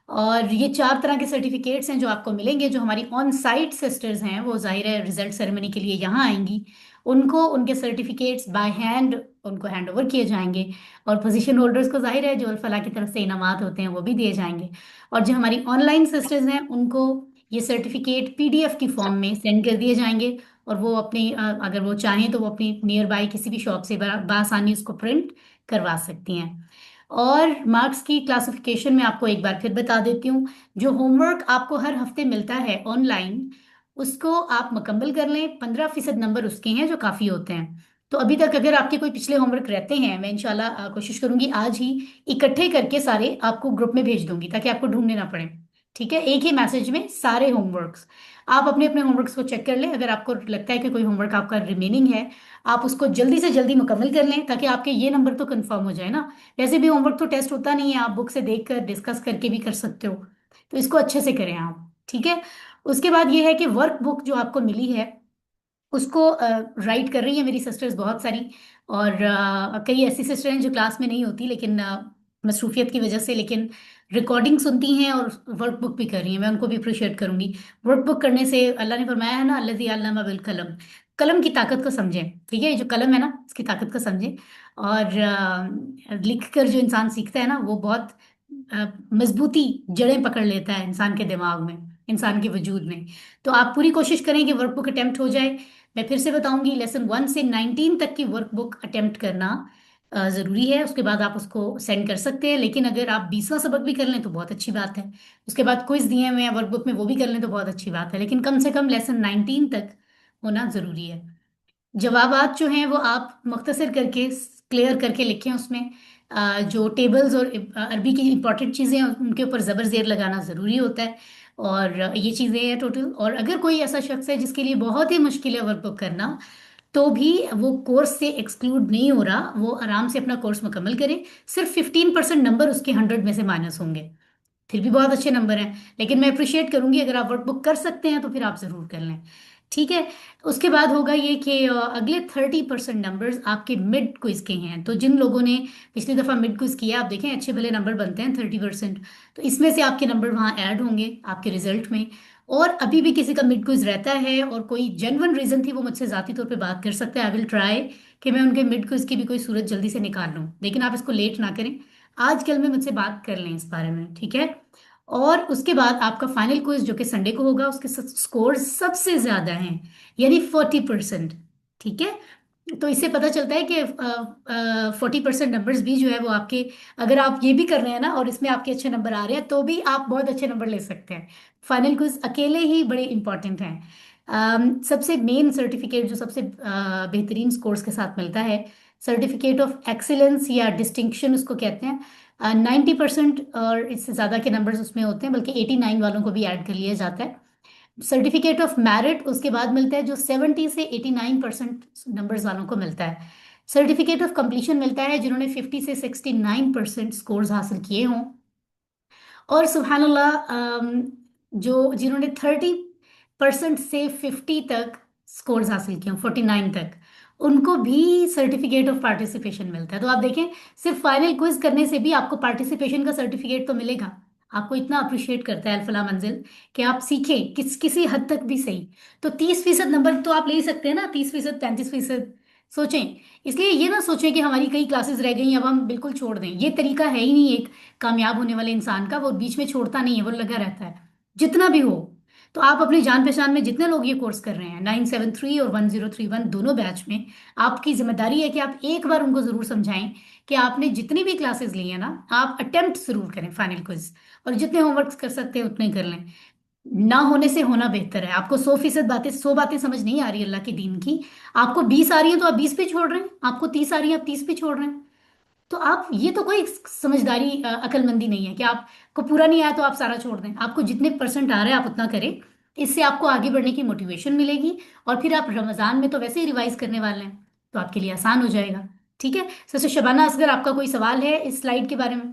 और ये 4 तरह के सर्टिफिकेट्स हैं जो आपको मिलेंगे। जो हमारी ऑन साइट सिस्टर्स हैं, वो जाहिर है रिजल्ट सेरेमनी के लिए यहाँ आएंगी, उनको उनके सर्टिफिकेट्स बाय हैंड उनको हैंड ओवर किए जाएंगे। और पोजीशन होल्डर्स को जाहिर है जो अल फलाह की तरफ से इनामात होते हैं वो भी दिए जाएंगे। और जो हमारी ऑनलाइन सिस्टर्स हैं उनको ये सर्टिफिकेट PDF की फॉर्म में सेंड कर दिए जाएंगे, और वो अपनी अगर वो चाहें तो वो अपनी नियर बाय किसी भी शॉप से बासानी उसको प्रिंट करवा सकती हैं। और मार्क्स की क्लासिफिकेशन में आपको एक बार फिर बता देती हूँ। जो होमवर्क आपको हर हफ्ते मिलता है ऑनलाइन, उसको आप मुकम्मल कर लें। 15% नंबर उसके हैं जो काफ़ी होते हैं। तो अभी तक अगर आपके कोई पिछले होमवर्क रहते हैं, मैं इंशाल्लाह कोशिश करूंगी आज ही इकट्ठे करके सारे आपको ग्रुप में भेज दूंगी, ताकि आपको ढूंढने ना पड़े। ठीक है, एक ही मैसेज में सारे होमवर्क्स। आप अपने अपने होमवर्क्स को चेक कर लें, अगर आपको लगता है कि कोई होमवर्क आपका रिमेनिंग है, आप उसको जल्दी से जल्दी मुकम्मल कर लें, ताकि आपके ये नंबर तो कंफर्म हो जाए ना। वैसे भी होमवर्क तो टेस्ट होता नहीं है, आप बुक से देख कर डिस्कस करके भी कर सकते हो, तो इसको अच्छे से करें आप, ठीक है। उसके बाद ये है कि वर्क बुक जो आपको मिली है, उसको राइट कर रही है मेरी सिस्टर्स बहुत सारी। और कई ऐसी सिस्टर हैं जो क्लास में नहीं होती, लेकिन मसरूफियत की वजह से, लेकिन रिकॉर्डिंग सुनती हैं और वर्क बुक भी कर रही हैं। मैं उनको भी अप्रिशिएट करूंगी। वर्क बुक करने से अल्लाह ने फरमाया है ना, अल्लज़ी अल्लमा बिल कलम, कलम की ताकत को समझें, ठीक है, ये जो कलम है ना इसकी ताकत को समझें। और लिख कर जो इंसान सीखता है ना, वो बहुत मजबूती जड़ें पकड़ लेता है इंसान के दिमाग में, इंसान के वजूद में। तो आप पूरी कोशिश करें कि वर्कबुक अटेम्प्ट हो जाए। मैं फिर से बताऊंगी, लेसन 1 से 19 तक की वर्कबुक अटेम्प्ट करना जरूरी है। उसके बाद आप उसको सेंड कर सकते हैं, लेकिन अगर आप 20वां सबक भी कर लें तो बहुत अच्छी बात है। उसके बाद क्विज दिए हुए हैं वर्कबुक में, वो भी कर लें तो बहुत अच्छी बात है, लेकिन कम से कम लेसन 19 तक होना जरूरी है। जवाबात जो हैं वो आप मुख्तसर करके, क्लियर करके लिखें उसमें। जो टेबल्स और अरबी की इंपॉर्टेंट चीज़ें हैं उनके ऊपर ज़बर ज़ेर लगाना ज़रूरी होता है। और ये चीज़ें हैं टोटल। और अगर कोई ऐसा शख्स है जिसके लिए बहुत ही मुश्किल है वर्कबुक करना, तो भी वो कोर्स से एक्सक्लूड नहीं हो रहा, वो आराम से अपना कोर्स मुकम्मल करे। सिर्फ 15% नंबर उसके 100 में से माइनस होंगे, फिर भी बहुत अच्छे नंबर हैं। लेकिन मैं अप्रिशिएट करूंगी, अगर आप वर्कबुक कर सकते हैं तो फिर आप ज़रूर कर लें, ठीक है। उसके बाद होगा ये कि अगले 30% नंबर्स आपके मिड क्विज के हैं। तो जिन लोगों ने पिछली दफ़ा मिड क्विज किया, आप देखें अच्छे भले नंबर बनते हैं 30%, तो इसमें से आपके नंबर वहाँ ऐड होंगे आपके रिजल्ट में। और अभी भी किसी का मिड क्विज रहता है और कोई जेन्युइन रीज़न थी, वो मुझसे ज़ाती तौर पे बात कर सकते हैं। आई विल ट्राई कि मैं उनके मिड क्विज की भी कोई सूरत जल्दी से निकाल लूँ, लेकिन आप इसको लेट ना करें, आज कल में मुझसे बात कर लें इस बारे में, ठीक है। और उसके बाद आपका फाइनल क्विज जो कि संडे को होगा, उसके स्कोर सबसे ज्यादा हैं, यानी 40%, ठीक है। तो इससे पता चलता है कि 40% नंबर्स भी जो है वो आपके, अगर आप ये भी कर रहे हैं ना और इसमें आपके अच्छे नंबर आ रहे हैं, तो भी आप बहुत अच्छे नंबर ले सकते हैं। फाइनल क्विज अकेले ही बड़े इंपॉर्टेंट हैं। सबसे मेन सर्टिफिकेट जो सबसे बेहतरीन स्कोर्स के साथ मिलता है, सर्टिफिकेट ऑफ एक्सीलेंस या डिस्टिंक्शन उसको कहते हैं। 90% और इससे ज़्यादा के नंबर्स उसमें होते हैं, बल्कि 89 वालों को भी ऐड कर लिया जाता है। सर्टिफिकेट ऑफ मेरिट उसके बाद मिलता है, जो 70 से 89% नंबर्स वालों को मिलता है। सर्टिफिकेट ऑफ कंप्लीशन मिलता है जिन्होंने 50 से 69% स्कोर्स हासिल किए हों। और सुबहान अल्लाह, जो जिन्होंने 30% से 50 तक स्कोर्स हासिल किए हों, 49 तक, उनको भी सर्टिफिकेट ऑफ पार्टिसिपेशन मिलता है। तो आप देखें, सिर्फ फाइनल क्विज करने से भी आपको पार्टिसिपेशन का सर्टिफिकेट तो मिलेगा। आपको इतना अप्रिशिएट करता है अल्फला मंजिल कि आप सीखें किसी हद तक भी सही। तो 30% नंबर तो आप ले ही सकते हैं ना, 30%, 35%। सोचें, इसलिए ये ना सोचें कि हमारी कई क्लासेस रह गई, अब हम बिल्कुल छोड़ दें। ये तरीका है ही नहीं एक कामयाब होने वाले इंसान का, वो बीच में छोड़ता नहीं है, वो लगा रहता है जितना भी हो। तो आप अपनी जान पहचान में जितने लोग ये कोर्स कर रहे हैं, 973 और 1031 दोनों बैच में, आपकी जिम्मेदारी है कि आप एक बार उनको जरूर समझाएं कि आपने जितनी भी क्लासेस ली है ना, आप अटेम्प्ट जरूर करें फाइनल क्विज, और जितने होमवर्क कर सकते हैं उतने कर लें। ना होने से होना बेहतर है। आपको 100% बातें, 100 बातें समझ नहीं आ रही अल्लाह के दीन की, आपको 20 आ रही है तो आप 20 पे छोड़ रहे हैं, आपको 30 आ रही है आप 30 पे छोड़ रहे हैं। तो आप, ये तो कोई समझदारी, अक्लमंदी नहीं है कि आपको पूरा नहीं आया तो आप सारा छोड़ दें। आपको जितने परसेंट आ रहे हैं आप उतना करें, इससे आपको आगे बढ़ने की मोटिवेशन मिलेगी। और फिर आप रमजान में तो वैसे ही रिवाइज करने वाले हैं, तो आपके लिए आसान हो जाएगा, ठीक है। सबसे शबाना असगर, आपका कोई सवाल है इस स्लाइड के बारे में?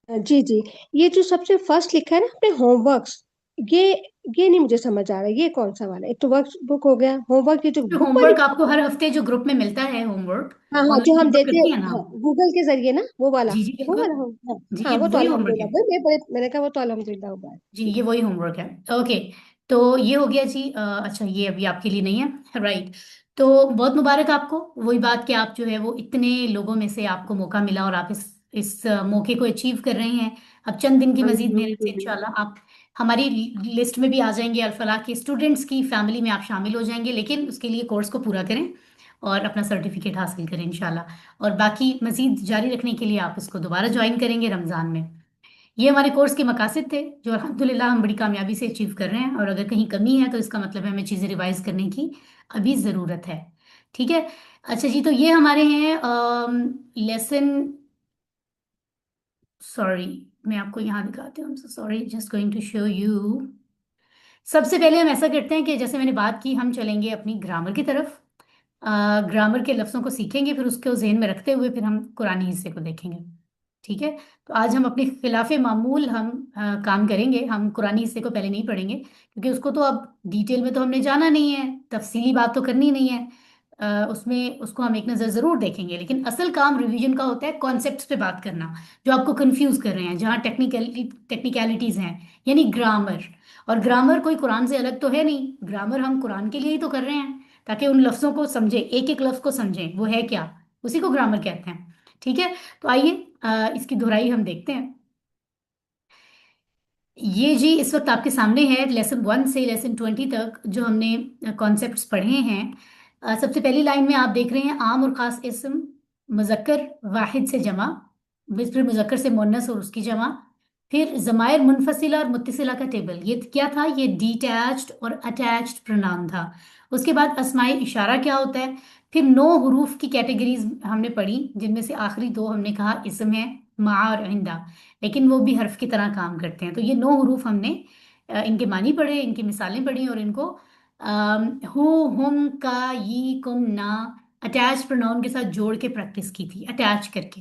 जी जी। ये जो सबसे फर्स्ट लिखा है ना अपने होमवर्क्स, ये ये नहीं मुझे समझ आ रहा है, ये कौन सा वाला? एक तो वर्क बुक हो गया, होमवर्क ये जो जो बुक वाली होमवर्क बात आपको है। हर हफ्ते जो ग्रुप में मिलता है होमवर्क, हाँ हाँ, जो ऑनलाइन हम होमवर्क देते करती है ना हैं, हाँ, आप? गूगल के जरिए ना, वो वाला, जी जी वो बिल्कुल। वाला हाँ। जी हाँ, ये वो तो वही होमवर्क अल्हम्दुलिल्लाह है। भाई, मैंने कहा वो तो अल्हम्दुलिल्लाह हुआ है। जी जी। ये वही होमवर्क है। ओके, तो ये हो गया जी। अच्छा, ये अभी आपके लिए नहीं है, राइट। तो बहुत मुबारक आपको, वही बात कि आप जो है वो इतने लोगों में से आपको मौका मिला, और आप इस मौके को अचीव कर रहे हैं। अब चंद दिन की मजीद मेहनत से अल्हम्दुलिल्लाह। इंशाल्लाह आप हमारी लिस्ट में भी आ जाएंगे, अल फलाह के स्टूडेंट्स की फैमिली में आप शामिल हो जाएंगे। लेकिन उसके लिए कोर्स को पूरा करें और अपना सर्टिफिकेट हासिल करें इंशाल्लाह। और बाकी मजीद जारी रखने के लिए आप इसको दोबारा ज्वाइन करेंगे रमज़ान में। ये हमारे कोर्स के मकासद थे, जो अल्हम्दुलिल्लाह हम बड़ी कामयाबी से अचीव कर रहे हैं। और अगर कहीं कमी है तो इसका मतलब है हमें चीज़ें रिवाइज करने की अभी ज़रूरत है, ठीक है। अच्छा जी, तो ये हमारे हैं लेसन, सॉरी, मैं आपको यहाँ दिखाती हूँ, sorry, just going to show you. सबसे पहले हम ऐसा करते हैं कि जैसे मैंने बात की, हम चलेंगे अपनी ग्रामर की तरफ। ग्रामर के लफ्ज़ों को सीखेंगे, फिर उसको जहन में रखते हुए फिर हम कुरानी हिस्से को देखेंगे। ठीक है। तो आज हम अपने खिलाफे मामूल हम काम करेंगे। हम कुरानी हिस्से को पहले नहीं पढ़ेंगे, क्योंकि उसको तो अब डिटेल में तो हमने जाना नहीं है, तफसीली बात तो करनी नहीं है। उसमें उसको हम एक नज़र ज़रूर देखेंगे, लेकिन असल काम रिवीजन का होता है कॉन्सेप्ट्स पे बात करना, जो आपको कंफ्यूज कर रहे हैं, जहाँ टेक्निकलिटीज़ हैं, यानी ग्रामर। और ग्रामर कोई कुरान से अलग तो है नहीं, ग्रामर हम कुरान के लिए ही तो कर रहे हैं, ताकि उन लफ्ज़ों को समझे, एक एक लफ्ज़ को समझें वो है क्या, उसी को ग्रामर कहते हैं। ठीक है। तो आइए इसकी दोहराई हम देखते हैं। ये जी इस वक्त आपके सामने है लेसन 1 से लेसन 20 तक जो हमने कॉन्सेप्ट्स पढ़े हैं। सबसे पहली लाइन में आप देख रहे हैं आम और खास इस्म, मुज़क्कर वाहिद से जमा, फिर मुज़क्कर से मुन्नस और उसकी जमा, फिर ज़मायर मुनफसिला और मुत्तसिला का टेबल। ये क्या था? ये डिटैच्ड और अटैच्ड प्रोनाउन था। उसके बाद अस्माए इशारा क्या होता है, फिर 9 हरूफ की कैटेगरीज हमने पढ़ी, जिनमें से आखिरी 2 हमने कहा इस्म है, मा और इंदा, लेकिन वो भी हर्फ की तरह काम करते हैं। तो ये 9 हरूफ हमने इनके मानी पढ़े, इनकी मिसालें पढ़ी, और इनको हु, हुम, का, ये, कुम, ना अटैच प्रोनाउन के साथ जोड़ के प्रैक्टिस की थी, अटैच करके।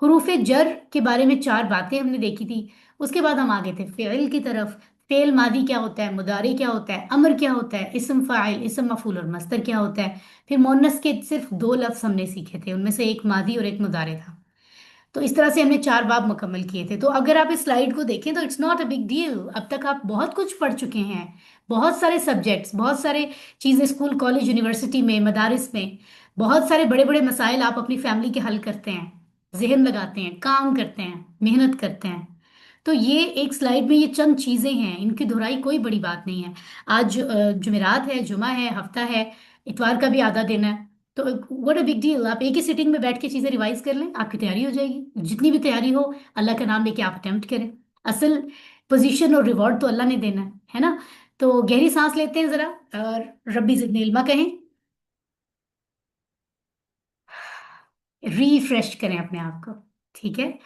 हुरूफे जर के बारे में 4 बातें हमने देखी थी। उसके बाद हम आगे थे फेल की तरफ। फेल मादी क्या होता है, मुदारी क्या होता है, अमर क्या होता है, इस्म फाइल, इस्म मफूल और मस्तर क्या होता है। फिर मोनस के सिर्फ 2 लफ्ज हमने सीखे थे, उनमें से एक मादी और एक मुदारे था। तो इस तरह से हमने 4 बाब मुकम्मल किए थे। तो अगर आप इस स्लाइड को देखें तो it's not a big deal, अब तक आप बहुत कुछ पढ़ चुके हैं, बहुत सारे सब्जेक्ट्स, बहुत सारे चीज़ें स्कूल कॉलेज यूनिवर्सिटी में मदारिस में, बहुत सारे बड़े बड़े मसाइल आप अपनी फैमिली के हल करते हैं, जहन लगाते हैं, काम करते हैं, मेहनत करते हैं। तो ये एक स्लाइड में ये चंद चीज़ें हैं, इनकी दोहराई कोई बड़ी बात नहीं है। आज जुमेरात है, जुमा है, हफ्ता है, इतवार का भी आधा दिन है। तो व्हाट अ बिग डील, आप एक ही सिटिंग में बैठ के चीजें रिवाइज कर लें, आपकी तैयारी हो जाएगी। जितनी भी तैयारी हो, अल्लाह का नाम लेके आप अटेम्प्ट करें। असल पोजीशन और रिवॉर्ड तो अल्लाह ने देना है ना। तो गहरी सांस लेते हैं जरा, और रब्बी जिदनी इल्मा कहें, रिफ्रेश करें अपने आप को। ठीक है।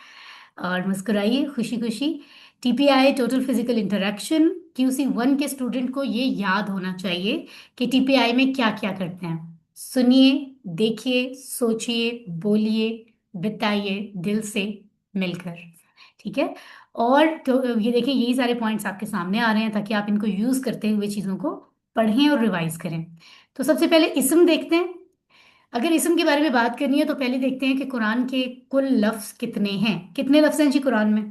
और मुस्कुराइए खुशी खुशी। TPI total physical interaction, QC1 के स्टूडेंट को ये याद होना चाहिए कि टीपीआई में क्या क्या करते हैं। सुनिए, देखिए, सोचिए, बोलिए, बिताइए दिल से मिलकर। ठीक है। और तो ये देखिए, यही सारे पॉइंट्स आपके सामने आ रहे हैं, ताकि आप इनको यूज करते हुए चीजों को पढ़ें और रिवाइज करें। तो सबसे पहले इसम देखते हैं। अगर इसम के बारे में बात करनी है तो पहले देखते हैं कि कुरान के कुल लफ्ज कितने हैं। कितने लफ्ज हैं जी कुरान में?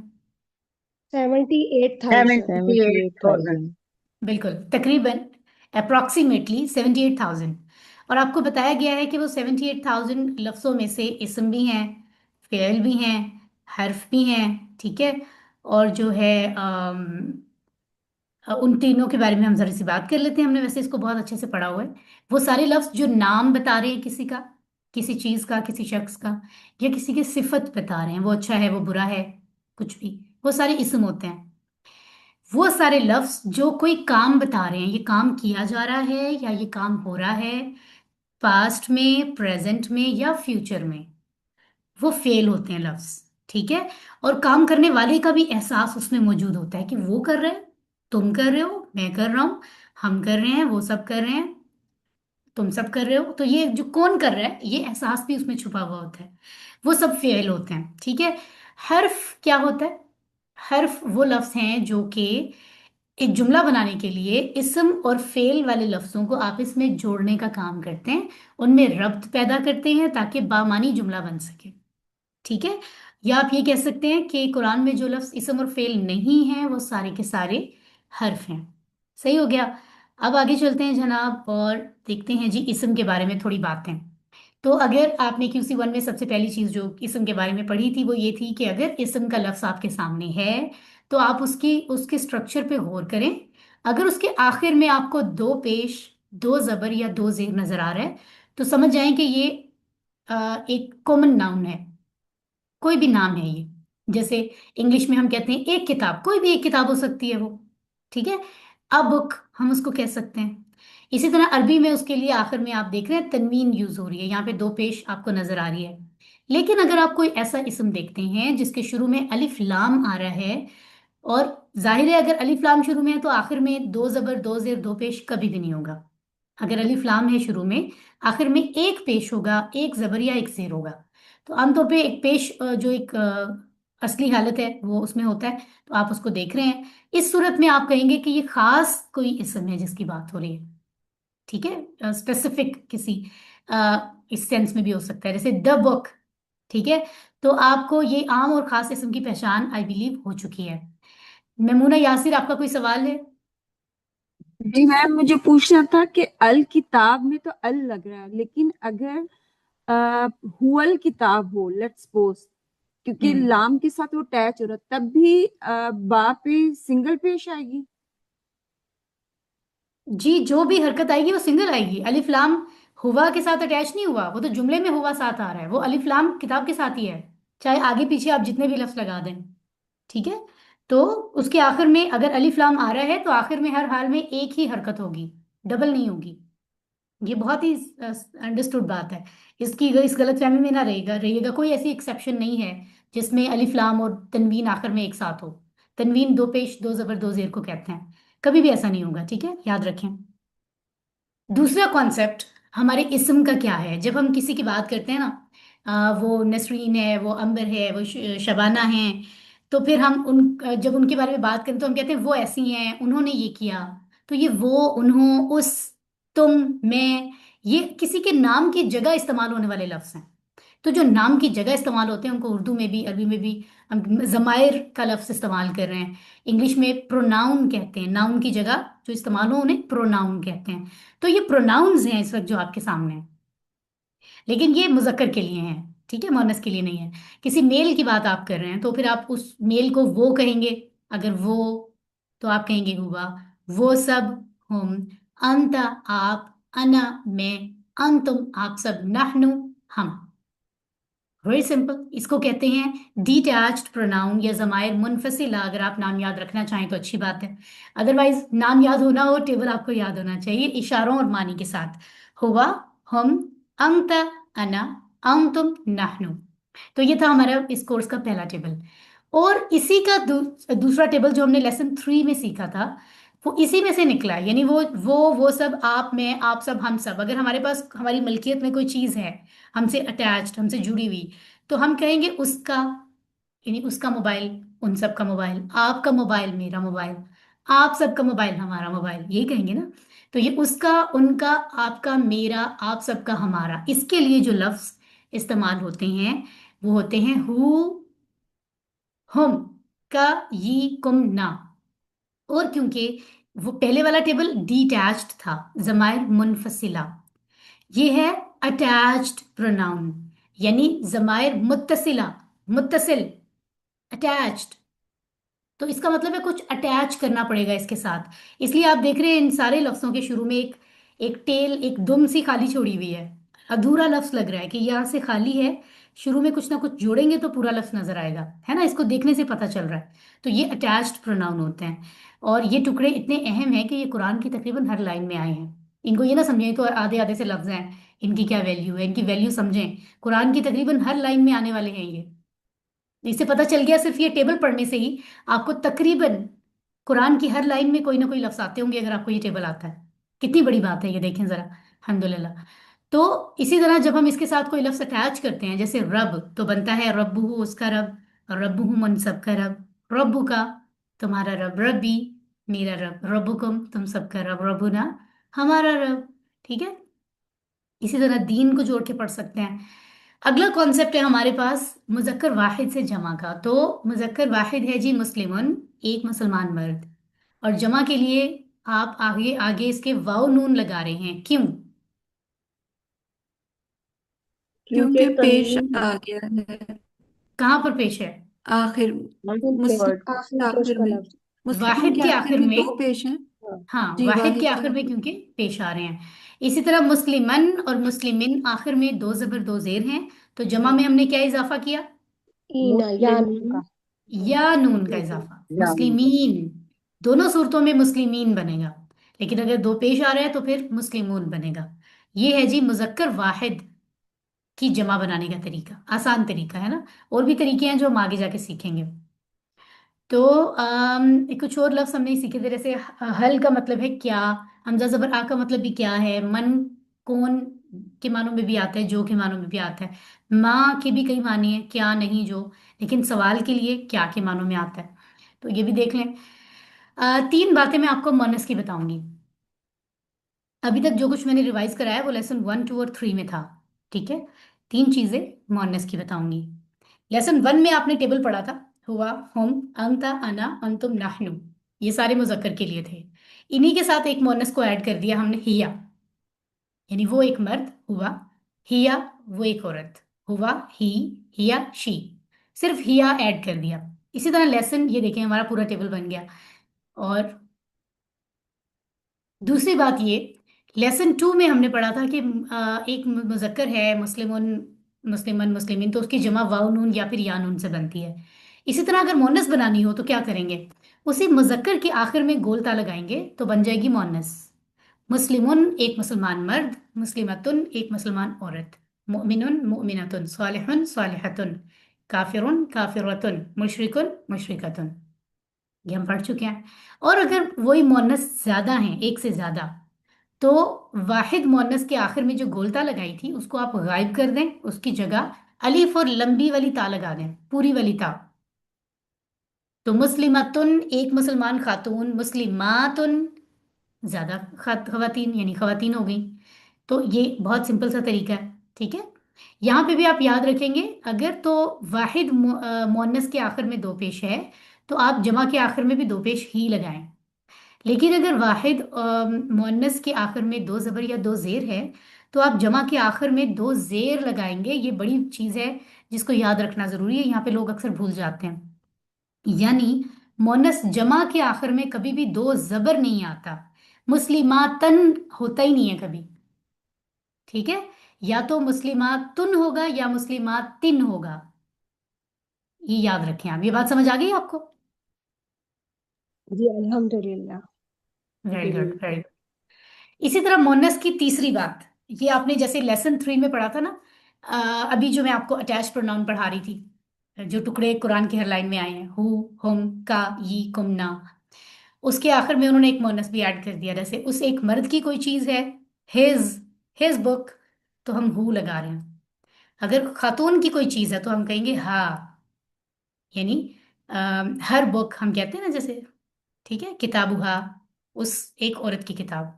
78,000। 78,000। 78,000। बिल्कुल, तकरीबन, अप्रॉक्सीमेटली 78,000। और आपको बताया गया है कि वो 78,000 लफ्जों में से इसम भी हैं, फेल भी हैं, हर्फ भी हैं। ठीक है। और जो है उन तीनों के बारे में हम जरा सी बात कर लेते हैं। हमने वैसे इसको बहुत अच्छे से पढ़ा हुआ है। वो सारे लफ्ज जो नाम बता रहे हैं किसी का, किसी चीज का, किसी शख्स का, या किसी की सिफत बता रहे हैं, वो अच्छा है, वो बुरा है, कुछ भी, वो सारे इसम होते हैं। वो सारे लफ्ज जो कोई काम बता रहे हैं, ये काम किया जा रहा है या ये काम हो रहा है, पास्ट में, प्रेजेंट में या फ्यूचर में, वो फेल होते हैं लफ्ज। ठीक है। और काम करने वाले का भी एहसास उसमें मौजूद होता है कि वो कर रहे हैं, तुम कर रहे हो, मैं कर रहा हूं, हम कर रहे हैं, वो सब कर रहे हैं, तुम सब कर रहे हो। तो ये जो कौन कर रहा है, ये एहसास भी उसमें छुपा हुआ होता है। वो सब फेल होते हैं। ठीक है। हर्फ क्या होता है? हर्फ वो लफ्ज हैं जो कि एक जुमला बनाने के लिए इस्म और फेल वाले लफ्जों को आपस में जोड़ने का काम करते हैं, उनमें रब्त पैदा करते हैं ताकि बामानी जुमला बन सके। ठीक है। या आप ये कह सकते हैं कि कुरान में जो लफ्ज इसम और फेल नहीं है, वो सारे के सारे हर्फ हैं। सही हो गया। अब आगे चलते हैं जनाब, और देखते हैं जी इसम के बारे में थोड़ी बातें। तो अगर आपने QC1 में सबसे पहली चीज जो इसम के बारे में पढ़ी थी, वो ये थी कि अगर इसम का लफ्ज आपके सामने है तो आप उसकी उसके स्ट्रक्चर पे गौर करें। अगर उसके आखिर में आपको 2 पेश, 2 जबर या 2 जेर नजर आ रहा है, तो समझ जाएं कि ये एक कॉमन नाउन है, कोई भी नाम है ये। जैसे इंग्लिश में हम कहते हैं एक किताब, कोई भी एक किताब हो सकती है वो। ठीक है। अ बुक हम उसको कह सकते हैं। इसी तरह अरबी में उसके लिए आखिर में आप देख रहे हैं तनवीन यूज हो रही है, यहाँ पे 2 पेश आपको नजर आ रही है। लेकिन अगर आप कोई ऐसा इस्म देखते हैं जिसके शुरू में अलिफ लाम आ रहा है, और जाहिर है अगर अलिफ लाम शुरू में है तो आखिर में दो जबर दो जेर दो पेश कभी भी नहीं होगा। अगर अलिफ लाम है शुरू में, आखिर में एक पेश होगा, एक जबर या एक जेर होगा। तो आमतौर पे एक पेश जो एक असली हालत है वो उसमें होता है, तो आप उसको देख रहे हैं। इस सूरत में आप कहेंगे कि ये खास कोई इस्म है जिसकी बात हो रही है। ठीक है, स्पेसिफिक किसी इस सेंस में भी हो सकता है, जैसे द बुक। ठीक है, तो आपको ये आम और खास इस्म की पहचान आई बिलीव हो चुकी है। मेमूना यासिर, आपका कोई सवाल है? जी मैम, मुझे पूछना था कि अल किताब में तो अल लग रहा है, लेकिन अगर हुअल किताब हो, लेट्स सपोज, क्योंकि हम्म। लाम के साथ वो अटैच हो रहा है, तब भी बा पे सिंगल पेश आएगी। जी, जो भी हरकत आएगी वो सिंगल आएगी। अलिफ लाम हुआ के साथ अटैच नहीं हुआ, वो तो जुमले में हुआ साथ आ रहा है, वो अलिफ लाम किताब के साथ ही है, चाहे आगे पीछे आप जितने भी लफ्ज लगा दें। ठीक है, तो उसके आखिर में अगर अलिफ लाम आ रहा है तो आखिर में हर हाल में एक ही हरकत होगी, डबल नहीं होगी। ये बहुत ही अंडरस्टूड बात है। इस गलतफहमी में ना रहेगा रहिएगा, कोई ऐसी एक्सेप्शन नहीं है जिसमें अलिफ लाम और तनवीन आखिर में एक साथ हो। तनवीन दो पेश दो जबर दो जेर को कहते हैं, कभी भी ऐसा नहीं होगा। ठीक है, याद रखें। दूसरा कॉन्सेप्ट हमारे इस्म का क्या है, जब हम किसी की बात करते हैं ना, वो नसरीन है, वो अंबर है, वो शबाना है, तो फिर हम जब उनके बारे में बात करें तो हम कहते हैं वो ऐसी हैं, उन्होंने ये किया। तो ये वो, उन्हों, उस, तुम, मैं, ये किसी के नाम की जगह इस्तेमाल होने वाले लफ्ज हैं। तो जो नाम की जगह इस्तेमाल होते हैं उनको उर्दू में भी अरबी में भी हम जमायर का लफ्ज इस्तेमाल कर रहे हैं। इंग्लिश में प्रोनाउन कहते हैं, नाउन की जगह जो इस्तेमाल हो उन्हें प्रोनाउन कहते हैं। तो ये प्रोनाउंस हैं इस वक्त जो आपके सामने हैं, लेकिन ये मुजक्कर के लिए हैं। ठीक है, मुअन्नस के लिए नहीं है। किसी मेल की बात आप कर रहे हैं तो फिर आप उस मेल को वो कहेंगे। अगर वो, तो आप कहेंगे हुआ, वो सब, हम, अंत आप, अना मैं, अंतुम आप सब, नहनु हम। वेरी सिंपल, इसको कहते हैं डिटैच्ड प्रोनाउन या जमायर मुनफसिला। अगर आप नाम याद रखना चाहें तो अच्छी बात है, अदरवाइज नाम याद होना हो, टेबल आपको याद होना चाहिए इशारों और मानी के साथ। हुआ, हम, अंत, अना, अंतुम, नहनु। तो ये था हमारा इस कोर्स का पहला टेबल। और इसी का दूसरा टेबल जो हमने लेसन 3 में सीखा था, वो इसी में से निकला है। यानी वो सब, आप, मैं, आप सब, हम सब, अगर हमारे पास हमारी मलकियत में कोई चीज है हमसे अटैच्ड, हमसे जुड़ी हुई, तो हम कहेंगे उसका। यानी उसका मोबाइल, उन सब का मोबाइल, आपका मोबाइल, मेरा मोबाइल, आप सबका मोबाइल, हमारा मोबाइल, यही कहेंगे ना। तो ये उसका, उनका, आपका, मेरा, आप सबका, हमारा, इसके लिए जो लफ्ज इस्तेमाल होते हैं वो होते हैं हु, हम, का, ये, कुम, ना। और क्योंकि वो पहले वाला टेबल डिटैच्ड था, जमायर मुनफसिला, ये है अटैच्ड प्रोनाउन, यानी जमायर मुत्तसिला, मुत्तसिल, अटैच्ड। तो इसका मतलब है कुछ अटैच करना पड़ेगा इसके साथ। इसलिए आप देख रहे हैं इन सारे लफ्जों के शुरू में एक एक टेल, एक दुम सी खाली छोड़ी हुई है। अधूरा लफ्ज लग रहा है कि यहाँ से खाली है, शुरू में कुछ ना कुछ जोड़ेंगे तो पूरा लफ्ज नजर आएगा, है ना, इसको देखने से पता चल रहा है। तो ये अटैच्ड प्रोनाउन होते हैं। और ये टुकड़े इतने अहम हैं कि ये कुरान की तकरीबन हर लाइन में आए हैं। इनको ये ना समझें तो आधे आधे से लफ्ज हैं, इनकी क्या वैल्यू है, इनकी वैल्यू समझें। कुरान की तकरीबन हर लाइन में आने वाले हैं ये। इससे पता चल गया सिर्फ ये टेबल पढ़ने से ही आपको तकरीबन कुरान की हर लाइन में कोई ना कोई लफ्ज आते होंगे, अगर आपको ये टेबल आता है। कितनी बड़ी बात है ये, देखें जरा, अल्हम्दुलिल्लाह। तो इसी तरह जब हम इसके साथ कोई लफ्ज अटैच करते हैं, जैसे रब, तो बनता है रब्बुहु, उसका रब, रब्बुहु मनसब का रब, रब्बु का, तुम्हारा रब, रब्बी, मेरा रब, रब्बुकुम, तुम सबका रब, रब्बुना, हमारा रब। ठीक है, इसी तरह दीन को जोड़ के पढ़ सकते हैं। अगला कॉन्सेप्ट है हमारे पास मुजक्कर वाहिद से जमा का। तो मुजक्कर वाहिद है जी मुस्लिमुन, एक मुसलमान मर्द। और जमा के लिए आप आगे आगे इसके वाव नून लगा रहे हैं, क्यों? क्योंकि क्योंकि पेश तनवीन आ गया है कहाँ पर पेश है? आखिर, आखिर पे वर्ड मुस्लिम आखिर के पेश आखिर का में। लफ्ज। मुस्लिम वाहिद के के आखिर आखिर में में। दो पेश हैं। हाँ। हाँ, जी, वाहिद के वाहिद के आखिर में आखिर। क्योंकि पेश आ रहे हैं। इसी तरह मुस्लिमन और मुस्लिमिन आखिर में दो जबर दो जेर हैं, तो जमा में हमने क्या इजाफा किया? ईना या नून मुस्लिमीन का। या नून का इजाफा, यानी मुस्लिमीन। दोनों सूरतों में मुस्लिमीन बनेगा, लेकिन अगर दो पेश आ रहे हैं तो फिर मुस्लिमून बनेगा। ये है जी मुजक्कर वाहिद। की जमा बनाने का तरीका, आसान तरीका है ना। और भी तरीके हैं जो हम आगे जाके सीखेंगे। तो कुछ और लफ्ज हमने सीखे थे, जैसे हल का मतलब है क्या, हमजा जबर आ का मतलब भी क्या है, मन कौन के मानों में भी आता है, जो के मानों में भी आता है, माँ के भी कई मानी है, क्या नहीं जो, लेकिन सवाल के लिए क्या के मानों में आता है। तो ये भी देख लें। तीन बातें मैं आपको मोनस की बताऊंगी। अभी तक जो कुछ मैंने रिवाइज कराया वो लेसन 1, 2 और 3 में था। ठीक है, तीन चीजें मोनस की बताऊंगी। लेसन 1 में आपने टेबल पढ़ा था, हुआ, हम, अंता, अना, अंतुम, नाहनु। ये सारे मुजक्कर के लिए थे। इन्हीं के साथ एक मोनस को ऐड कर दिया हमने, हिया, यानी वो एक मर्द हुआ, हिया वो एक औरत, हुआ ही, हिया शी, सिर्फ हिया ऐड कर दिया। इसी तरह लेसन, ये देखें हमारा पूरा टेबल बन गया। और दूसरी बात ये, लेसन 2 में हमने पढ़ा था कि एक मुजक्कर है, मुस्लिमुन, मुस्लिमन, मुस्लिमीन, तो उसकी जमा वाव नून या फिर या नून से बनती है। इसी तरह अगर मोनस बनानी हो तो क्या करेंगे, उसी मुजक्कर के आखिर में गोल ता लगाएंगे तो बन जाएगी मोनस। मुस्लिमुन एक मुसलमान मर्द, मुस्लिमतुन एक मुसलमान औरत, मुमिनुन मुमिनतुन, सालिहुन सालिहतुन, काफिरुन काफिरतुन, मुशरिकुन मुशरिकतुन। ये हम पढ़ चुके हैं। और अगर वही मोनस ज्यादा हैं, एक से ज्यादा, तो वाहिद मोनस के आखिर में जो गोलता लगाई थी उसको आप गायब कर दें, उसकी जगह अलीफ और लंबी वाली ता लगा दें, पूरी वाली ता। तो मुस्लिमतुन एक मुसलमान खातून, मुस्लिमातुन ज्यादा खवातीन, यानी खवातीन हो गई। तो ये बहुत सिंपल सा तरीका है। ठीक है, यहाँ पे भी आप याद रखेंगे, अगर तो वाहिद मोनस के आखिर में दो पेश है तो आप जमा के आखिर में भी दो पेश ही लगाएं। लेकिन अगर वाहिद मुअन्नस के आखिर में दो जबर या दो जेर है तो आप जमा के आखिर में दो जेर लगाएंगे। ये बड़ी चीज है जिसको याद रखना जरूरी है, यहाँ पे लोग अक्सर भूल जाते हैं। यानी मुअन्नस जमा के आखिर में कभी भी दो जबर नहीं आता, मुस्लिमातन होता ही नहीं है कभी। ठीक है, या तो मुस्लिमातुन होगा या मुस्लिमातिन होगा, ये याद रखें आप। ये बात समझ आ गई आपको? जी अल्हम्दुलिल्लाह। वेरी जी। Good, very good. इसी तरह मोनस की तीसरी बात, ये आपने जैसे लेसन 3 में पढ़ा था ना, अभी जो मैं आपको अटैच प्रोनाउन पढ़ा रही थी, जो टुकड़े कुरान की हर लाइन में आए हैं, हु, हुम, का, यी, कुम, ना, उसके आखिर में उन्होंने एक मोनस भी ऐड कर दिया। जैसे उस एक मर्द की कोई चीज है, हिज, हिज बुक, तो हम हु लगा रहे हैं। अगर खातून की कोई चीज है तो हम कहेंगे हा, यानी हर बुक हम कहते हैं ना, जैसे, ठीक है, किताबुहा, उस एक औरत की किताब।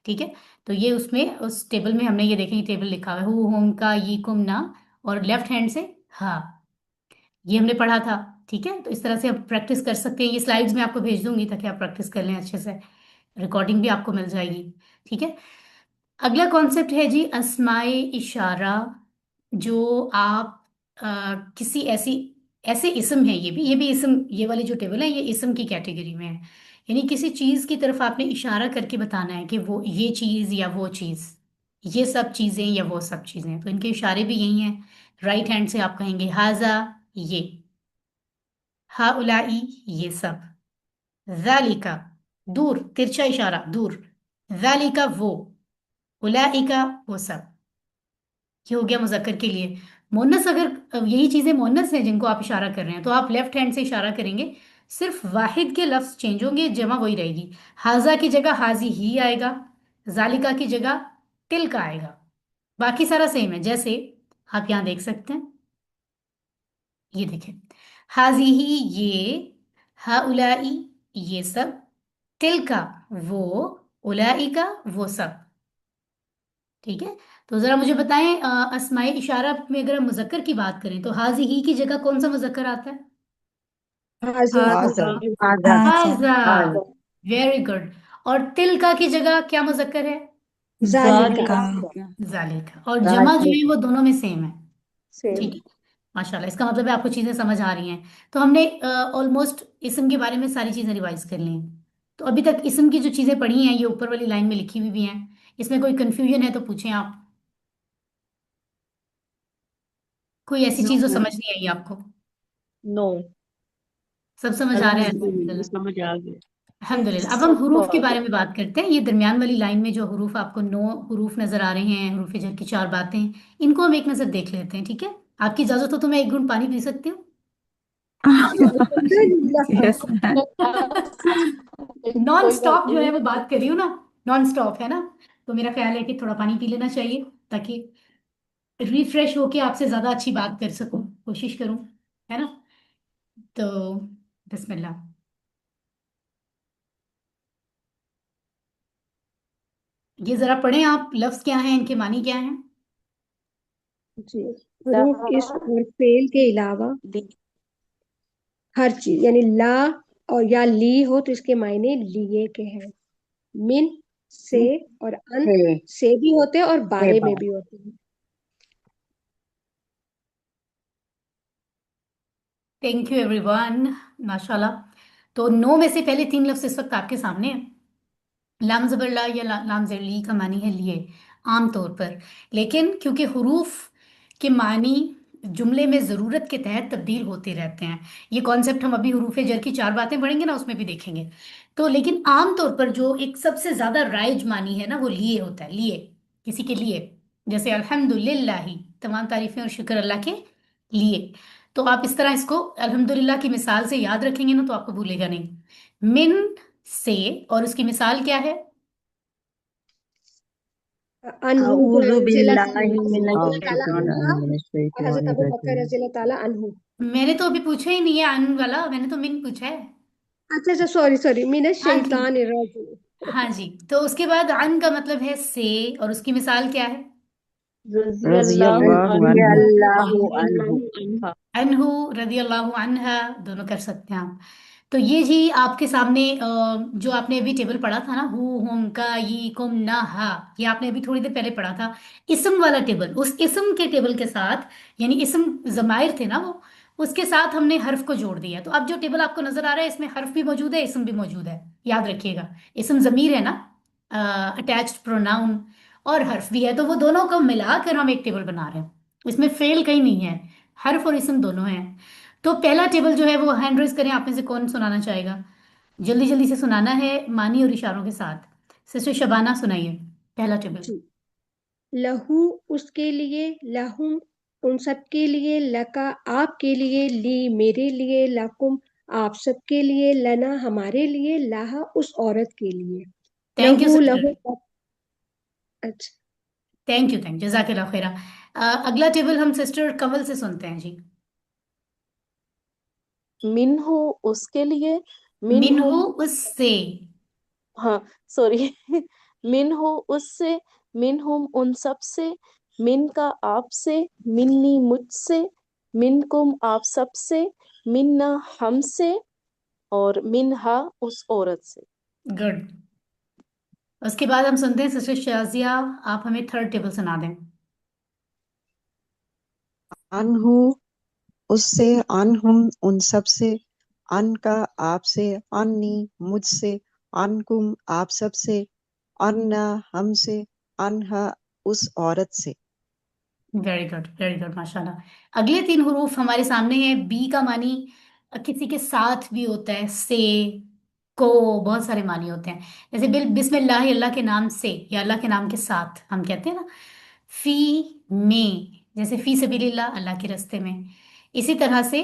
ठीक है, तो ये उसमें उस टेबल में हमने ये देखें, टेबल लिखा हुआ है, हु, होम, का, ये, कुम, ना, और लेफ्ट हैंड से हा, ये हमने पढ़ा था। ठीक है, तो इस तरह से आप प्रैक्टिस कर सकते हैं। ये स्लाइड्स में आपको भेज दूंगी ताकि आप प्रैक्टिस कर लें अच्छे से, रिकॉर्डिंग भी आपको मिल जाएगी। ठीक है, अगला कॉन्सेप्ट है जी अस्माए इशारा। जो आप किसी ऐसी, ऐसे इसम है, ये भी इसम, ये वाली जो टेबल है ये इसम की कैटेगरी में है। यानी किसी चीज की तरफ आपने इशारा करके बताना है कि वो ये चीज या वो चीज, ये सब चीजें या वो सब चीजें, तो इनके इशारे भी यही हैं। राइट हैंड से आप कहेंगे हाजा, ये, हाउलाई, ये सब, जालिका, दूर, तिरछा इशारा, दूर, जालिका वो, उलाइका वो सब। ये हो गया मुजक्कर के लिए। मोनस, अगर यही चीजें मोनस हैं जिनको आप इशारा कर रहे हैं तो आप लेफ्ट हैंड से इशारा करेंगे, सिर्फ वाहिद के लफ्ज चेंज होंगे, जमा वही रहेगी। हाजा की जगह हाजी ही आएगा, जालिका की जगह तिल का आएगा, बाकी सारा सेम है। जैसे आप यहाँ देख सकते हैं, ये देखें, हाजी ही ये, हाउलाई ये सब, तिल का वो, उलाई का वो सब। ठीक है, तो जरा मुझे बताएं, अस्माए इशारा में अगर हम मुजक्कर की बात करें तो हाजी ही की जगह कौन सा मुजक्कर आता है? हाजिर हाजा हाजिर हाजा हाजा, हाजा, वेरी गुड। और तिलका की जगह क्या मुजक्कर है? जालिका जालिका जालिका। और जमा जो है जालिका। वो दोनों में सेम है। सेम। ठीक है, माशाल्लाह, इसका मतलब है आपको चीजें समझ आ रही हैं। तो हमने ऑलमोस्ट इस्म के बारे में सारी चीजें रिवाइज कर ली हैं। तो अभी तक इस्म की जो चीजें पढ़ी हैं ये ऊपर वाली लाइन में लिखी हुई भी हैं। इसमें कोई कंफ्यूजन है तो पूछें आप, कोई ऐसी चीज जो नो, समझ नहीं आई आपको? नो, सब समझ आ रहा है अल्हम्दुलिल्लाह अल्हम्दुलिल्लाह? समझ आ गया। अल्हम्दुलिल्लाह। अब हम हुरूफ के बारे में बात करते हैं। ये दरमियान वाली लाइन में जो हुरूफ आपको 9 हुरूफ नजर आ रहे हैं, हुरूफ जर की 4 बातें, इनको हम एक नजर देख लेते हैं, ठीक है? आपकी इजाजत हो तो मैं एक घूंट पानी पी सकती हूँ? Yes, ma'am. नॉन कोई बात स्टॉप जो है नहीं। वो बात कर रही हूँ ना, नॉन स्टॉप है ना। तो मेरा ख्याल है कि थोड़ा पानी पी लेना चाहिए ताकि रिफ्रेश होके आपसे ज्यादा अच्छी बात कर सकूं, कोशिश करूं, है ना? तो बिस्मिल्लाह। ये जरा पढ़ें आप, लफ्ज क्या हैं, इनके मानी क्या हैं? जी, हरूफ इस और फेल के अलावा हर चीज, यानी ला और या ली हो तो इसके मायने लिए के हैं। मिन से और अन से भी होते हैं और बारे में भी होते हैं। थैंक यू एवरीवन, माशाल्लाह। तो 9 में से पहले 3 लफ्ज इस वक्त आपके सामने हैं। लाम ज़बर ला या लाम ज़बर ली का मानी है लिए, आम तौर पर। लेकिन क्योंकि हुरूफ के मानी जुमले में ज़रूरत के तहत तब्दील होते रहते हैं, ये कॉन्सेप्ट हम अभी हुरूफ जर की 4 बातें पढ़ेंगे ना, उसमें भी देखेंगे। तो लेकिन आम तौर पर जो एक सबसे ज़्यादा राइज मानी है ना, वो लिए होता है, लिए, किसी के लिए। जैसे अल्हम्दुलिल्लाह, तमाम तारीफें और शुक्र अल्लाह के लिए। तो आप इस तरह इसको अल्हम्दुलिल्लाह की मिसाल से याद रखेंगे ना, तो आपको भूलेगा नहीं। मिन से, और उसकी मिसाल क्या है? अनहु जो अऊज़ु रज़ी बिल्लाहि अल्लाह मिनश ताला अन्हा, और हजरत अबू बकर शैतानिर रज़ी अल्लाह ताला अन्हु। मैंने तो अभी पूछा ही नहीं है अन वाला, मैंने तो मिन पूछा है। अच्छा अच्छा, सॉरी सॉरी, मिनश हाँ जी, शैतान रजीम। हाँ जी। तो उसके बाद अन का मतलब है से, और उसकी मिसाल क्या है? रज़ी अल्लाहु रज़ियल्लाहु रज़ी अन्हु अन्हु। अल्लाहु अन्हु। रज़ियल्लाहु अन्हा। अनहु रदी अल्लाह अनहा, दोनों कर सकते हैं आप। तो ये जी आपके सामने जो आपने अभी टेबल पढ़ा था ना, हु हुम का यी कुम ना हा, ये आपने अभी थोड़ी देर पहले पढ़ा था। इसम वाला टेबल, उस इसम के टेबल के साथ, यानी इसम जमायर थे ना वो, उसके साथ हमने हर्फ को जोड़ दिया। तो अब जो टेबल आपको नजर आ रहा है, इसमें हर्फ भी मौजूद है, इसम भी मौजूद है, याद रखिएगा। इसम जमीर है ना, अटैच्ड प्रोनाउन, और हर्फ भी है, तो वो दोनों को मिलाकर हम एक टेबल बना रहे हैं। इसमें फेल कहीं नहीं है, हर्फ और इसम दोनों हैं। तो पहला टेबल जो है वो हैंड रेज करें, आप में से कौन सुनाना चाहेगा? जल्दी जल्दी से सुनाना है, मानी और इशारों के साथ। सिस्टर शबाना सुनाइए पहला टेबल। जी, लहू उसके लिए, लहुम उन सब के लिए, लका आपके लिए, ली मेरे लिए, लकुम आप सबके लिए, लना हमारे लिए, लाहा उस औरत के लिए। थैंक यू लहू सिस्टर, लहू अच्छा। थैंक यू, जजाकल्लाह खैरा। अगला टेबल हम सिस्टर कमल से सुनते हैं जी। मिन्हु उसके लिए, मिनहु मिनहुम, उससे। हाँ सॉरी, मिन्हु उससे, मिनहुम उन सब से, मिन का आपसे, मिन्नी मुझसे, मिनकुम आप सब से, मिन्ना हमसे, और मिनहा उस औरत से। गुड। उसके बाद हम सुनते हैं सिस्टर शाजिया, आप हमें थर्ड टेबल सुना दें। अनहु उससे, अनहुम उन सब से, अन का आपसे, अन्नी मुझसे, अनकुम आप सब से, अन्ना हमसे, अनहा उस औरत से। वेरी गुड माशाल्लाह। अगले 3 हरूफ हमारे सामने हैं। बी का मानी किसी के साथ भी होता है, से, को, बहुत सारे मानी होते हैं। जैसे बिस्मिल्लाह, अल्लाह के नाम से या अल्लाह के नाम के साथ हम कहते हैं ना। फी में, जैसे फी सबिलिल्लाह, अल्लाह के रास्ते में। इसी तरह से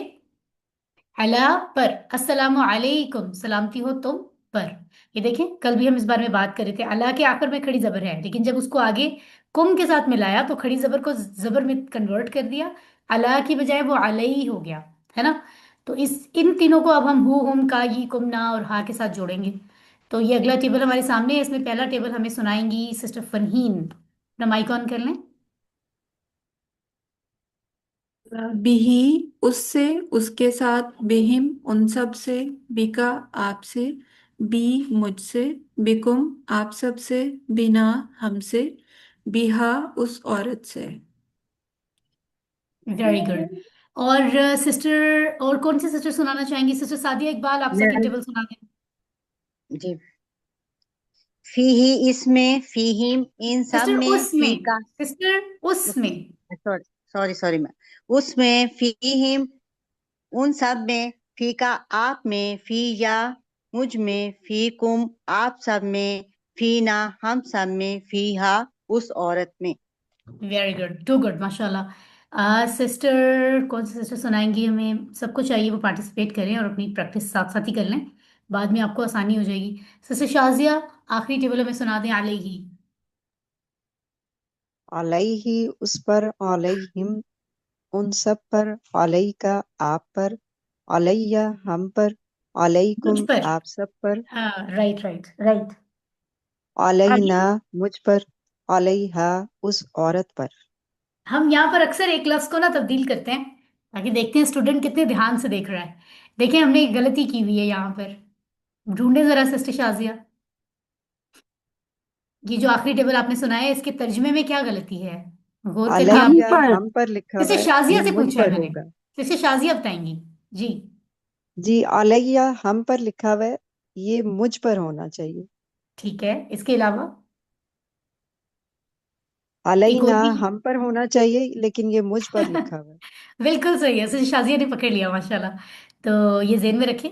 अला पर, अस्सलामु अलैकुम, सलामती हो तुम पर। ये देखें, कल भी हम इस बारे में बात कर रहे थे, अला के आखिर में खड़ी जबर है, लेकिन जब उसको आगे कुम के साथ मिलाया तो खड़ी जबर को जबर में कन्वर्ट कर दिया, अला की बजाय वो अलई हो गया, है ना? तो इस इन तीनों को अब हम हु हुम का ये कुम ना और हा के साथ जोड़ेंगे। तो ये अगला टेबल हमारे सामने है। इसमें पहला टेबल हमें सुनाएंगी सिस्टर फरहीन। अपना माइक ऑन कर लें। बिही उससे, उसके साथ, बिहिम उन सब से, बिका आपसे, बी मुझसे, बिकुम आप सब से, बिना हमसे, बिहा उस औरत से। Very good. और सिस्टर, और कौन सी सिस्टर सुनाना चाहेंगी? सिस्टर सादिया इकबाल, आप सेकंड मैं टेबल सुना दें। जी, फीही इसमें, फीहिम इन सब सिस्टर में, फी उसमें, का सिस्टर उसमें। सॉरी सॉरी सॉरी मैं उसमें, फीहिम उन सब में, फी का आप में, फी या मुझ में, फीकुम आप सब में, फीना हम सब में, फीहा उस औरत में। वेरी गुड, टू गुड, माशाल्लाह। सिस्टर कौन सी सिस्टर सुनाएंगी? हमें सबको चाहिए वो पार्टिसिपेट करें और अपनी प्रैक्टिस साथ साथ ही कर लें, बाद में आपको आसानी हो जाएगी। सिस्टर शाजिया, आखिरी टेबल में सुना दें अलैहि। अलैहि उस पर, अलैहिम उन सब पर, अलैका आप पर, अलैया हम पर, मुझ अलैकुम पर। आप सब पर, हाँ, राइट राइट राइट। अलैना मुझ पर, अलैहा उस औरत पर। हम यहाँ पर अक्सर एक लफ्ज को ना तब्दील करते हैं ताकि देखते हैं स्टूडेंट कितने ध्यान से देख रहा है। देखिए हमने एक गलती की हुई है यहाँ पर, ढूंढे जरा सिस्टर शाजिया, ये जो आखिरी टेबल आपने सुनाया है इसके तर्जुमे में क्या गलती है? गौर करके आप। हम अलैया पर। हम पर लिखा सिस्टर हुआ है, शाजिया ये से मुझ पूछा है पर मैंने, होगा। सिस्टर शाजिया बताएंगी। जी। जी, अलैया हम पर लिखा हुआ है, ये मुझ पर होना चाहिए। ठीक है, इसके अलावा एक और अलैना भी। हम पर होना चाहिए, लेकिन ये मुझ पर लिखा हुआ है। बिल्कुल सही है, सिर्फ शाजिया ने पकड़ लिया, माशाल्लाह। तो ये ज़हन में रखें,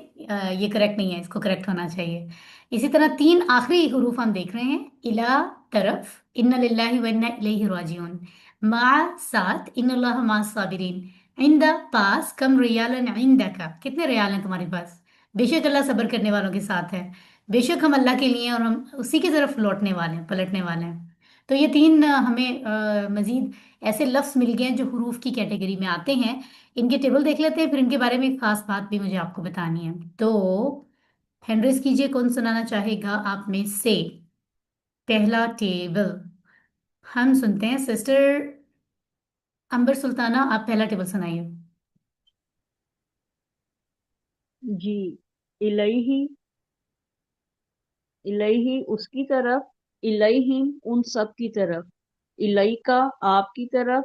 ये करेक्ट नहीं है, इसको करेक्ट होना चाहिए। इसी तरह तीन आखिरी हुरूफ हम देख रहे हैं। इला तरफ, इन्ना लिल्लाहि व इन्ना इलैहि राजिऊन। मा साथ, इन्नल्लाह मा साबिरीन। इंदा पास, कम रियालन इंदका, कितने रियाल हैं तुम्हारे पास? बेशक अल्लाह सब्र करने वालों के साथ है। बेशक हम अल्लाह के लिए हैं और हम उसी की तरफ लौटने वाले हैं, पलटने वाले हैं। तो ये तीन हमें मजीद ऐसे लफ्ज मिल गए हैं जो हुरूफ की कैटेगरी में आते हैं। इनके टेबल देख लेते हैं, फिर इनके बारे में एक खास बात भी मुझे आपको बतानी है। तो हैंड कीजिए, कौन सुनाना चाहेगा आप में से? पहला टेबल हम सुनते हैं। सिस्टर अंबर सुल्ताना, आप पहला टेबल सुनाइए। जी। इलैहि, इलैहि उसकी तरफ, इलैहिम उन सब की तरफ, इलैका आपकी तरफ,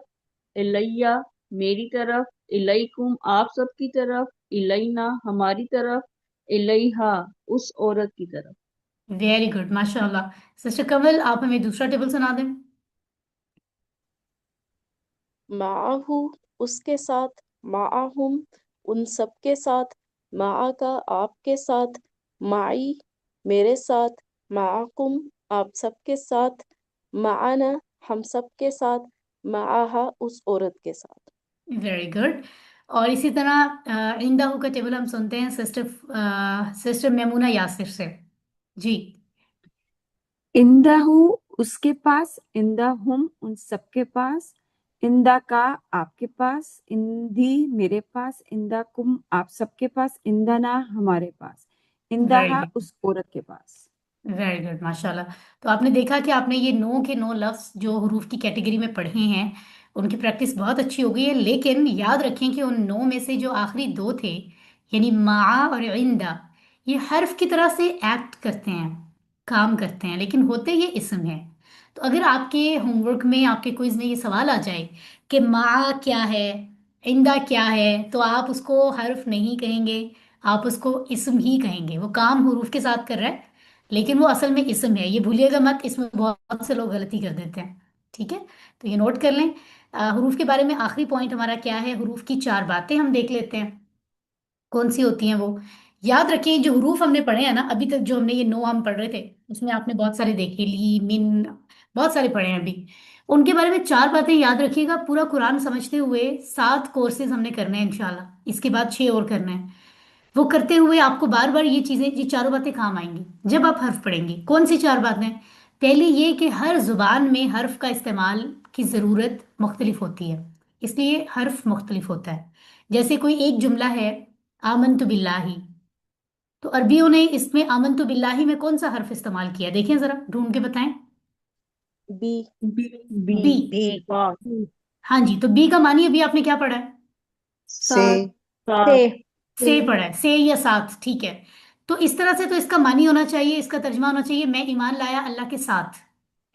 इलैया मेरी तरफ, इलैकुम आप सब की तरफ, इलैना हमारी तरफ, इलैहा उस औरत की तरफ। वेरी गुड, माशाल्लाह। सिस्टर कमल, आप हमें दूसरा टेबल सुना दें। माहू उसके साथ, माहुम उन सब के साथ, मा का आपके साथ, माई मेरे साथ, माकुम आप सबके साथ, माना हम सब के साथ, माहा उस औरत के साथ। Very good. और इसी तरह इंदाहू का टेबल हम सुनते हैं सिस्टर मेमूना यासिर से। जी। इंदा हूँ उसके पास, इंदा हम उन सबके पास, इंदा का आपके पास, इंदी मेरे पास, इंदा कुम आप सबके पास, इंदा ना हमारे पास, इंदा वेरी हा गुड, उस औरत के पास। वेरी गुड, माशाल्लाह। तो आपने देखा कि आपने ये नो के नो लफ्ज जो हुरूफ की कैटेगरी में पढ़े हैं उनकी प्रैक्टिस बहुत अच्छी हो गई है। लेकिन याद रखें कि उन नो में से जो आखिरी दो थे, यानी मा और इंदा, ये हर्फ की तरह से एक्ट करते हैं, काम करते हैं, लेकिन होते ये इसम है। तो अगर आपके होमवर्क में, आपके क्विज में ये सवाल आ जाए कि मा क्या है, इंदा क्या है, तो आप उसको हर्फ नहीं कहेंगे, आप उसको इसम ही कहेंगे। वो काम हुरूफ के साथ कर रहा है लेकिन वो असल में इसम है, ये भूलिएगा मत, इसमें बहुत से लोग गलती कर देते हैं। ठीक है, तो ये नोट कर लें। हुरूफ के बारे में आखिरी पॉइंट हमारा क्या है? हुरूफ की चार बातें हम देख लेते हैं, कौन सी होती हैं वो। याद रखें, जो हुरूफ हमने पढ़े हैं ना अभी तक, जो हमने ये नो हम पढ़ रहे थे, उसमें आपने बहुत सारे देखे, ली, मिन, बहुत सारे पढ़े हैं अभी। उनके बारे में चार बातें याद रखिएगा। पूरा कुरान समझते हुए 7 कोर्सेज हमने करने हैं इंशाल्लाह, इसके बाद 6 और करने हैं। वो करते हुए आपको बार बार ये चीजें, ये चारों बातें काम आएंगी जब आप हर्फ पढ़ेंगे। कौन सी चार बातें? पहली ये कि हर जुबान में हर्फ का इस्तेमाल की ज़रूरत मुख्तलिफ होती है, इसलिए हर्फ मुख्तलिफ होता है। जैसे कोई एक जुमला है, आमन तो बिल्लाही, तो अरबियों ने इसमें आमन तो बिल्लाही में कौन सा हर्फ इस्तेमाल किया? देखें जरा, ढूंढ के बताएं। बी। बी। बी। भी बा। हाँ जी, तो बी का मानी अभी आपने क्या पढ़ा है? से साथ सात। से से पढ़ा है, से या साथ, ठीक है। तो इस तरह से तो इसका मानी होना चाहिए, इसका तर्जमा होना चाहिए, मैं ईमान लाया अल्लाह के साथ,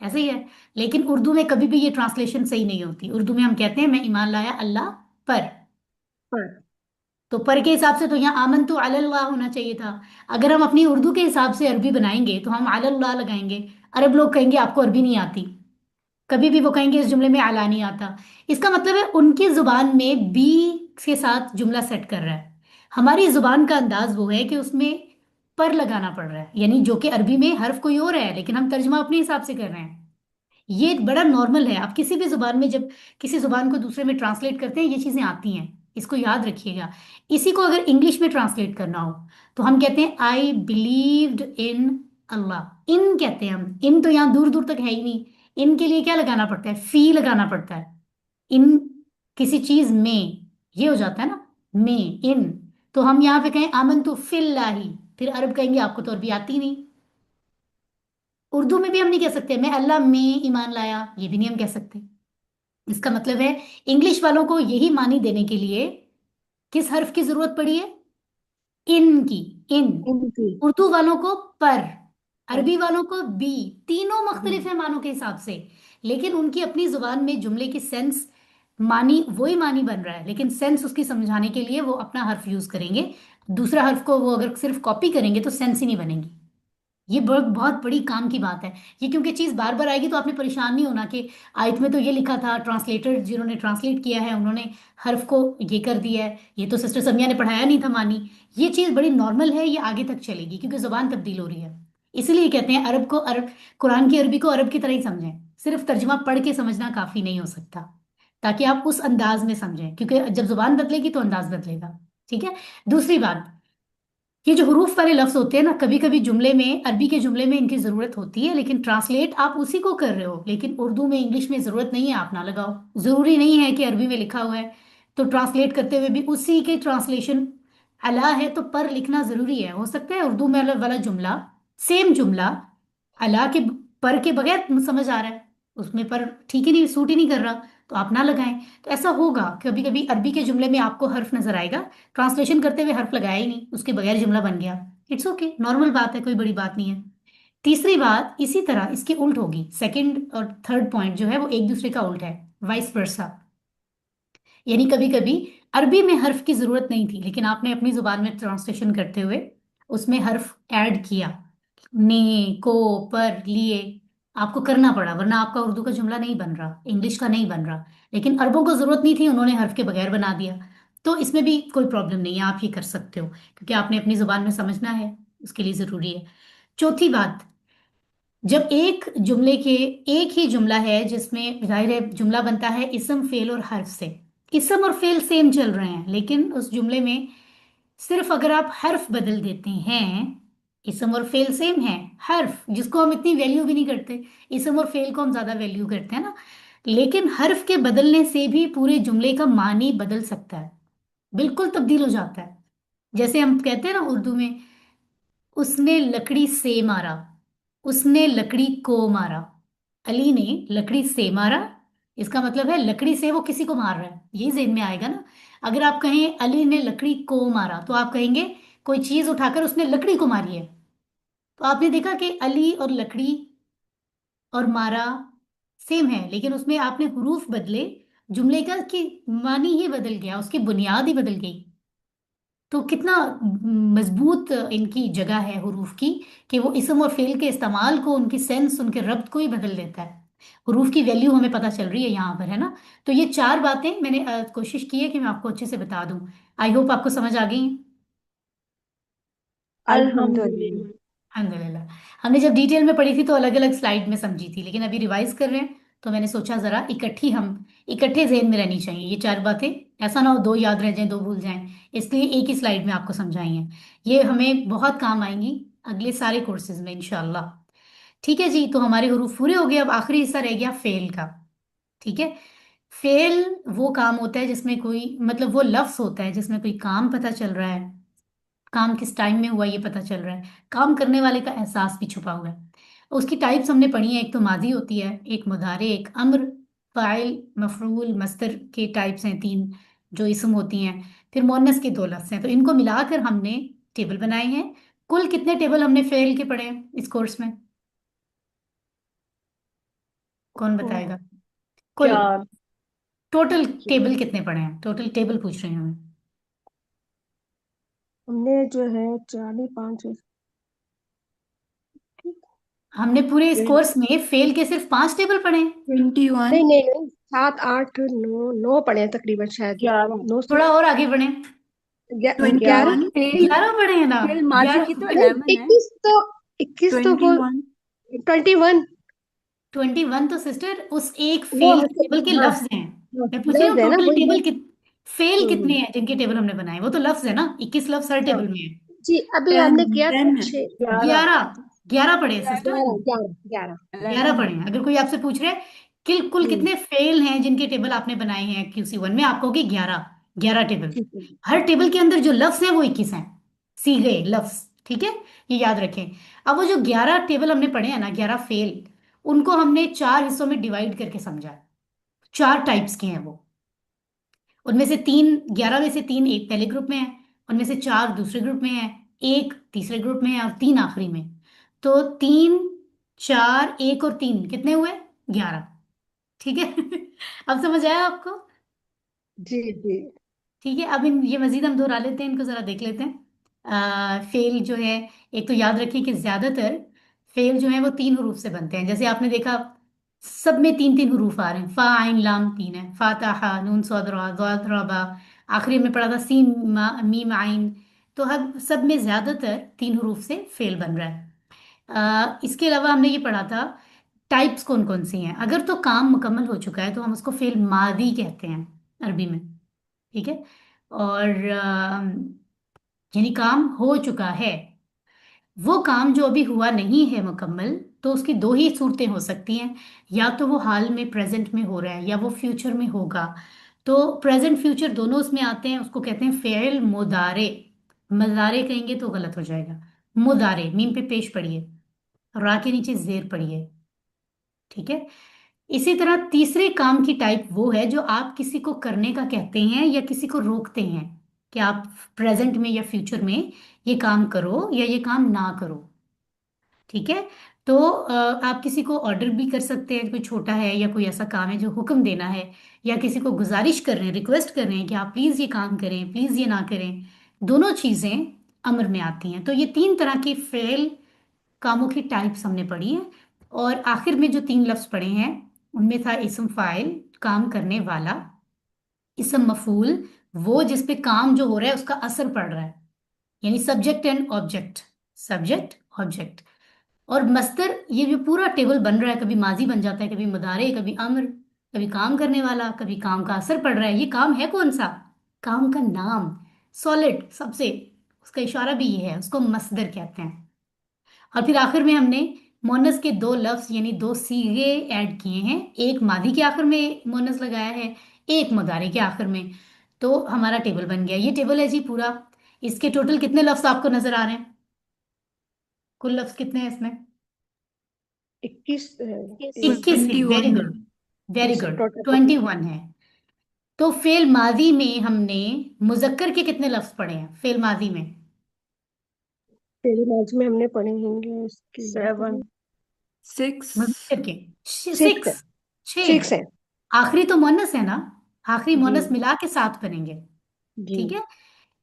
ऐसे ही है। लेकिन उर्दू में कभी भी ये ट्रांसलेशन सही नहीं होती। उर्दू में हम कहते हैं मैं ईमान लाया अल्लाह पर। पर। तो पर के हिसाब से तो यहाँ आमन तो अल्लाह होना चाहिए था। अगर हम अपनी उर्दू के हिसाब से अरबी बनाएंगे तो हम अल्लाह लगाएंगे। अरब लोग कहेंगे आपको अरबी नहीं आती, कभी भी वो कहेंगे इस जुमले में अला नहीं आता। इसका मतलब है उनकी जुबान में बी के साथ जुमला सेट कर रहा है। हमारी जुबान का अंदाज वो है कि उसमें पर लगाना पड़ रहा है, यानी जो कि अरबी में हर्फ कोई और है लेकिन हम तर्जमा अपने हिसाब से कर रहे हैं। ये बड़ा नॉर्मल है, आप किसी भी जुबान में जब किसी जुबान को दूसरे में ट्रांसलेट करते हैं ये चीजें आती हैं, इसको याद रखिएगा। इसी को अगर इंग्लिश में ट्रांसलेट करना हो तो हम कहते हैं आई बिलीव्ड इन अल्लाह। इन कहते हैं हम, इन तो यहाँ दूर दूर तक है ही नहीं। इन के लिए क्या लगाना पड़ता है, फी लगाना पड़ता है। इन किसी चीज में, ये हो जाता है ना, में, इन। तो हम यहाँ पे कहें आमन तो फिल्लाही, फिर अरब कहेंगे आपको तो अरबी आती नहीं। उर्दू में भी हम नहीं कह सकते मैं अल्लाह में ईमान लाया, ये भी नहीं हम कह सकते। इसका मतलब है इंग्लिश वालों को यही मानी देने के लिए किस हर्फ की जरूरत पड़ी है, इन की, इन। इनकी। उर्दू वालों को पर, पर। अरबी वालों को बी। तीनों मुख्तलिफ बी। है मानों के हिसाब से, लेकिन उनकी अपनी जुबान में जुमले की सेंस, मानी वही मानी बन रहा है लेकिन सेंस उसकी समझाने के लिए वो अपना हर्फ यूज करेंगे। दूसरा हर्फ को वो अगर सिर्फ कॉपी करेंगे तो सेंस ही नहीं बनेगी। ये बहुत बहुत बड़ी काम की बात है। ये क्योंकि चीज बार बार आएगी तो आपने परेशान नहीं होना कि आयत में तो ये लिखा था, ट्रांसलेटर जिन्होंने ट्रांसलेट किया है उन्होंने हर्फ को ये कर दिया है, ये तो सिस्टर समिया ने पढ़ाया नहीं था मानी। ये चीज बड़ी नॉर्मल है, ये आगे तक चलेगी क्योंकि जुबान तब्दील हो रही है। इसलिए कहते हैं अरब को अरब, कुरान की अरबी को अरब की तरह ही समझें। सिर्फ तर्जमा पढ़ के समझना काफी नहीं हो सकता, ताकि आप उस अंदाज में समझें, क्योंकि जब जुबान बदलेगी तो अंदाज बदलेगा। ठीक है। दूसरी बात, ये जो हरूफ वाले लफ्ज होते हैं ना, कभी कभी जुमले में, अरबी के जुमले में इनकी जरूरत होती है लेकिन ट्रांसलेट आप उसी को कर रहे हो, लेकिन उर्दू में इंग्लिश में जरूरत नहीं है, आप ना लगाओ। जरूरी नहीं है कि अरबी में लिखा हुआ है तो ट्रांसलेट करते हुए भी उसी के ट्रांसलेशन अला है तो पर लिखना जरूरी है। हो सकता है उर्दू में अलग वाला जुमला, सेम जुमला, अला के पर के बगैर समझ आ रहा है, उसमें पर ठीक ही नहीं, सूट ही नहीं कर रहा, तो आप ना लगाएं। तो ऐसा होगा कभी कभी अरबी के जुमले में आपको हर्फ नजर आएगा, ट्रांसलेशन करते हुए हर्फ लगाया ही नहीं, उसके बगैर जुमला बन गया। इट्स ओके, नॉर्मल बात है, कोई बड़ी बात नहीं है। तीसरी बात, इसी तरह इसकी उल्ट होगी, सेकंड और थर्ड पॉइंट जो है वो एक दूसरे का उल्ट है, वाइस वर्सा। यानी कभी कभी अरबी में हर्फ की जरूरत नहीं थी लेकिन आपने अपनी जुबान में ट्रांसलेशन करते हुए उसमें हर्फ ऐड किया, ने, को, पर, लिए, आपको करना पड़ा, वरना आपका उर्दू का जुमला नहीं बन रहा, इंग्लिश का नहीं बन रहा। लेकिन अरबों को जरूरत नहीं थी, उन्होंने हर्फ के बगैर बना दिया। तो इसमें भी कोई प्रॉब्लम नहीं है, आप ये कर सकते हो क्योंकि आपने अपनी जुबान में समझना है, उसके लिए जरूरी है। चौथी बात, जब एक जुमले के, एक ही जुमला है जिसमें जाहिर है जुमला बनता है इसम फेल और हर्फ से, इसम और फेल सेम चल रहे हैं लेकिन उस जुमले में सिर्फ अगर आप हर्फ बदल देते हैं, इसम और फेल सेम है, हर्फ जिसको हम इतनी वैल्यू भी नहीं करते, इसम और फेल को हम ज्यादा वैल्यू करते हैं ना, लेकिन हर्फ के बदलने से भी पूरे जुमले का मानी बदल सकता है, बिल्कुल तब्दील हो जाता है। जैसे हम कहते हैं ना उर्दू में, उसने लकड़ी से मारा, उसने लकड़ी को मारा, अली ने लकड़ी से मारा, इसका मतलब है लकड़ी से वो किसी को मार रहा है, यही जेहन में आएगा ना। अगर आप कहें अली ने लकड़ी को मारा तो आप कहेंगे कोई चीज उठाकर उसने लकड़ी को मारी है। तो आपने देखा कि अली और लकड़ी और मारा सेम है लेकिन उसमें आपने हुरूफ बदले, जुमले का कि मानी ही बदल गया, उसकी बुनियाद ही बदल गई। तो कितना मजबूत इनकी जगह है हुरूफ की, कि वो इसम और फेल के इस्तेमाल को, उनकी सेंस, उनके रब्त को ही बदल देता है। हुरूफ की वैल्यू हमें पता चल रही है यहाँ पर, है ना। तो ये चार बातें मैंने कोशिश की है कि मैं आपको अच्छे से बता दूं। आई होप आपको समझ आ गई। अल्हम्दुलिल्लाह। अल्हम्दुलिल्लाह। अल्हम्दुलिल्लाह। हमने जब डिटेल में पढ़ी थी तो अलग अलग स्लाइड में समझी थी, लेकिन अभी रिवाइज कर रहे हैं तो मैंने सोचा जरा इकट्ठी, हम इकट्ठे जहन में रहनी चाहिए ये चार बातें, ऐसा ना हो दो याद रह जाएं दो भूल जाएं, इसलिए एक ही स्लाइड में आपको समझाई हैं। ये हमें बहुत काम आएंगी अगले सारे कोर्सेज में इंशाल्लाह। ठीक है जी, तो हमारे हुरूफ पूरे हो गए, अब आखिरी हिस्सा रह गया फेल का। ठीक है। फेल वो काम होता है जिसमें कोई, मतलब वो लफ्ज होता है जिसमें कोई काम पता चल रहा है, काम किस टाइम में हुआ ये पता चल रहा है, काम करने वाले का एहसास भी छुपा हुआ है। उसकी टाइप्स हमने पढ़ी है, एक तो माजी होती है, एक मुदारे, एक अम्र, फाइल, मफरूल, मस्तर के टाइप्स हैं तीन जो इसम होती हैं। फिर मोनस के दो लफ्ज हैं, तो इनको मिलाकर हमने टेबल बनाए हैं। कुल कितने टेबल हमने फेल के पढ़े हैं इस कोर्स में, कौन बताएगा। कुल चार। टोटल टेबल कितने पढ़े हैं, टोटल टेबल पूछ रहे हैं हमें। हमने जो है 4 5 हमने पूरे इस कोर्स में फेल के सिर्फ 5 टेबल पढ़े हैं। 21। नहीं नहीं नहीं, 7 8 9 9 पढ़े हैं तकरीबन, शायद 11। 9 से। थोड़ा और आगे बढ़े, ग्यारह। 21, फेल 11 पढ़े हैं ना? फेल माजी 11। की तो नहीं, 11 है। 21 तो बोल। 21, 21। 21 तो सिस्टर उस एक वो फेल टेबल के हाँ, लफ्ज हैं। हाँ, मैं पूछ रही हूँ लफ्ज है ना, टोटल वही टेबल मैं। फेल कितने हम्म। हैं जिनके टेबल हमने बनाए, वो तो लफ्ज है ना, 21 लफ्ज हर हाँ टेबल में है। जी, अभी 10, हमने किया था 10, 6, 11। 11। 11 पढ़े हैं सिस्टर। 11, 11, 11, 11। 11 11 पढ़े हैं। अगर कोई आपसे पूछ रहे हैं कि कुल हम्म। कितने फेल हैं जिनके टेबल आपने बनाए हैं QC1 में, आप कहोगे 11। 11 टेबल। ठीक है। हर टेबल के अंदर जो लफ्ज हैं वो 21 हैं, सीधे लफ्ज। ठीक है, ये याद रखें। अब वो जो 11 टेबल हमने पढ़े हैं ना, 11 फेल, उनको हमने 4 हिस्सों में डिवाइड करके समझा। 4 टाइप्स के हैं वो। उनमें से 3, 11 में से 3 एक पहले ग्रुप में है, उनमें से 4 दूसरे ग्रुप में है, एक तीसरे ग्रुप में है और 3 आखिरी में। तो 3, 4, 1 और 3 कितने हुए? 11। ठीक है। अब समझ आया आपको? जी जी। ठीक है, अब इन ये मजीद हम दोहरा लेते हैं, इनको जरा देख लेते हैं। फेल जो है, एक तो याद रखिए कि ज्यादातर फेल जो है वो 3 हरूफ से बनते हैं। जैसे आपने देखा, सब में 3 3 हरूफ आ रहे हैं। फा आइन लाम 3 है, फातहा नून सॉद रा ज़ाद रा बा। आखिरी में पढ़ा था सीन मीम आइन। तो हम सब में ज्यादातर 3 हरूफ से फेल बन रहा है। इसके अलावा हमने ये पढ़ा था टाइप्स कौन कौन सी हैं। अगर तो काम मुकम्मल हो चुका है तो हम उसको फेल मादी कहते हैं अरबी में। ठीक है। और यानी काम हो चुका है। वो काम जो अभी हुआ नहीं है मुकम्मल, तो उसकी 2 ही सूरतें हो सकती हैं। या तो वो हाल में प्रेजेंट में हो रहा है या वो फ्यूचर में होगा। तो प्रेजेंट फ्यूचर दोनों उसमें आते हैं, उसको कहते हैं फेल मुदारे। मजारे कहेंगे तो गलत हो जाएगा। मुदारे, मीम पे पेश पढ़िए, रा के नीचे जेर पढ़िए। ठीक है। इसी तरह तीसरे काम की टाइप वो है जो आप किसी को करने का कहते हैं या किसी को रोकते हैं कि आप प्रेजेंट में या फ्यूचर में ये काम करो या ये काम ना करो। ठीक है। तो आप किसी को ऑर्डर भी कर सकते हैं, कोई छोटा है या कोई ऐसा काम है जो हुक्म देना है, या किसी को गुजारिश कर रहे हैं, रिक्वेस्ट कर रहे हैं कि आप प्लीज ये काम करें, प्लीज ये ना करें। दोनों चीजें अमर में आती हैं। तो ये 3 तरह की फेल कामों की टाइप्स हमने पढ़ी है। और आखिर में जो 3 लफ्ज पढ़े हैं उनमें था इस्म फाइल, काम करने वाला। इस्म मफूल, वो जिस पे काम जो हो रहा है उसका असर पड़ रहा है, यानी subject and object. Subject object. और मस्तर, ये जो पूरा टेबल बन रहा है, कभी माजी बन जाता है, कभी मुदारे, कभी अम्र, कभी काम करने वाला, कभी काम का असर पड़ रहा है। ये काम है कौन सा? काम का नाम, सॉलिड सबसे, उसका इशारा भी ये है, उसको मस्दर कहते हैं। और फिर आखिर में हमने मोनस के 2 लफ्ज यानी 2 सीगे ऐड किए हैं। एक मादी के आखिर में मोनस लगाया है, एक मुदारे के आखिर में। तो हमारा टेबल बन गया। ये टेबल है जी पूरा। इसके टोटल कितने लफ्ज आपको नजर आ रहे हैं? कुल लफ्ज कितने हैं इसमें? 21। 21 है। वेरी 21 है। Good, very good. टोटल 21 है। तो फेल मादी में हमने मुजक्कर के कितने लफ्ज पढ़े हैं फेल मादी में? पहली मैच में हमने पढ़े होंगे इसके। 7। 6, मुजक्कर के 6 है। 6। 6 6 है। आखिरी तो मोनस है ना, आखिरी जी मोनस मिला के 7 बनेंगे। जी। ठीक है।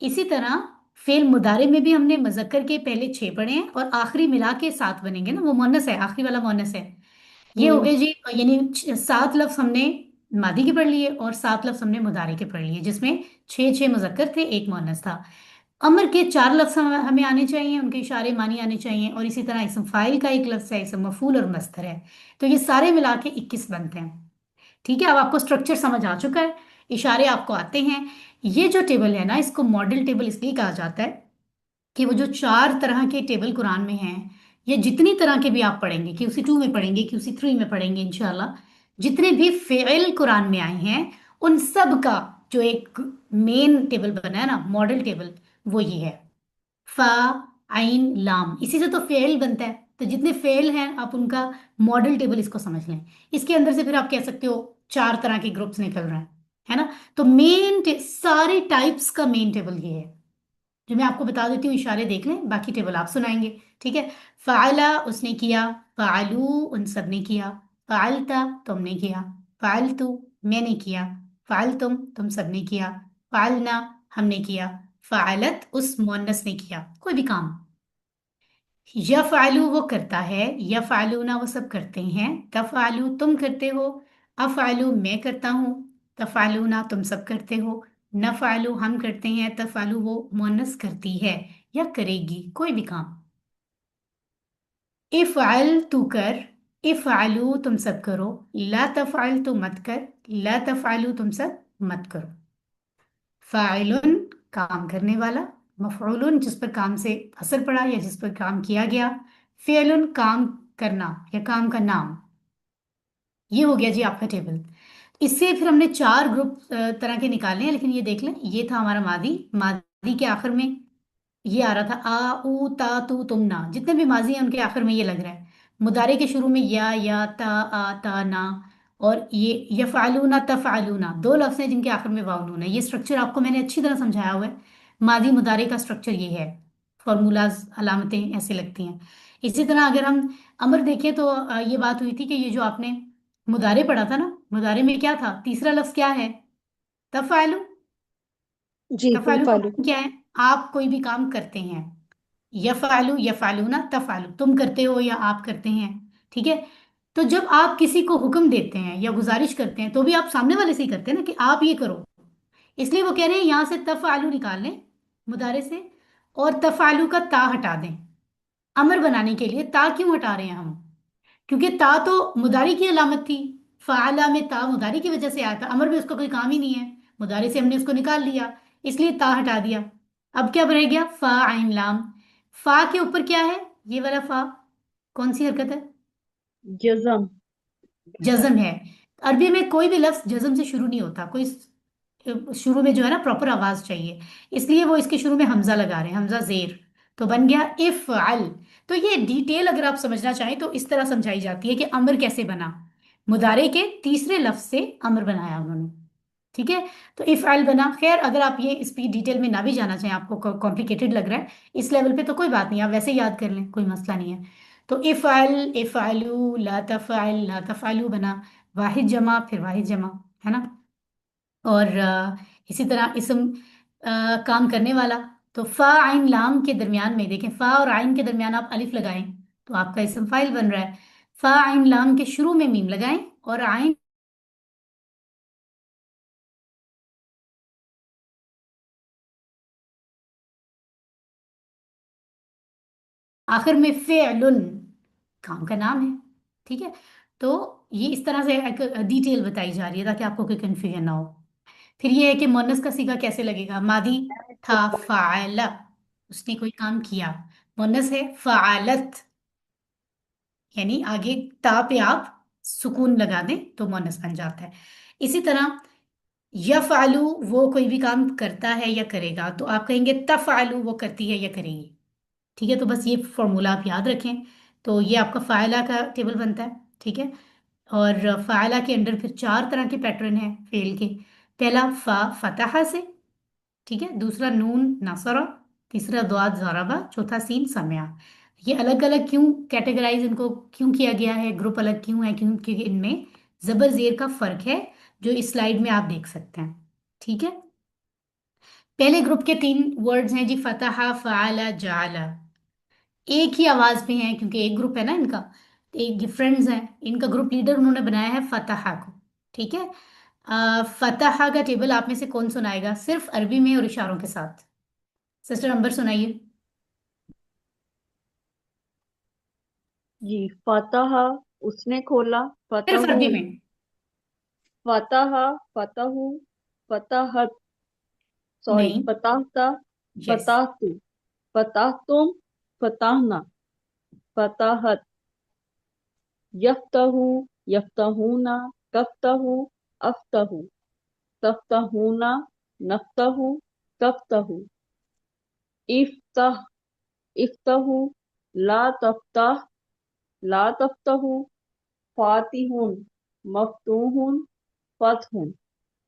इसी तरह फेल मुदारे में भी हमने मुजक्कर के पहले 6 पढ़े हैं और आखिरी मिला के 7 बनेंगे ना, वो मोनस है, आखिरी वाला मोनस है। ये हो हम्म। गए जी, यानी 7 लफ्ज हमने मादी के पढ़ लिए और 7 लफ्ज हमने मुदारे के पढ़ लिए, जिसमें 6 6 मुजक्कर थे, एक मोनस था। अमर के 4 लफ्ज हमें आने चाहिए, उनके इशारे मानी आने चाहिए। और इसी तरह इसम फाइल का एक लफ्ज है, इसम मफूल और मस्तर है। तो ये सारे मिला के 21 बनते हैं। ठीक है, अब आपको स्ट्रक्चर समझ आ चुका है, इशारे आपको आते हैं। ये जो टेबल है ना, इसको मॉडल टेबल इसलिए कहा जाता है कि वो जो 4 तरह के टेबल कुरान में हैं, ये जितनी तरह के भी आप पढ़ेंगे, QC2 में पढ़ेंगे, QC3 में पढ़ेंगे इंशाल्लाह, जितने भी फेल कुरान में आए हैं, उन सब का जो एक मेन टेबल बना है ना, मॉडल टेबल, वो ये है। फा आइन लाम, इसी से तो फेल बनता है। तो जितने फेल हैं आप उनका मॉडल टेबल इसको समझ लें। इसके अंदर से फिर आप कह सकते हो 4 तरह के ग्रुप्स निकल रहे हैं, है ना। तो सारे टाइप्स का मेन टेबल ये है, जो मैं आपको बता देती हूँ। इशारे देख लें, बाकी टेबल आप सुनाएंगे। ठीक है। फ़ाला उसने किया, फ़ालू उन सब ने किया, फ़ालता तुमने किया, फ़ालतू मैंने किया, फ़ालतुम तुम सब ने किया, फ़ालना हमने किया, फ़ालत उस मुअन्नस ने किया, कोई भी काम। यफ़अलु वो करता है, यफ़अलूना वो सब करते हैं, तफ़अलु तुम करते हो, अफ़अलु मैं करता हूँ, तफ़अलूना तुम सब करते हो, नफ़अलु हम करते हैं, तफ़अलु वो मुअन्नस करती है या करेगी कोई भी काम। इफ़अल तू कर, इफ़अलु तुम सब करो, ला तफ़अल तू मत कर, ला तफ़अलु तुम सब मत करो। फ़ाइलुन काम करने वाला, मफ़ऊलुन जिस पर काम से असर पड़ा या जिस पर काम किया गया, फ़िअलुन काम करना या काम का नाम। ये हो गया जी आपका टेबल। इससे फिर हमने चार ग्रुप तरह के निकालने हैं, लेकिन ये देख लें, ये था हमारा मादी। मादी के आखिर में ये आ रहा था आ ऊ ता तू तुम ना, जितने भी माजी हैं उनके आखिर में ये लग रहा है। मुदारे के शुरू में या ता आ ता ना, और ये यफ़अलूना तफ़अलूना, दो लफ्ज़ हैं जिनके आखिर में वाव नून है। ये स्ट्रक्चर आपको मैंने अच्छी तरह समझाया हुआ है। मादी मुदारे का स्ट्रक्चर ये है, फॉर्मूलाज अलामतें ऐसे लगती हैं। इसी तरह अगर हम अमर देखें तो ये बात हुई थी कि ये जो आपने मुदारे पढ़ा था ना, मुदारे में क्या था, तीसरा लफ्ज़ क्या है, तफ़अलू। जी तफ़अलू का तफालु। मतलब क्या है, आप कोई भी काम करते हैं। यफ़अलु यफ़अलूना तफ़अलु, तुम करते हो या आप करते हैं। ठीक है। तो जब आप किसी को हुक्म देते हैं या गुजारिश करते हैं तो भी आप सामने वाले से ही करते हैं ना कि आप ये करो। इसलिए वो कह रहे हैं यहां से तफ़अलु निकाल लें मुदारे से, और तफ़अलु का ता हटा दें। अमर बनाने के लिए ता क्यों हटा रहे हैं हम, क्योंकि ता तो मुदारी की अलामत थी। फ़अला में ता मुदारी की वजह से आया था, अमर में उसका कोई काम ही नहीं है, मुदारी से हमने उसको निकाल लिया, इसलिए ता हटा दिया। अब क्या रह गया, फा आइन लाम। फा के ऊपर क्या है, ये वाला फा कौन सी हरकत है, जज़म। जज्म है। अरबी में कोई भी लफ्ज जज्म से शुरू नहीं होता, कोई शुरू में जो है ना प्रॉपर आवाज चाहिए, इसलिए वो इसके शुरू में हमजा लगा रहे हैं, हमजा जेर। तो बन गया इफ अल। तो ये डिटेल अगर आप समझना चाहें तो इस तरह समझाई जाती है कि अमर कैसे बना, मुदारे के तीसरे लफ्ज से अमर बनाया उन्होंने। ठीक है। तो इफ अल बना। खैर अगर आप ये इस डिटेल में ना भी जाना चाहें, आपको कॉम्प्लिकेटेड लग रहा है इस लेवल पे, तो कोई बात नहीं, आप वैसे याद कर लें, कोई मसला नहीं है। तो इफ अलू ला तफ़अलू बना, वाहिद जमा फिर वाहिद जमा, है ना। और इसी तरह इसम काम करने वाला, तो फा आइन लाम के दरमियान में देखें, फा और आइन के दरमियान आप अलिफ लगाएं तो आपका इसम फाइल बन रहा है। फा आइन लाम के शुरू में मीम लगाएं और आइन आखिर में फ़िअलुन काम का नाम है। ठीक है। तो ये इस तरह से एक डिटेल बताई जा रही है ताकि आपको कोई कंफ्यूजन ना हो। फिर ये है कि मोनस का सीगा कैसे लगेगा, मादी था फ़अला, उसने कोई काम किया। मोनस है फ़अलत, यानी आगे ता पे आप सुकून लगा दें तो मोनस बन जाता है। इसी तरह यफ़अलु वो कोई भी काम करता है या करेगा, तो आप कहेंगे तफ़अलु वो करती है या करेगी। ठीक है। तो बस ये फॉर्मूला आप याद रखें। तो ये आपका फ़ाइला का टेबल बनता है। ठीक है। और फ़ाइला के अंदर फिर चार तरह के पैटर्न हैं फेल के। पहला फा फतहा से, ठीक है, दूसरा नून नसरा, तीसरा द्वाद ज़राबा, चौथा सीन समया। ये अलग अलग क्यों कैटेगराइज, इनको क्यों किया गया है, ग्रुप अलग क्यों है, क्योंकि इनमें जबर जेर का फर्क है, जो इस स्लाइड में आप देख सकते हैं। ठीक है। पहले ग्रुप के तीन वर्ड्स हैं जी, फतहा फ़अला जाला, एक ही आवाज में है क्योंकि एक ग्रुप है ना इनका, एक फ्रेंड्स हैं, इनका ग्रुप लीडर उन्होंने बनाया है फतहा को। ठीक है। फतहा का टेबल आप में से कौन सुनाएगा, सिर्फ अरबी में और इशारों के साथ। सिस्टर अंबर सुनाइए। जी, फतह उसने खोला, सिर्फ फतहू अरबी में। फतह फतहू फतहत, सॉरी नहीं। फतहता यस। फतहतु फतहतुम फतहना फतहत, यफ्तहू यफ्तहूना तफ्तहू अफ्तहू तफ्तहूना नफ्तहू तफ्तहू, इफ्तह इफ्तहू ला तफ्तह ला तफ्तहू, फातिहुन मफ्तूहुन फतहुन।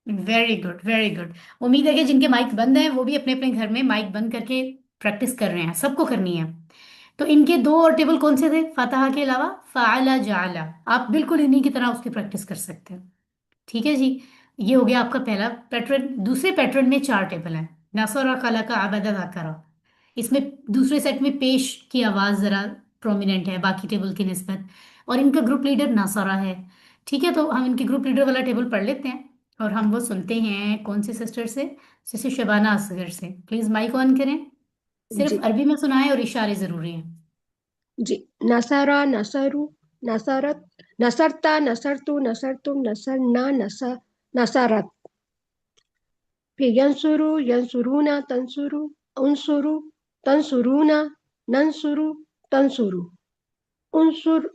Very good very good. उम्मीद है कि जिनके माइक बंद हैं वो भी अपने अपने घर में माइक बंद करके प्रैक्टिस कर रहे हैं, सबको करनी है। तो इनके दो और टेबल कौन से थे फतहा के अलावा, फ़अला जाला, आप बिल्कुल इन्हीं की तरह उसकी प्रैक्टिस कर सकते हैं। ठीक है जी। ये हो गया आपका पहला पैटर्न। दूसरे पैटर्न में चार टेबल हैं, नसरा खलका अबदा ज़करा। इसमें दूसरे सेट में पेश की आवाज़ ज़रा प्रोमिनेंट है बाकी टेबल की निस्बत, और इनका ग्रुप लीडर नसरा है। ठीक है। तो हम इनके ग्रुप लीडर वाला टेबल पढ़ लेते हैं और हम वो सुनते हैं कौन सी सिस्टर से? सिस्टर शबाना असगर से। कौन सी सिस्टर से? सिस्टर शबाना असगर से। प्लीज माइक ऑन करें। सिर्फ जी अरबी में सुनाएं और इशारे जरूरी हैं। जी। नसरा, नसरु, नसरत, नसरता, नसरतु, नसरतुम, नसरना, नसरत। फिर यंसुरु, यंसुरूना, तंसुरु, उनसुरु, तंसुरूना, नंसुरु, तंसुरु, उनसुर,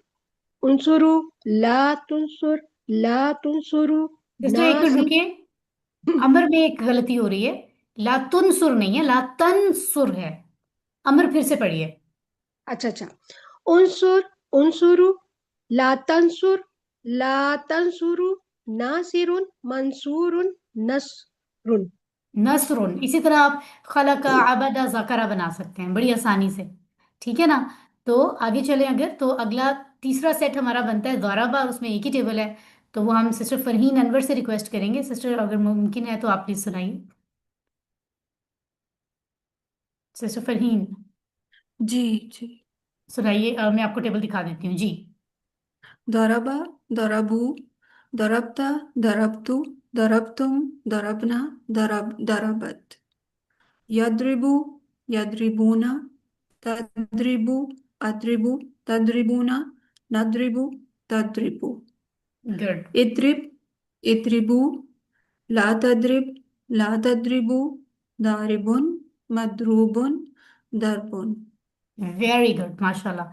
उनसुरु, ला तुनसुर, ला तुनसुरु, सिस्टर एक मिनट नासिर। रुकिए। अमर में एक गलती हो रही है। लातुन सुर नहीं है, लातन सुर है। अमर फिर से पढ़िए। अच्छा अच्छा। उनसुर, उनसुरु, ला तंसुर, ला तंसुरु, नासिरुन, मंसूरुन, नसरुन। नसरुन। इसी तरह आप खलका अबदा जकरा बना सकते हैं बड़ी आसानी से। ठीक है ना? तो आगे चलें अगर, तो अगला तीसरा सेट हमारा बनता है दौराबा, और उसमें एक ही टेबल है। तो वो हम सिस्टर फरहीन अनवर से रिक्वेस्ट करेंगे। सिस्टर अगर मुमकिन है तो आप प्लीज सुनाइए। सिस्टर फरहीन, जी जी। सुनाइए। मैं आपको टेबल दिखा देती हूँ जी। दरबा, दरबू, दरबता, दरबतु, दरबतुम, दरबना, दरबत। यद्रिबु, यद्रिबूना, तद्रिबु, अद्रिबु, तद्रिबूना, नद्रिबु, तद्रिबु। गुड। इद्रिब, इद्रिबु, ला तद्रिब, ला तद्रिबु, दारिबुन, मद्रूबुन, दरबुन। वेरी गुड, माशाल्लाह।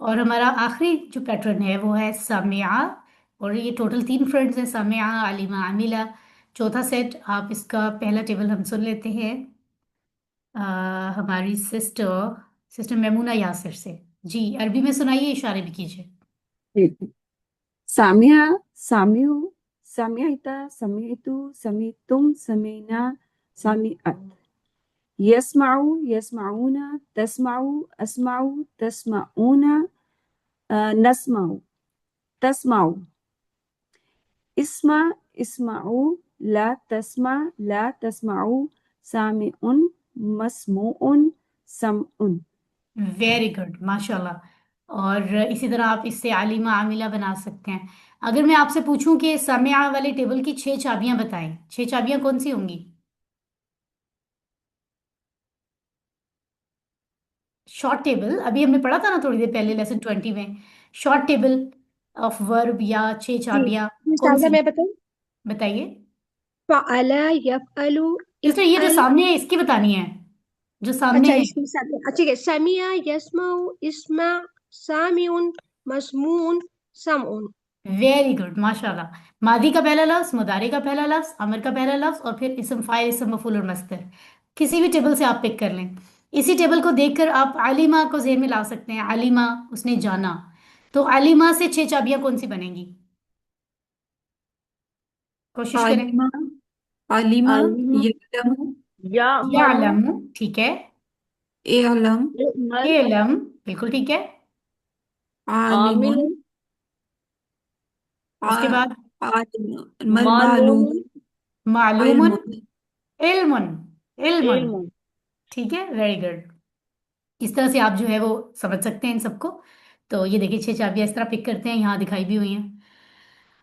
और हमारा आखिरी जो पैटर्न है वो है सामिया। और ये टोटल तीन फ्रेंड्स हैं, सामिया, अलीमा, आमिला। चौथा सेट आप इसका पहला टेबल हम सुन लेते हैं अ, हमारी सिस्टर सिस्टर मेमूना यासिर से। जी, अरबी में सुनाइए, इशारे भी कीजिए। ठीक है। सामिया, सामिउ, सामियता, समियतु, समितुम, समीना, सामिअत। यस्माउ, यस्माउना, तस्माउ, अस्माउ, तस्माउना, नस्माउ, तस्माउ। इस्मा, इस्माउ, ला तस्मा, ला तस्माउ, सामिउन, मस्मुउन, समउन। वेरी गुड, माशाल्लाह। और इसी तरह आप इससे आलिमा, आमिला बना सकते हैं। अगर मैं आपसे पूछूं कि सामिया वाले टेबल की छह चाबियां बताएं, छह चाबियां कौन सी होंगी? शॉर्ट टेबल अभी हमने पढ़ा था ना थोड़ी देर पहले, लेसन 20 में। शॉर्ट टेबल ऑफ वर्ब या छह जी, चाबियां ये कौन सादा सी? मैं बताऊं। बताइए। फ़अला, यफ़अलु, सिस्टर ये जो इफ़अल। सामने है इसकी बतानी है, जो सामने अच्छा, है। इसकी सादा, ठीक है। समिया, यस्माउ, इस्मा, सामिउन, मस्मून, समउन। वेरी गुड, माशाल्लाह। मादी का पहला लफ्ज, मुदारे का पहला लफ्ज, अमर का पहला लफ्ज, और फिर इस्म फाइल, इस्म मफूल और मस्दर। किसी भी टेबल से आप पिक कर लें। इसी टेबल को देखकर आप आलिमा को जेहन में ला सकते हैं। आलिमा, उसने जाना। तो आलिमा से छह चाबियां कौन सी बनेंगी? कोशिश करें। आलिमा, आलिमा, अलिम, यलमु, या या मलू, अलम, ठीक है। एलम, मल, एलम, बिल्कुल ठीक है। आलिमुन, आमिल, आ, उसके बाद मालूम, मालूम, मालूमुन, इल्मुन। इल्मुन, इल्मुन। इल्म। ठीक है, वेरी गुड। इस तरह से आप जो है वो समझ सकते हैं इन सबको। तो ये देखिए, छह चाबियां इस तरह पिक करते हैं, यहाँ दिखाई भी हुई हैं।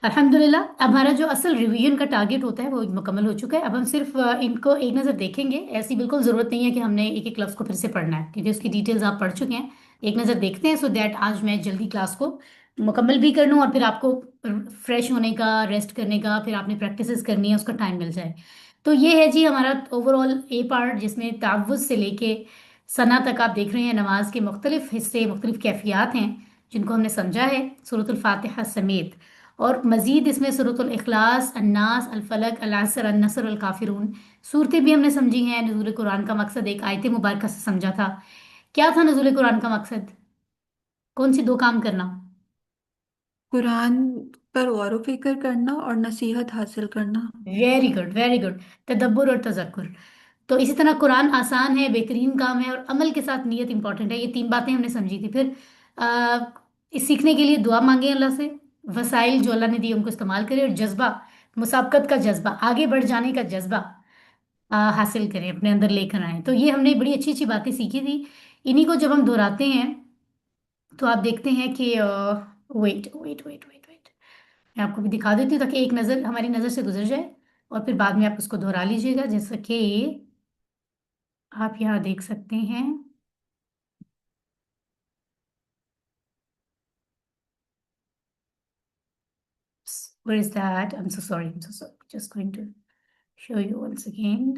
अल्हम्दुलिल्लाह, अब हमारा जो असल रिवीजन का टारगेट होता है वो मुकम्मल हो चुका है। अब हम सिर्फ इनको एक नज़र देखेंगे। ऐसी बिल्कुल ज़रूरत नहीं है कि हमने एक एक लफ्ज़ को फिर से पढ़ना है, क्योंकि उसकी डिटेल्स आप पढ़ चुके हैं। एक नज़र देखते हैं, सो दैट आज मैं जल्दी क्लास को मुकम्मल भी कर लूँ, और फिर आपको फ्रेश होने का, रेस्ट करने का, फिर आपने प्रैक्टिसेस करनी है, उसका टाइम मिल जाए। तो ये है जी हमारा ओवरऑल ए पार्ट, जिसमें तावुज़ से लेके सना तक आप देख रहे हैं। नमाज के मुख्तलिफ हिस्से, मुख्तलिफ कैफियात हैं जिनको हमने समझा है, सूरतुल फातिहा समेत। और मजीद इसमें सूरतुल इखलास, अन्नास, अल फलक, अल असर, अन नसर, अल काफिरून सूरतें भी हमने समझी हैं। नुज़ूल कुरान का मकसद एक आयत मुबारक से समझा था। क्या था नुज़ूल कुरान का मकसद? कौन सी दो काम करना? कुरान पर गौर व फिक्र करना और नसीहत हासिल करना। Very good, very good. तदब्बुर और तजक्कुर। तो इसी तरह कुरान आसान है, बेहतरीन काम है, और अमल के साथ नीयत इंपॉर्टेंट है। ये तीन बातें हमने समझी थी। फिर आ, इस सीखने के लिए दुआ मांगे अल्लाह से। वसाइल जो अल्लाह ने दिए उनको इस्तेमाल करें, और जज्बा, मुसाबकत का जज्बा, आगे बढ़ जाने का जज्बा हासिल करें, अपने अंदर लेकर आए। तो ये हमने बड़ी अच्छी अच्छी बातें सीखी थी। इन्हीं को जब हम दोहराते हैं तो आप देखते हैं कि wait wait wait wait wait, मैं आपको भी दिखा देती हूँ ताकि एक नज़र हमारी नज़र से गुजर जाए। और फिर बाद में आप उसको दोहरा लीजिएगा, जैसा कि आप यहाँ देख सकते हैं। Where is that? I'm so sorry. I'm so sorry. Just going to show you once again.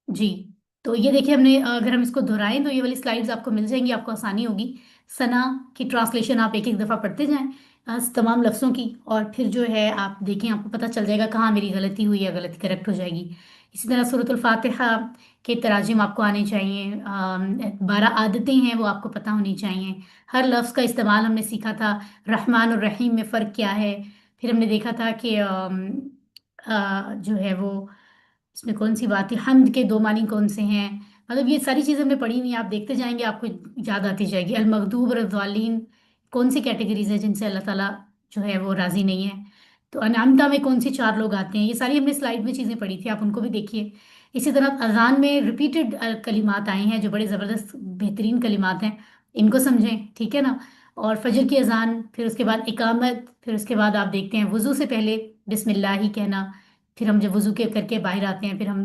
जी, तो ये देखिए हमने, अगर हम इसको दोहराएं तो ये वाली स्लाइड्स आपको मिल जाएंगी, आपको आसानी होगी। सना की ट्रांसलेशन आप एक एक दफ़ा पढ़ते जाएं, तमाम लफ्ज़ों की, और फिर जो है आप देखें, आपको पता चल जाएगा कहाँ मेरी गलती हुई है, गलती करेक्ट हो जाएगी। इसी तरह सूरतुल फातिहा के तराजिम आपको आने चाहिए। 12 आदतें हैं वो आपको पता होनी चाहिए। हर लफ्ज़ का इस्तेमाल हमने सीखा था। रहमान और रहीम में फ़र्क क्या है, फिर हमने देखा था कि जो है वो इसमें कौन सी बात है, हम्द के दो मानी कौन से हैं। मतलब ये सारी चीज़ें हमने पढ़ी हुई हैं, आप देखते जाएंगे आपको याद आती जाएगी। अल मगदूब और अद्वालीन कौन सी कैटेगरीज है जिनसे अल्लाह ताला जो है वो राजी नहीं है। तो अनामता में कौन से चार लोग आते हैं, ये सारी हमने स्लाइड में चीज़ें पढ़ी थी, आप उनको भी देखिए। इसी तरह अजान में रिपीटेड कलिमात आए हैं जो बड़े ज़बरदस्त बेहतरीन कलिमात हैं, इनको समझें, ठीक है ना। और फजर की अजान, फिर उसके बाद इकामत, फिर उसके बाद आप देखते हैं वज़ू से पहले बिस्मिल्लाह ही कहना। फिर हम जब वज़ू के करके बाहर आते हैं, फिर हम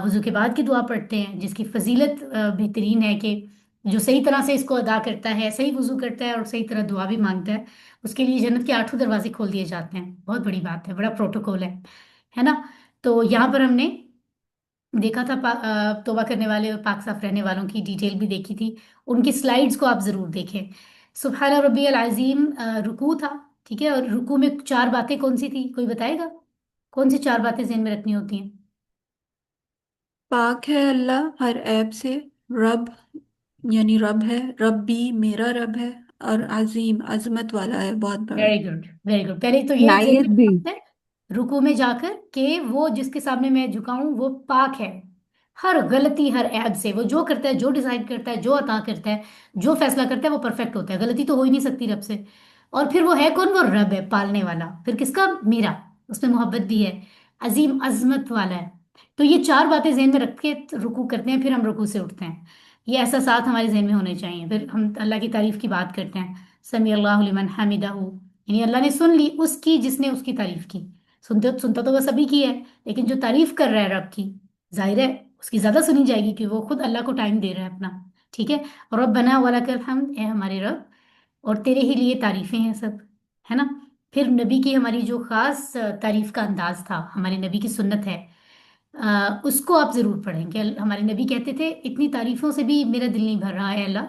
वज़ू के बाद की दुआ पढ़ते हैं, जिसकी फजीलत बेहतरीन है कि जो सही तरह से इसको अदा करता है, सही वज़ू करता है और सही तरह दुआ भी मांगता है, उसके लिए जन्नत के 8 दरवाजे खोल दिए जाते हैं। बहुत बड़ी बात है, बड़ा प्रोटोकॉल है ना। तो यहाँ पर हमने देखा था तौबा करने वाले और पाक साफ रहने वालों की डिटेल भी देखी थी। उनकी स्लाइड्स को आप जरूर देखें। सुबहान रब्बियल अज़ीम रुकू था, ठीक है। और रुकू में चार बातें कौन सी थी, कोई बताएगा? कौन सी चार बातें ज़हन में रखनी होती हैं? पाक है अल्लाह हर ऐब से, रब यानी रब है, रब्बी मेरा रब है, और अजीम अजमत वाला है, बहुत बड़ा। Very good, very good. पहले तो ये ज़हन नायत में भी। रखना है रुकू में जाकर कि वो जिसके सामने मैं झुकाऊं वो पाक है हर गलती हर ऐब से। वो जो करता है, जो डिसाइड करता है, जो अता करता है, जो फैसला करता है, वो परफेक्ट होता है, गलती तो हो ही नहीं सकती रब से। और फिर वो है कौन? वो रब है, पालने वाला। फिर किसका? मेरा। उसमें मोहब्बत भी है, अजीम अजमत वाला है। तो ये चार बातें जहन में रख के रुकू करते हैं, फिर हम रुकू से उठते हैं। ये ऐसा साथ हमारे जहन में होने चाहिए। फिर हम अल्लाह की तारीफ की बात करते हैं, समी अल्लाहु लिमन हमिदहू, यानी अल्लाह ने सुन ली उसकी जिसने उसकी तारीफ की। सुनते सुनता तो वह सभी की है, लेकिन जो तारीफ कर रहा है रब की, जाहिर है उसकी ज्यादा सुनी जाएगी कि वो खुद अल्लाह को टाइम दे रहा है अपना, ठीक है। और रब्बना वलकल हम्द, है हमारे रब, और तेरे ही लिए तारीफें हैं सब, है ना। फिर नबी की हमारी जो खास तारीफ का अंदाज था, हमारे नबी की सुन्नत है, उसको आप जरूर पढ़ेंगे। हमारे नबी कहते थे, इतनी तारीफों से भी मेरा दिल नहीं भर रहा है अल्लाह,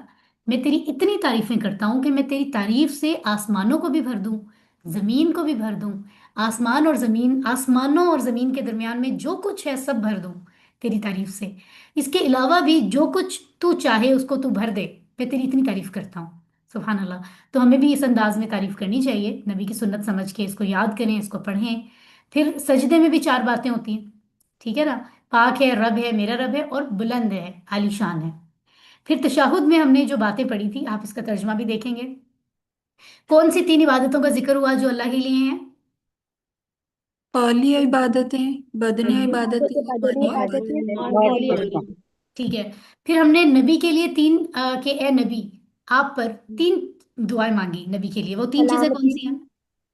मैं तेरी इतनी तारीफें करता हूँ कि मैं तेरी तारीफ से आसमानों को भी भर दूं, जमीन को भी भर दूं, आसमान और जमीन, आसमानों और जमीन के दरमियान में जो कुछ है सब भर दूं तेरी तारीफ से। इसके अलावा भी जो कुछ तू चाहे उसको तू भर दे, मैं तेरी इतनी तारीफ करता हूँ। सुभान अल्लाह। तो हमें भी इस अंदाज में तारीफ करनी चाहिए, नबी की सुन्नत समझ के इसको याद करें, इसको पढ़ें। फिर सजदे में भी चार बातें होती हैं, ठीक है ना। पाक है, रब है, मेरा रब है, और बुलंद है, आलीशान है। फिर तशाहुद में हमने जो बातें पढ़ी थी, आप इसका तर्जमा भी देखेंगे। कौन सी तीन इबादतों का जिक्र हुआ जो अल्लाह के लिए हैं? कौली इबादतें, बदनी हम्म, इबादतें, बदनी और आदतें और और मौली कुछ आदतें। ठीक है। फिर हमने नबी के लिए तीन के ए नबी, आप पर तीन दुआएं मांगी नबी के लिए। वो तीन चीजें कौन सलामती, सी हैं?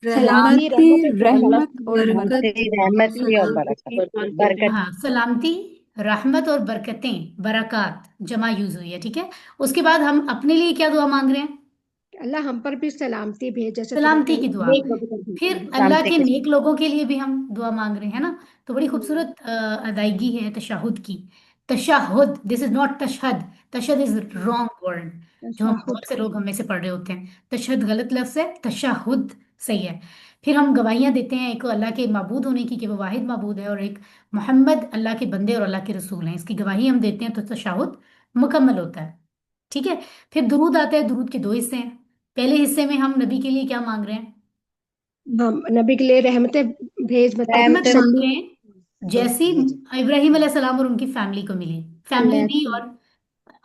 रहमत, सलामती, रहमत और बरकत। रहमत और बरकत, सलामती, रहमती और बरकत, बरकत। हाँ, सलामती, रहमत और बरकतें, बरकत जमा यूज हुई है, ठीक है। उसके बाद हम अपने लिए क्या दुआ मांग रहे हैं? अल्लाह हम पर भी सलामती भेज, जैसे तूने सलामती कल की दुआ। नेक लोगों पर फिर भेजा। अल्लाह सलामती के के नेक लोगों के लिए भी हम दुआ मांग रहे हैं ना। तो बड़ी हम्म, खूबसूरत अदायगी है तशहुद की। तशहुद, दिस इज नॉट तशहद। तशहद इज रॉन्ग वर्ड, जो हम तशहुद। बहुत से लोग हम में से पढ़ रहे होते हैं। तशहद गलत लफ्ज है, तशहुद सही है। फिर हम गवाहियां देते हैं, एक अल्लाह के माबूद होने की कि वो वाहिद माबूद है, और एक मोहम्मद अल्लाह के बंदे और अल्लाह के रसूल हैं, इसकी गवाही हम देते हैं, तो तशहुद मुकम्मल होता है, ठीक है। फिर दुरूद आता है, दुरूद के दो हिस्से हैं। पहले हिस्से में हम नबी के लिए क्या मांग रहे हैं? हम नबी के लिए रहमतें भेज, मतलब रहमत रहमत सल्ली मांगे जैसी भेज। इब्राहिम अलैहिस्सलाम और उनकी फैमिली को मिली, फैमिली भी। अलैहि और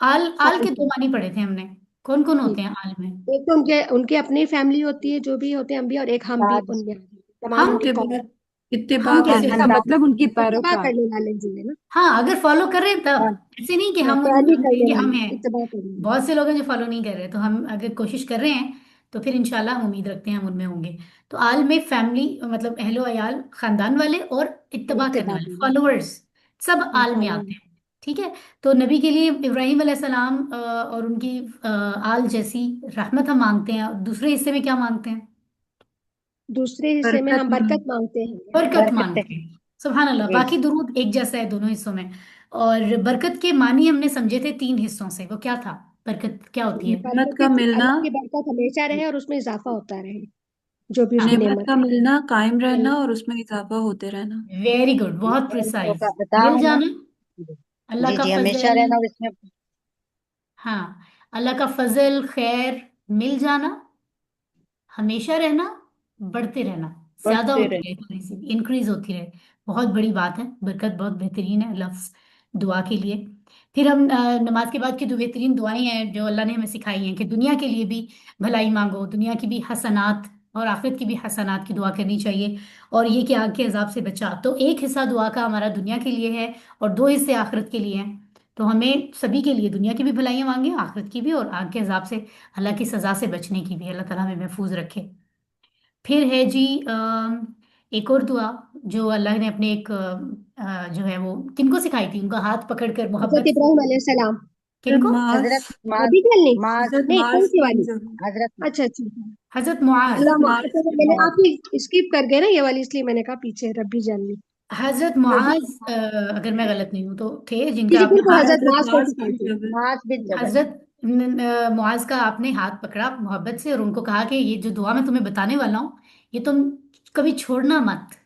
आल, आल के दो सल्लम। मानी पढ़े थे हमने। कौन कौन ठीक। होते हैं आल में? एक तो उनके उनकी अपनी फैमिली होती है जो भी होते हैं अम्बिया, और एक हम भी बाद उनमें, तमाम हम उनकी उनके कौम। बाद इत्तिबा हम कैसे करने इसका उसको, वाले। मतलब उनकी इत्तबा पैरोकार। करने वाले जी है ना। हाँ अगर फॉलो कर रहे हैं हाँ तब, ऐसे नहीं कि हाँ, हम पैरवी हम करने कहेंगे हम वाले, हैं। इत्तबा करने वाले। बहुत से लोग हैं जो फॉलो नहीं कर रहे, तो हम अगर कोशिश कर रहे हैं तो फिर इंशाल्लाह हम उम्मीद रखते हैं हम उनमें होंगे। तो आल में फैमिली मतलब अहलो अयाल, खानदान वाले और इत्तबा करने इत्तबा वाले, करने फॉलोअर्स, सब वाले, आल में फॉलो। आते हैं। ठीक है। तो नबी के लिए इब्राहिम अलैहिस्सलाम और उनकी आल जैसी रहमत हम मांगते हैं, और दूसरे हिस्से में क्या मांगते हैं? दूसरे हिस्से में बरकत हम में। बरकत मांगते हैं। बरकत बरकत है। मांगते हैं। सुभान अल्लाह, जी बाकी दुरूद एक जैसा है दोनों हिस्सों में। और बरकत के मानी हमने समझे थे तीन हिस्सों से, वो क्या था? बरकत क्या होती है? नेमत बरकत का की मिलना। अल्लाह की बरकत हमेशा रहे और उसमें इजाफा होता रहे, जो भी उसकी हाँ, नेमत नेमत का है। मिलना, कायम रहना और उसमें इजाफा होते रहना। वेरी गुड, बहुत नेमतों प्रिसाइज। का अता मिल होना। जाना, अल्लाह जी का जी, हमेशा फजल। रहना और इसमें। हाँ, अल्लाह का फजल खैर, मिल जाना, हमेशा रहना, बढ़ते रहना, ज्यादा बढ़ते होती रहे। रहे, थोड़ी सी इंक्रीज होती रहे। बहुत बड़ी बात है, बरकत बहुत बेहतरीन है लफ्ज दुआ के लिए। फिर हम नमाज के बाद की जो बेहतरीन दुआएं हैं जो अल्लाह ने हमें सिखाई हैं कि दुनिया के लिए भी भलाई मांगो, दुनिया की भी हसनात और आखिरत की भी हसनात की दुआ करनी चाहिए। और ये कि आग के अजाब से बचा, तो एक हिस्सा दुआ का हमारा दुनिया के लिए है और दो हिस्से आखिरत के लिए हैं। तो हमें सभी के लिए दुनिया की भी भलाइयां मांगे, आखिरत की भी, और आग के अजाब से, अल्लाह की सजा से बचने की भी, अल्लाह ताला हमें महफूज रखे। फिर है जी एक और दुआ जो अल्लाह ने अपने एक जो है वो किनको सिखाई थी, उनका हाथ पकड़कर हजरत मोहब्बत से। इब्राहिम अलैहिस्सलाम। हजरत किनको? मास। हजरत माज। अभी चलनी, माज। हजरत नहीं कौन मास सी बिन वाली? जबल। हजरत अच्छा अच्छा। हजरत मुआज। अल्लाह हजरत अच्छा, मास तो बिन मैंने माज। आप ही स्किप कर गए ना ये वाली, इसलिए मैंने कहा पीछे रब्बी जानी। हजरत जबल। मुआज अगर मैं गलत नहीं हूँ तो थे जी जिनका जी आपने बिल्कुल, हाथ, हजरत हजरत मास को मास सिखाई बिन थी। जबल। माज बिन जबल। हजरत मुआज का आपने हाथ पकड़ा मोहब्बत से और उनको कहा कि ये जो दुआ मैं तुम्हें बताने वाला हूँ, ये तुम कभी छोड़ना मत।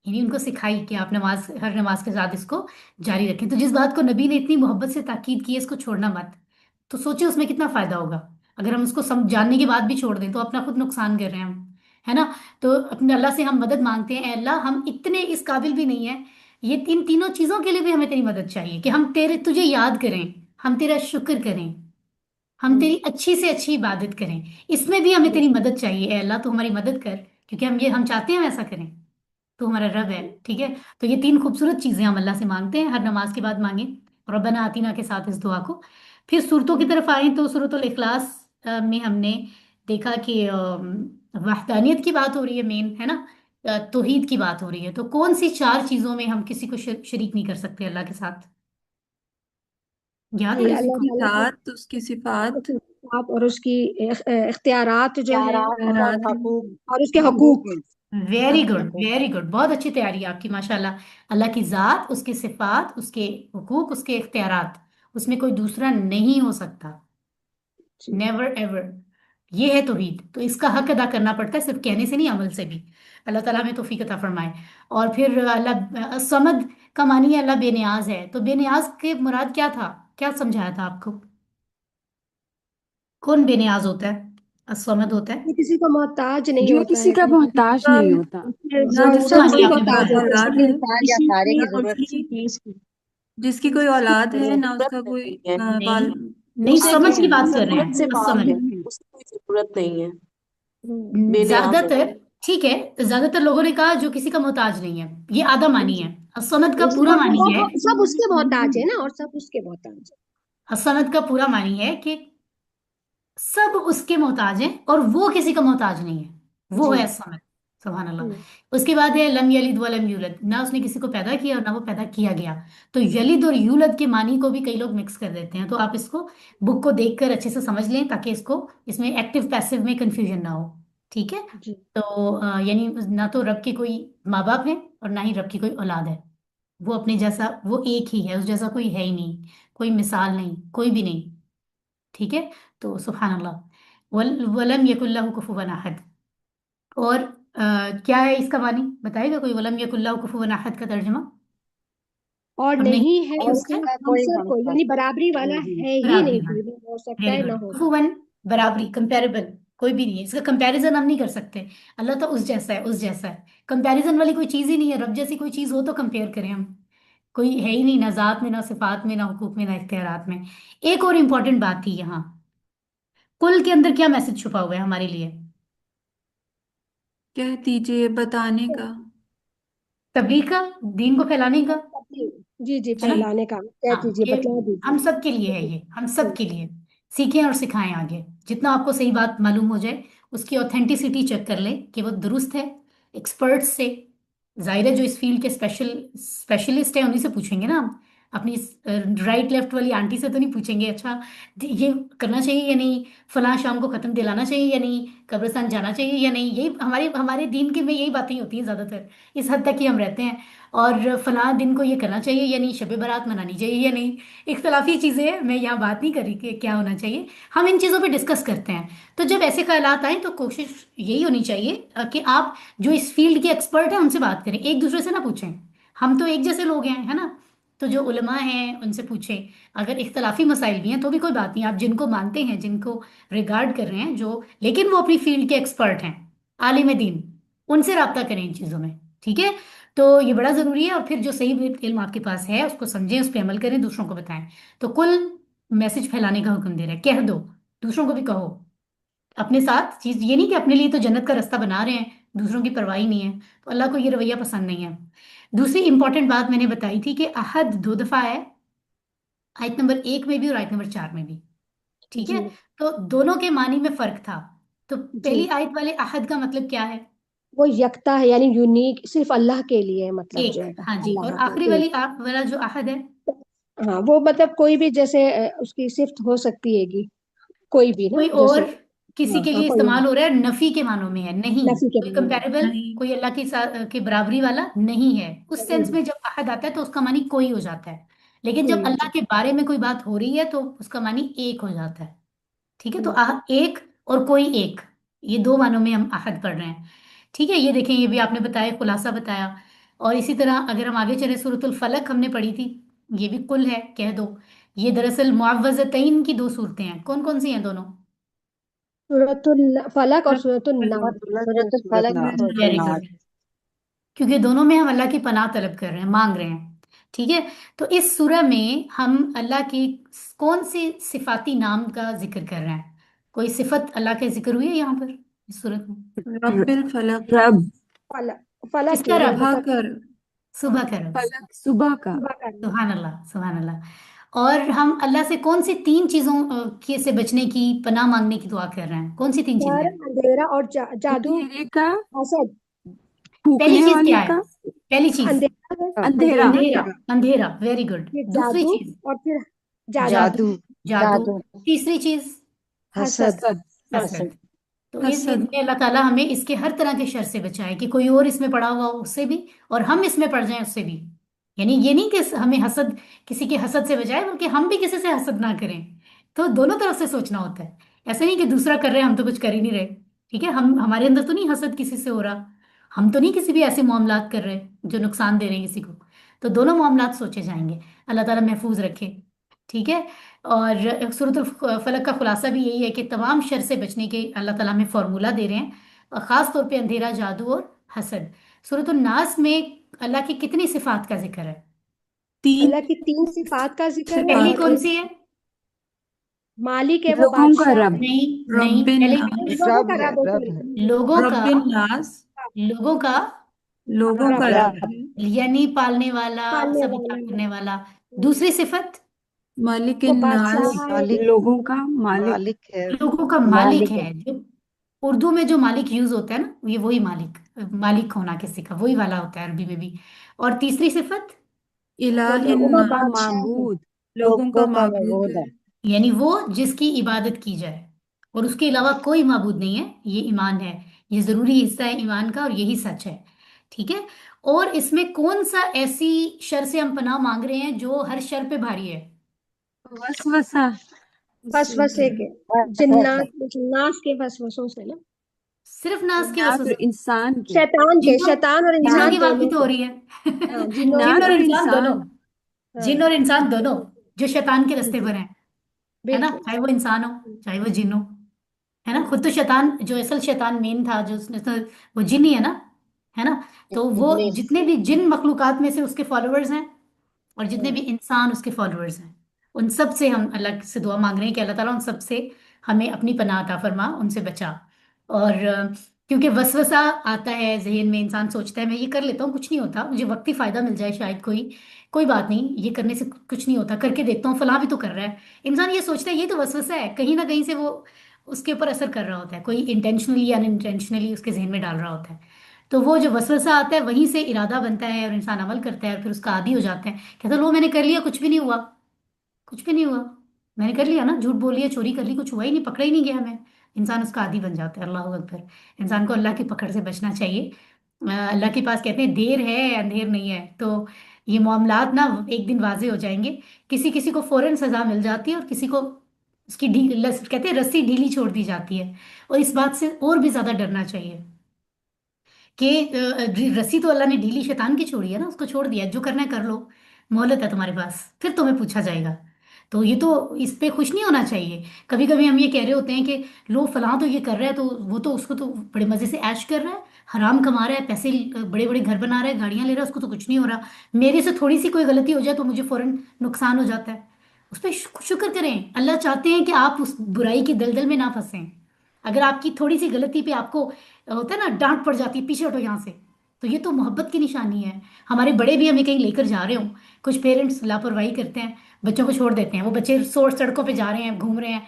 यानी उनको सिखाई कि आप नमाज, हर नमाज के साथ इसको जारी रखें। तो जिस बात को नबी ने इतनी मोहब्बत से ताकीद की है, इसको छोड़ना मत, तो सोचिए उसमें कितना फायदा होगा। अगर हम उसको जानने के बाद भी छोड़ दें तो अपना खुद नुकसान कर रहे हैं हम, है ना। तो अपने अल्लाह से हम मदद मांगते हैं, "ऐ अल्लाह हम इतने इस काबिल भी नहीं है, ये इन तीनों चीजों के लिए भी हमें तेरी मदद चाहिए कि हम तेरे तुझे याद करें, हम तेरा शुक्र करें, हम तेरी अच्छी से अच्छी इबादत करें, इसमें भी हमें तेरी मदद चाहिए। ऐ अल्लाह तू हमारी मदद कर, क्योंकि हम चाहते हैं हम ऐसा करें, तो हमारा रब है। ठीक है। तो ये तीन खूबसूरत चीजें हम अल्लाह से मांगते हैं, हर नमाज के बाद मांगे रब्बना आतीना के साथ इस दुआ को। फिर सूरतों की तरफ आए तो सूरतुल इखलास में हमने देखा कि वहदानियत की बात हो रही है, मेन है ना, तौहीद की बात हो रही है। तो कौन सी चार चीजों में हम किसी को शरीक नहीं कर सकते अल्लाह के साथ? याद है ये किसी अल्लाह को? ताला के साथ उसकी सिफात। सिफात और उसकी इख्तियारात जो है, प्यारात और खैरात है। हकूक। और उसके हकूक हकूक। में। वेरी हाँ गुड, हकूक। वेरी गुड, बहुत अच्छी तैयारी है आपकी माशाल्लाह। अल्लाह की जात, उसके सिफात, उसके हुकूक, उसके इख्तियारात, उसमें कोई दूसरा नहीं हो सकता, जी। Never ever. ये है तौहीद, तो इसका हक अदा करना पड़ता है, सिर्फ कहने से नहीं, अमल से भी। अल्लाह ताला हमें तौफीक अता फरमाए। और फिर अल्लाह समद का मानी है अल्लाह बेनियाज है। तो बेनियाज के मुराद क्या था, क्या समझाया था आपको? कौन बेनियाज होता है? असमद होता है ये किसी का मोहताज नहीं जो होता किसी है, का कहने का मोहताज अम, नहीं होता। उसके ना वो पूरा जिसका सब मानी कोई उसके आपने पास बताया। होता है। औलाद किसी है। इंसान या किसी सारे की की ना जरूरत किसी उसकी, चीज की जिसकी कोई औलाद है ना जरूरत उसका कोई नहीं है, वाल। नहीं, नहीं, उसे समझ की किसी की बात कर रहे जरूरत से हैं, पाक है, असमद। उसे कोई जरूरत नहीं है, हम्म। बेनियाज है। ज्यादातर, ठीक है, ज्यादातर लोगों ने कहा जो किसी का मोहताज नहीं है, ये आधा मानी है। असमद का पूरा सब मानी है, सब उसके मोहताज है ना, और सब उसके मोहताज है। असमद का पूरा मानी है कि सब उसके मोहताज हैं और वो किसी का मोहताज नहीं है, वो जी। है असमद। सुभान हम्म। अल्लाह। उसके बाद है लम यलिद वलम यूलद, ना उसने किसी को पैदा किया और ना वो पैदा किया गया। तो यलिद और यूलद के मानी को भी कई लोग मिक्स कर देते हैं, तो आप इसको बुक को देखकर अच्छे से समझ लें ताकि इसको, इसमें एक्टिव पैसिव में कंफ्यूजन ना हो। ठीक है। जी। तो यानी ना तो रब के कोई माँ बाप है और ना ही रब की कोई औलाद है, वो अपने जैसा, वो एक ही है, उस जैसा कोई है ही नहीं, कोई मिसाल नहीं, कोई भी नहीं। ठीक है। तो सुभान अल्लाह। वलम यकुल्लाहु कुफुवन अहद। और क्या है इसका मानी, बताएगा कोई? वलम यकुल्लाहु कुफुवन अहद का तर्जुमा? और और नहीं नहीं है है और उसका उसका उसका कोई हमसर कोई, हमसर यानी बराबरी वाला नहीं। है ही बराबरी नहीं, कोई वाला। ना हो सकता वेरी है ना गुड, होगा। कुफुवन, बराबरी, कंपेरेबल, कोई भी नहीं है इसका, कंपैरिजन हम नहीं कर सकते। अल्लाह तो उस जैसा है, उस जैसा है, कंपैरिजन वाली कोई चीज ही नहीं है। रब जैसी कोई चीज हो तो कंपेयर करें हम, कोई है ही नहीं, ना जात में, ना सिफात में, ना हुकूक में, ना इख्तियारात में। एक और इम्पोर्टेंट बात थी यहाँ, कुल के अंदर क्या मैसेज छुपा हुआ है हमारे लिए? कह दीजिए, बताने का। तबलीग का, दीन को फैलाने का, जी जी, है ना। फैलाने का कह हाँ दीजिए, ये बतला हम दीजिए। सब के लिए है, ये हम सब के लिए। सीखें और सिखाएं आगे, जितना आपको सही बात मालूम हो जाए उसकी ऑथेंटिसिटी चेक कर लें कि वो दुरुस्त है, एक्सपर्ट्स से। जाहिर है जो इस फील्ड के स्पेशलिस्ट हैं उन्हीं से पूछेंगे ना हम। अपनी राइट लेफ्ट वाली आंटी से तो नहीं पूछेंगे, अच्छा ये करना चाहिए या नहीं, फलां शाम को खत्म दिलाना चाहिए या नहीं, कब्रिस्तान जाना चाहिए या नहीं। यही हमारे हमारे दीन के में यही बातें होती हैं ज्यादातर, इस हद तक ही हम रहते हैं। और फलां दिन को ये करना चाहिए या नहीं, शब बारात मनानी चाहिए या नहीं। इख्तलाफी चीजें हैं, मैं यहाँ बात नहीं कर रही कि क्या होना चाहिए, हम इन चीजों पे डिस्कस करते हैं। तो जब ऐसे ख्यालात आए तो कोशिश यही होनी चाहिए कि आप जो इस फील्ड के एक्सपर्ट हैं उनसे बात करें, एक दूसरे से ना पूछें। हम तो एक जैसे लोग हैं, है ना। तो जो उलमा हैं उनसे पूछें। अगर इख्तलाफी मसाइल भी हैं तो भी कोई बात नहीं, आप जिनको मानते हैं, जिनको रिगार्ड कर रहे हैं, जो लेकिन वो अपनी फील्ड के एक्सपर्ट हैं, आलिम दीन, उनसे रब्ता करें इन चीज़ों में। ठीक है। तो ये बड़ा ज़रूरी है। और फिर जो सही इल्म आपके पास है उसको समझें, उस पर अमल करें, दूसरों को बताएं। तो कुल मैसेज फैलाने का हुक्म दे रहा है, कह दो, दूसरों को भी कहो। अपने साथ चीज ये नहीं कि अपने लिए तो जन्नत का रास्ता बना रहे हैं, दूसरों की परवाह ही नहीं है, तो अल्लाह को ये रवैया पसंद नहीं है। दूसरी इंपॉर्टेंट बात मैंने बताई थी कि अहद 2 दफा है, आयत नंबर 1 में भी और आयत नंबर 4 में भी। ठीक है। जी तो दोनों के मानी में फर्क था। तो पहली जी, आयत वाले अहद का मतलब क्या है? वो यकता है, यानी यूनिक, सिर्फ अल्लाह के लिए है, मतलब जो एक, है हाँ जी। और अल्लाह आखिरी के वाली एक। वाला जो अहद है, हाँ, वो मतलब कोई भी जैसे उसकी सिफ्त हो सकती हैगी, कोई भी ना, कोई जैसे और किसी हाँ के हाँ, लिए कोई इस्तेमाल हो रहा है, नफी के मानों में है, नहीं नफी के कोई माने में कंपैरेबल, नहीं। कोई अल्लाह के साथ के बराबरी वाला नहीं है। उस नहीं सेंस है, में जब अहद आता है तो उसका मानी कोई हो जाता है। लेकिन जब कोई हो अल्लाह के सकता बारे में कोई बात हो रही है तो उसका मानी एक हो जाता है। ठीक है। तो है। एक और कोई एक, ये दो मानों में हम अहद पढ़ रहे हैं। ठीक है। ये देखें, ये भी आपने बताया, खुलासा बताया। और इसी तरह अगर हम आगे चले, सूरतुल फलक हमने पढ़ी थी, ये भी कुल है, कह दो। ये दरअसल मुअव्वज़तैन की 2 सूरतें हैं। कौन कौन सी हैं दोनों? सूरतुल फलक और सूरतुल फलक, नास। सूरत सूरत फलक, नास। सूरत वेरी नास। गुड। क्योंकि दोनों में हम अल्लाह की पनाह तलब कर रहे हैं, मांग रहे हैं। ठीक है। तो इस सूरह में हम अल्लाह की कौन सी सिफाती नाम का जिक्र कर रहे हैं? कोई सिफत अल्लाह के जिक्र हुई है यहाँ पर इस सूरत में? रब्बिल फलक, रब, फलक, फलक किसका रब? सुबह मतलब कर। सुबह का रब। फलक सुबह का। सुबह का रब। सुभान अल्लाह, सुभान अल्लाह। और हम अल्लाह से कौन सी 3 चीजों के से बचने की, पनाह मांगने की दुआ कर रहे हैं? कौन सी 3 चीजें डर, हैं? अंधेरा और जादू, अंधेरे का, हसद। पहली फूकने चीज वाले क्या है? का, पहली चीज अंधेरा है, अंधेरा, अंधेरा, अंधेरा, अंधेरा, वेरी गुड। फिर दूसरी जादू, चीज और फिर जादू, जादू, जादू। जादू। जादू, तीसरी चीज हसद। हसद। हसद। हसद। हसद। तो हसद। इसमें अल्लाह ताला हमें इसके हर तरह के शर से बचाए, कि कोई और इसमें पड़ा हुआ हो उससे भी, और हम इसमें पड़ जाएं उससे भी। यानी ये नहीं कि हमें हसद, किसी के हसद से बचाए, बल्कि हम भी किसी से हसद ना करें। तो दोनों तरफ से सोचना होता है। ऐसे नहीं कि दूसरा कर रहे हैं हम तो कुछ कर ही नहीं रहे। ठीक है। हम, हमारे अंदर तो नहीं हसद किसी से हो रहा, हम तो नहीं किसी भी ऐसे मामलात कर रहे जो नुकसान दे रहे हैं किसी को। तो दोनों मामलात सोचे जाएंगे, अल्लाह ताला महफूज रखे। ठीक है। और सूरतुल फलक का खुलासा भी यही है कि तमाम शर से बचने के अल्लाह ताला हमें फॉर्मूला दे रहे हैं, और ख़ास तौर पे अंधेरा, जादू और हसद। सूरतुल नास में अल्लाह की कितनी सिफात का जिक्र है? तीन अल्लाह की 3 सिफात का जिक्र है, पहली सिफात। और कौन एक सी है? मालिक है, वो लोगों का बादशाह रब, है। नहीं, नहीं, रब्बिन पहले नास, लोगों रब का है, रब है, रब सॉरी, है। लोगों का, रब्बिन नास, लोगों का, लोगों का रब, रब रब, है। यानी पालने वाला, पालने सब इत्याग वाला है। करने वाला। दूसरी सिफत, वो मालिकिन नास, बादशाह है। मालिक, लोगों का मालिक, मालिक है। लोगों का मालिक मालिक है। है। जो उर्दू में जो मालिक यूज होता है ना, ये वही मालिक, मालिक होना किसी का वही वाला होता है अरबी में भी। और तीसरी सिफत, वो इलाहिन लोगों लोगों का का नास, बादशाह है। माबूद, लोगों का लोगों का माबूद मबूद है। है। यानी वो जिसकी इबादत की जाए, और उसके अलावा कोई माबूद नहीं है, ये ईमान है। ये जरूरी हिस्सा है ईमान का, और यही सच है। ठीक है। और इसमें कौन सा ऐसी शर से हम पनाह मांग रहे हैं जो हर शर पे भारी है? वसवसा, फस उससे फसे क्या? के, बस बस जिन्नात, जिन्नात के फसवसों से ना, सिर्फ नास के जिन्नात और वसवसे? इंसान के, शैतान के, जिन्नों, शैतान और जिन्नों इंसान की बात भी दोनों तो हो के। रही है। हाँ, जिन्नों जिन के, और जिन्नात और इंसान दोनों, इंसान, हाँ, जिन और इंसान दोनों जो शैतान के रास्ते जी, पर हैं, है ना, बिल्कुल। चाहे वो इंसान हो, चाहे वो जिन हो। है ना। खुद तो शैतान, जो असल शैतान मेन था, जो उसने तो, वो जिन ही है ना। तो वो इब्लिस। जितने भी जिन मखलूकात में से उसके फॉलोअर्स हैं, और जितने भी हाँ, इंसान उसके फॉलोअर्स हैं, उन सब से हम अल्लाह से दुआ मांग रहे हैं कि अल्लाह ताला उन सब से हमें अपनी पनाह अता फरमा, उनसे बचा। और क्योंकि वसवसा आता है जहन में, इंसान सोचता है मैं ये कर लेता हूँ, कुछ नहीं होता, मुझे वक्ती फायदा मिल जाए शायद, कोई कोई बात नहीं, ये करने से कुछ नहीं होता, करके देखता हूँ, फलां भी तो कर रहा है। इंसान ये सोचता है, ये तो वसवसा है, कहीं ना कहीं से वो उसके ऊपर असर कर रहा होता है, कोई इंटेंशनली या अनइंटेंशनली उसके जहन में डाल रहा होता है। तो वो जो वसवसा आता है वहीं से इरादा बनता है और इंसान अमल करता है और फिर उसका आदी हो जाता है, कहता है लो मैंने कर लिया, कुछ भी नहीं हुआ, कुछ भी नहीं हुआ, मैंने कर लिया ना, झूठ बोल लिया, चोरी कर ली, कुछ हुआ ही नहीं, पकड़ा ही नहीं गया मैं। इंसान उसका आदी बन जाता है। अल्लाह अकबर। इंसान को अल्लाह की पकड़ से बचना चाहिए। अल्लाह के पास कहते हैं देर है अंधेर नहीं है। तो ये मामलात ना एक दिन वाजे हो जाएंगे। किसी किसी को फौरन सजा मिल जाती है और किसी को उसकी कहते हैं रस्सी ढीली छोड़ दी जाती है। और इस बात से और भी ज्यादा डरना चाहिए कि रस्सी तो अल्लाह ने ढीली शैतान की छोड़ी है ना, उसको छोड़ दिया, जो करना है कर लो, मोहलत है तुम्हारे पास, फिर तुम्हें पूछा जाएगा। तो ये तो इस पे खुश नहीं होना चाहिए। कभी कभी हम ये कह रहे होते हैं कि लो फलां तो ये कर रहा है, तो वो तो उसको तो बड़े मजे से ऐश कर रहा है, हराम कमा रहा है, पैसे बड़े बड़े घर बना रहा है, गाड़ियां ले रहा है, उसको तो कुछ नहीं हो रहा। मेरे से थोड़ी सी कोई गलती हो जाए तो मुझे फौरन नुकसान हो जाता है। उस पर शुक्र करें। अल्लाह चाहते हैं कि आप उस बुराई की दलदल में ना फंसें। अगर आपकी थोड़ी सी गलती पे आपको होता है ना डांट पड़ जाती है, पीछे हटो यहाँ से, तो ये तो मोहब्बत की निशानी है। हमारे बड़े भी हमें कहीं लेकर जा रहे हो, कुछ पेरेंट्स लापरवाही करते हैं, बच्चों को छोड़ देते हैं, वो बच्चे सड़कों पे जा रहे हैं, घूम रहे हैं,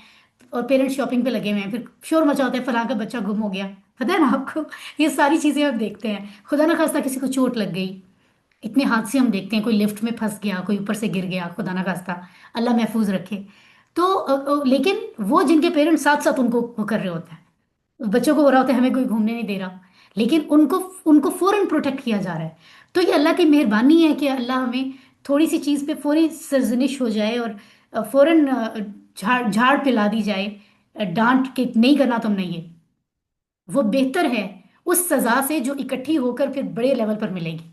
और पेरेंट्स शॉपिंग पे लगे हुए हैं, फिर शोर मचा होता है फलां का बच्चा गुम हो गया। पता है ना आपको, ये सारी चीजें हम देखते हैं। खुदा ना खास्ता किसी को चोट लग गई, इतने हादसे हम देखते हैं, कोई लिफ्ट में फंस गया, कोई ऊपर से गिर गया, खुदा ना खास्ता, अल्लाह महफूज रखे। तो लेकिन वो जिनके पेरेंट्स साथ साथ उनको वो कर रहे होते हैं, बच्चों को हो रहा होता है हमें कोई घूमने नहीं दे रहा, लेकिन उनको उनको फौरन प्रोटेक्ट किया जा रहा है। तो ये अल्लाह की मेहरबानी है कि अल्लाह हमें थोड़ी सी चीज़ पे फौरी सरजनिश हो जाए और फौरन झाड़ झाड़ पिला दी जाए, डांट के नहीं करना तुमने ये, वो बेहतर है उस सजा से जो इकट्ठी होकर फिर बड़े लेवल पर मिलेगी।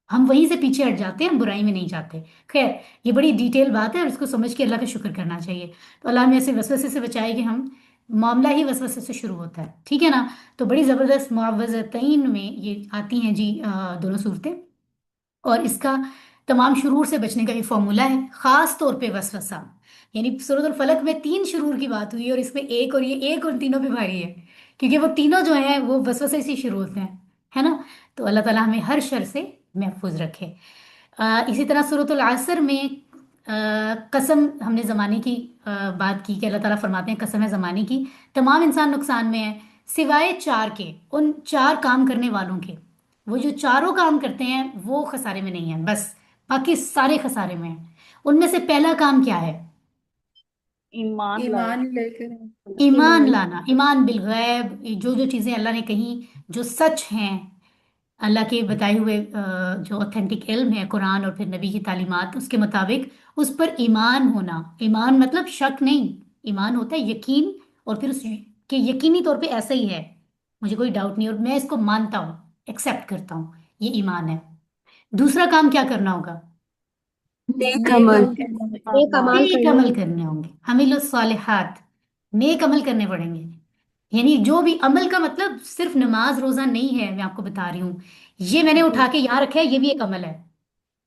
हम वहीं से पीछे हट जाते हैं, हम बुराई में नहीं जाते। खैर, ये बड़ी डिटेल बात है और इसको समझ के अल्लाह का शुक्र करना चाहिए। तो अल्लाह हमें ऐसे वसवसे से बचाए कि हम, मामला ही वसवसे से शुरू होता है, ठीक है ना। तो बड़ी ज़बरदस्त मुआवज़तैन में ये आती हैं जी दोनों सूरतें। और इसका तमाम शुरूर से बचने का ये फॉर्मूला है, खास तौर पे वसवसा। यानी सूरत फलक में 3 शुरूर की बात हुई और इसमें एक, और ये एक उन तीनों पे भारी है, क्योंकि वो तीनों जो हैं वो वसवसे से शुरू होते हैं, है ना। तो अल्लाह ताला हमें हर शर से महफूज रखे। इसी तरह सूरतुल असर में कसम हमने ज़माने की बात की कि अल्लाह ताला फरमाते हैं कसम है ज़माने की, तमाम इंसान नुकसान में है सिवाय 4 के, उन 4 काम करने वालों के। वो जो चारों काम करते हैं वो खसारे में नहीं है, बस बाकी सारे खसारे में हैं। उनमें से पहला काम क्या है? ईमान लाए। ईमान लेकर ईमान ईमान लाना, ईमान बिल गैब, जो जो चीज़ें अल्लाह ने कही जो सच हैं, अल्लाह के बताए हुए जो ऑथेंटिक इल्म है कुरान और फिर नबी की तालीमात उसके मुताबिक, उस पर ईमान होना। ईमान मतलब शक नहीं, ईमान होता है यकीन, और फिर उस के यकीनी तौर पे ऐसा ही है, मुझे कोई डाउट नहीं और मैं इसको मानता हूँ, एक्सेप्ट करता हूँ, ये ईमान है। दूसरा काम क्या करना होगा? नेक नेक अमल। अमल। एक अमाल नेक करना अमल करने होंगे, हमील सालिहात, नेक अमल करने पड़ेंगे। यानी जो भी अमल का मतलब सिर्फ नमाज रोजा नहीं है, मैं आपको बता रही हूँ, ये मैंने उठा के यहाँ रखा है ये भी एक अमल है,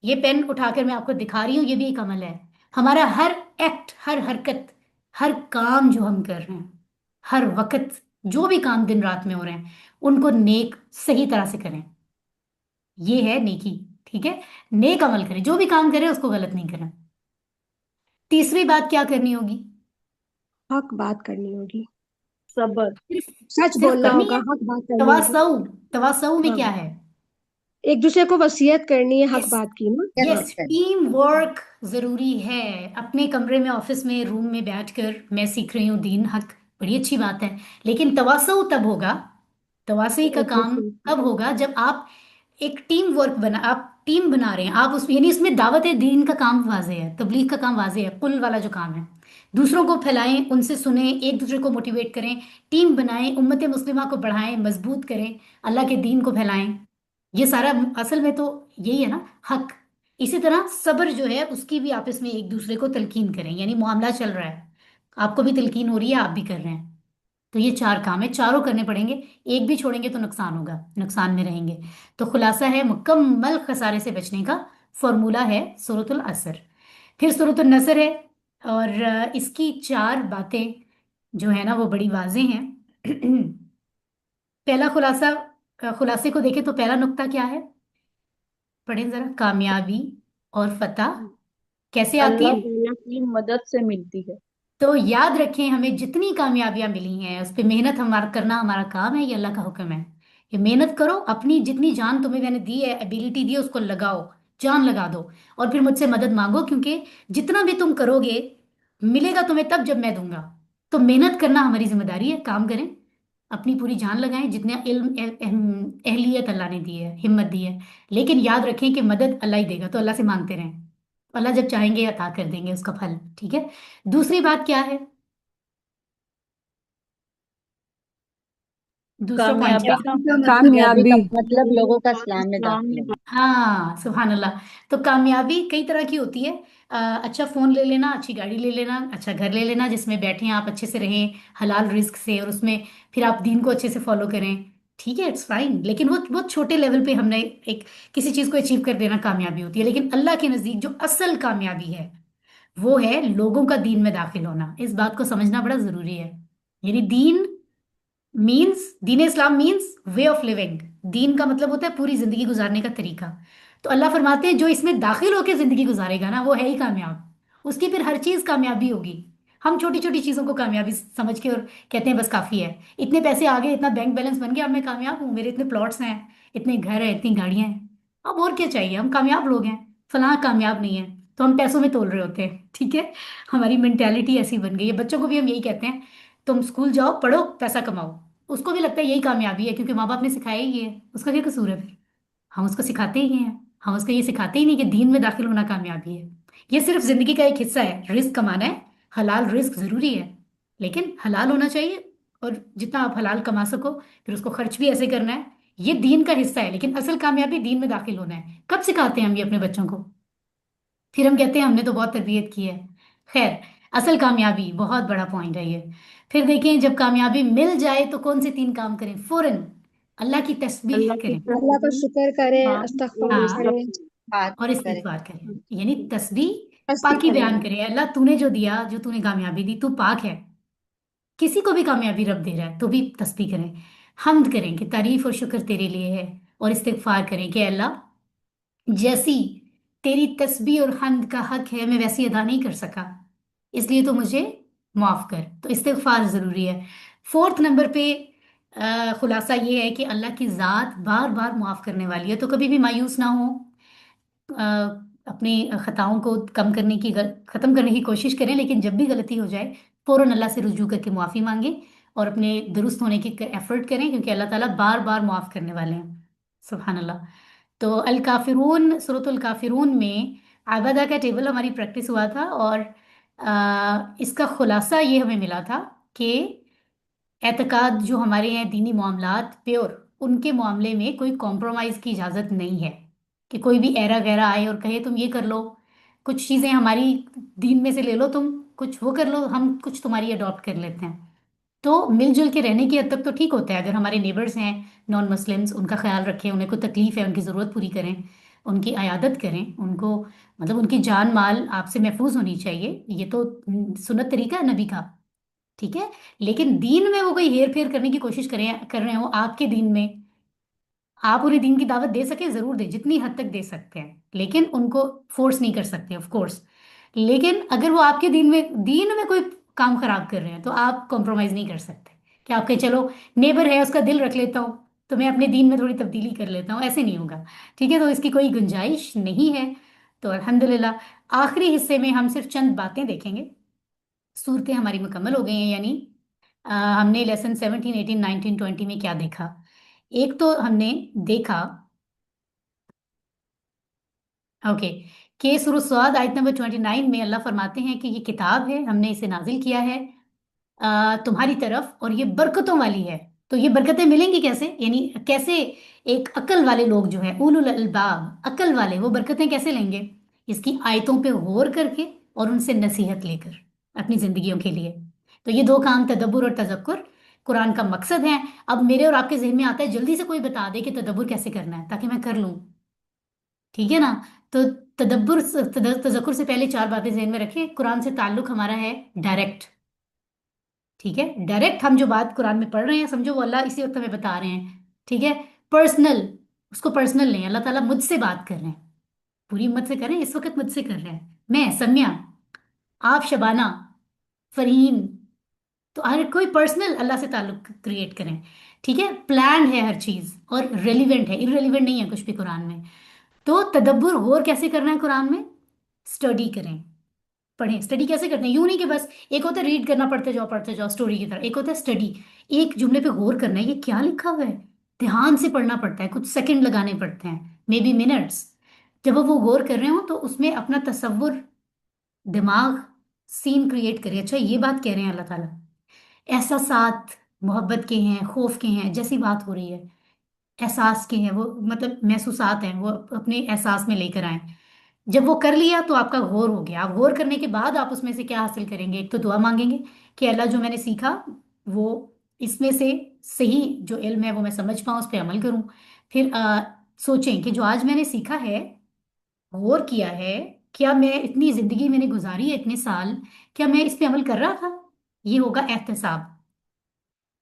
ये पेन उठाकर मैं आपको दिखा रही हूँ ये भी एक अमल है। हमारा हर एक्ट, हर हरकत, हर काम जो हम कर रहे हैं, हर वक्त जो भी काम दिन रात में हो रहे हैं, उनको नेक सही तरह से करें, ये है नेकी, ठीक है। नेक अमल करें, जो भी काम करें उसको गलत नहीं करें। तीसरी बात क्या करनी होगी? हक बात करनी होगी, सबर। सिर्फ सच सिर्फ बोलना करनी होगा, है। हक बात करनी होगी। तवासऊ, तवासऊ में क्या हाँ, है? एक दूसरे को वसीयत करनी है, हक यस, बात की ना। खिदमत यस, करनी। टीम वर्क जरूरी है। अपने कमरे में, ऑफिस में, रूम में बैठकर मैं सीख रही हूँ दीन हक, बड़ी अच्छी बात है, लेकिन तवासऊ तब होगा, तवासई का एक काम दूसरे तब होगा जब आप एक टीम वर्क बना, आप टीम बना रहे हैं, आप उसमें, यानी इसमें दावत दीन का काम वाजे है, तबलीग का काम वाजे है, कुल वाला जो काम है, दूसरों को फैलाएं, उनसे सुने, एक दूसरे को मोटिवेट करें, टीम बनाएं, उम्मत मुस्लिमा को बढ़ाएं, मजबूत करें, अल्लाह के दीन को फैलाएं। ये सारा असल में तो यही है ना, हक। इसी तरह सब्र जो है उसकी भी आपस में एक दूसरे को तलकीन करें, यानी मामला चल रहा है, आपको भी तलकीन हो रही है, आप भी कर रहे हैं। तो ये 4 काम है, चारों करने पड़ेंगे, एक भी छोड़ेंगे तो नुकसान होगा, नुकसान में रहेंगे। तो खुलासा है मुकम्मल खसारे से बचने का फॉर्मूला है सूरतुल असर। फिर सूरतुल नसर है, और इसकी 4 बातें जो है ना वो बड़ी वाज़ेह हैं। पहला खुलासा, खुलासे को देखें तो पहला नुक्ता क्या है? पढ़ें जरा। कामयाबी और फतह कैसे आती अल्लाह है? ताला की मदद से मिलती है। तो याद रखें, हमें जितनी कामयाबियां मिली हैं उस पे मेहनत हमारा करना हमारा काम है, ये अल्लाह का हुक्म है। ये मेहनत करो, अपनी जितनी जान तुम्हें मैंने दी है, एबिलिटी दी है, उसको लगाओ, जान लगा दो। और फिर मुझसे मदद मांगो, क्योंकि जितना भी तुम करोगे मिलेगा तुम्हें तब जब मैं दूंगा। तो मेहनत करना हमारी जिम्मेदारी है, काम करें, अपनी पूरी जान लगाएं, जितने इल्म अहलियत अल्लाह ने दी है, हिम्मत दी है। लेकिन याद रखें कि मदद अल्लाह ही देगा, तो अल्लाह से मांगते रहें। अल्लाह जब चाहेंगे अता कर देंगे उसका फल, ठीक है। दूसरी बात क्या है? दूसरा पॉइंट कामयाबी क्या? का कामयाबी कामयाबी। का मतलब लोगों का इस्लाम में इस्लाम दाखिल में होना। हाँ, सुभान अल्लाह। तो कामयाबी कई तरह की होती है। अच्छा फोन ले लेना, अच्छी गाड़ी ले लेना, अच्छा घर ले लेना जिसमें बैठें आप अच्छे से रहें, हलाल रिस्क से, और उसमें फिर आप दीन को अच्छे से फॉलो करें। ठीक है, इट्स फाइन। लेकिन वो बहुत छोटे लेवल पे हमने एक किसी चीज को अचीव कर देना कामयाबी होती है। लेकिन अल्लाह के नजदीक जो असल कामयाबी है वो है लोगों का दीन में दाखिल होना। इस बात को समझना बड़ा जरूरी है। यानी दीन means, Deen Islam means way of living. दीन का मतलब होता है पूरी जिंदगी गुजारने का तरीका। तो अल्लाह फरमाते हैं जो इसमें दाखिल होकर जिंदगी गुजारेगा ना वो है ही कामयाब, उसकी फिर हर चीज कामयाबी होगी। हम छोटी छोटी चीजों को कामयाबी समझ के और कहते हैं बस काफी है, इतने पैसे आ गए, इतना बैंक बैलेंस बन गया, अब मैं कामयाब हूँ, मेरे इतने प्लॉट्स हैं, इतने घर हैं, इतनी गाड़ियां हैं, अब और क्या चाहिए, हम कामयाब लोग हैं। फलां कामयाब नहीं है, तो हम पैसों में तोल रहे होते हैं, ठीक है। हमारी मेंटेलिटी ऐसी बन गई है। बच्चों को भी हम यही कहते हैं, तुम स्कूल जाओ, पढ़ो, पैसा कमाओ। उसको भी लगता है यही कामयाबी है, क्योंकि माँ बाप ने सिखाया ही है, उसका क्या कसूर है फिर? हम उसको सिखाते ही हैं। हम उसको ये सिखाते ही नहीं कि दीन में दाखिल होना कामयाबी है। ये सिर्फ जिंदगी का एक हिस्सा है, रिस्क कमाना है, हलाल रिस्क जरूरी है, लेकिन हलाल होना चाहिए। और जितना आप हलाल कमा सको फिर उसको खर्च भी ऐसे करना है। ये दीन का हिस्सा है, लेकिन असल कामयाबी दीन में दाखिल होना है। कब सिखाते हैं हम ये अपने बच्चों को? फिर हम कहते हैं हमने तो बहुत तरबियत की है। खैर, असल कामयाबी बहुत बड़ा पॉइंट है ये। फिर देखें, जब कामयाबी मिल जाए तो कौन से तीन काम करें फौरन? अल्लाह की तस्बीह अल्लाह की करें। अल्लाह का तस्बीह, शुक्र करें, हाँ, और इस्तग़फ़ार हाँ, करें, इस्तग़फ़ार। बात और करें। इस्तिगफार करें, यानी तस्बीह, मस्ती पाकी करें। बयान करें। अल्लाह तूने जो दिया, जो तूने कामयाबी दी, तू पाक है। किसी को भी कामयाबी रब दे रहा है तो भी तस्बीह करें, हम्द करें कि तारीफ और शुक्र तेरे लिए है। और इस्तिगफार करें कि अल्लाह, जैसी तेरी तस्बीह और हम्द का हक है मैं वैसी अदा नहीं कर सका, इसलिए तो मुझे माफ कर। तो इस्तिगफार जरूरी है। फोर्थ नंबर पे खुलासा ये है कि अल्लाह की जात बार बार माफ करने वाली है। तो कभी भी मायूस ना हो, अ, अपनी खताओं को कम करने की खत्म करने की कोशिश करें, लेकिन जब भी गलती हो जाए फौरन अल्लाह से रुजू करके माफी मांगे और अपने दुरुस्त होने की एफर्ट करें, क्योंकि अल्लाह ताला बार बार माफ करने वाले हैं। सुभान अल्लाह। तो अल काफिरून, सूरतुल काफिरून में आबादा का टेबल हमारी प्रैक्टिस हुआ था, और इसका खुलासा ये हमें मिला था कि एतकाद जो हमारे हैं, दीनी मामलात प्योर, उनके मामले में कोई कॉम्प्रोमाइज की इजाजत नहीं है। कि कोई भी ऐरा गैरा आए और कहे तुम ये कर लो, कुछ चीजें हमारी दीन में से ले लो, तुम कुछ वो कर लो, हम कुछ तुम्हारी अडॉप्ट कर लेते हैं। तो मिलजुल के रहने की हद तक तो ठीक होता है। अगर हमारे नेबर्स हैं नॉन मुस्लिम्स, उनका ख्याल रखें, उन्हें कोई तकलीफ है उनकी ज़रूरत पूरी करें, उनकी अयादत करें, उनको मतलब उनकी जान माल आपसे महफूज होनी चाहिए, ये तो सुन्नत तरीका है नबी का, ठीक है। लेकिन दीन में वो कोई हेर फेर करने की कोशिश करें, कर रहे हो आपके दीन में, आप उन्हें दीन की दावत दे सके जरूर दें, जितनी हद तक दे सकते हैं, लेकिन उनको फोर्स नहीं कर सकते ऑफ कोर्स। लेकिन अगर वो आपके दीन में कोई काम खराब कर रहे हैं तो आप कॉम्प्रोमाइज नहीं कर सकते। कि आप कहे चलो नेबर है उसका दिल रख लेता हूँ, तो मैं अपने दीन में थोड़ी तब्दीली कर लेता हूँ, ऐसे नहीं होगा, ठीक है। तो इसकी कोई गुंजाइश नहीं है। तो अल्हम्दुलिल्लाह, आखिरी हिस्से में हम सिर्फ चंद बातें देखेंगे। सूरतें हमारी मुकम्मल हो गई हैं, यानी हमने लेसन 17, 18, 19, 20 में क्या देखा? एक तो हमने देखा, ओके, के सूरह स्वाद आयत नंबर 29 में अल्लाह फरमाते हैं कि ये किताब है, हमने इसे नाजिल किया है तुम्हारी तरफ, और ये बरकतों वाली है। तो ये बरकतें मिलेंगी कैसे, यानी कैसे? एक अक्ल वाले लोग जो है, उलुल अल्बाब, अक्ल वाले, वो बरकतें कैसे लेंगे? इसकी आयतों पे गौर करके और उनसे नसीहत लेकर अपनी जिंदगियों के लिए। तो ये दो काम, तदब्बुर और तजक्कुर, कुरान का मकसद है। अब मेरे और आपके जहन में आता है जल्दी से कोई बता दे कि तदब्बुर कैसे करना है ताकि मैं कर लूं, ठीक है ना। तो तजक्कुर से पहले चार बातें जहन में रखें। कुरान से ताल्लुक हमारा है डायरेक्ट, ठीक है, डायरेक्ट हम जो बात कुरान में पढ़ रहे हैं समझो वो अल्लाह इसी वक्त हमें बता रहे हैं। ठीक है, पर्सनल, उसको पर्सनल नहीं, अल्लाह ताला मुझसे बात कर रहे हैं, पूरी उम्मत से कर रहे हैं, इस वक्त मुझसे कर रहे हैं, मैं सम्या, आप शबाना, फरहीन, तो हर कोई पर्सनल अल्लाह से ताल्लुक क्रिएट करें। ठीक है, प्लान है हर चीज और रेलिवेंट है, इररेलिवेंट नहीं है कुछ भी कुरान में। तो तदब्बुर गौर कैसे करना है कुरान में? स्टडी करें, पढ़ें। स्टडी कैसे करते हैं? यूं नहीं कि बस एक होता है रीड करना, पढ़ते जाओ स्टोरी की तरह, एक होता है स्टडी, एक जुमले पे गौर करना है, ये क्या लिखा हुआ है, ध्यान से पढ़ना पड़ता है, कुछ सेकंड लगाने पड़ते हैं, मे बी मिनट्स। जब वो गौर कर रहे हो तो उसमें अपना तसव्वुर, दिमाग, सीन क्रिएट करिए। अच्छा ये बात कह रहे हैं अल्लाह ताला, एहसासात मोहब्बत के हैं, खौफ के हैं, जैसी बात हो रही है, एहसास के हैं वो, मतलब महसूसात हैं, वो अपने एहसास में लेकर आए। जब वो कर लिया तो आपका गौर हो गया। आप गौर करने के बाद आप उसमें से क्या हासिल करेंगे? एक तो दुआ मांगेंगे कि अल्लाह जो मैंने सीखा वो इसमें से सही जो इल्म है वो मैं समझ पाऊँ, उस पर अमल करूँ। फिर सोचें कि जो आज मैंने सीखा है, गौर किया है, क्या मैं इतनी जिंदगी मैंने गुजारी है इतने साल, क्या मैं इस पे अमल कर रहा था? ये होगा एहतसाब।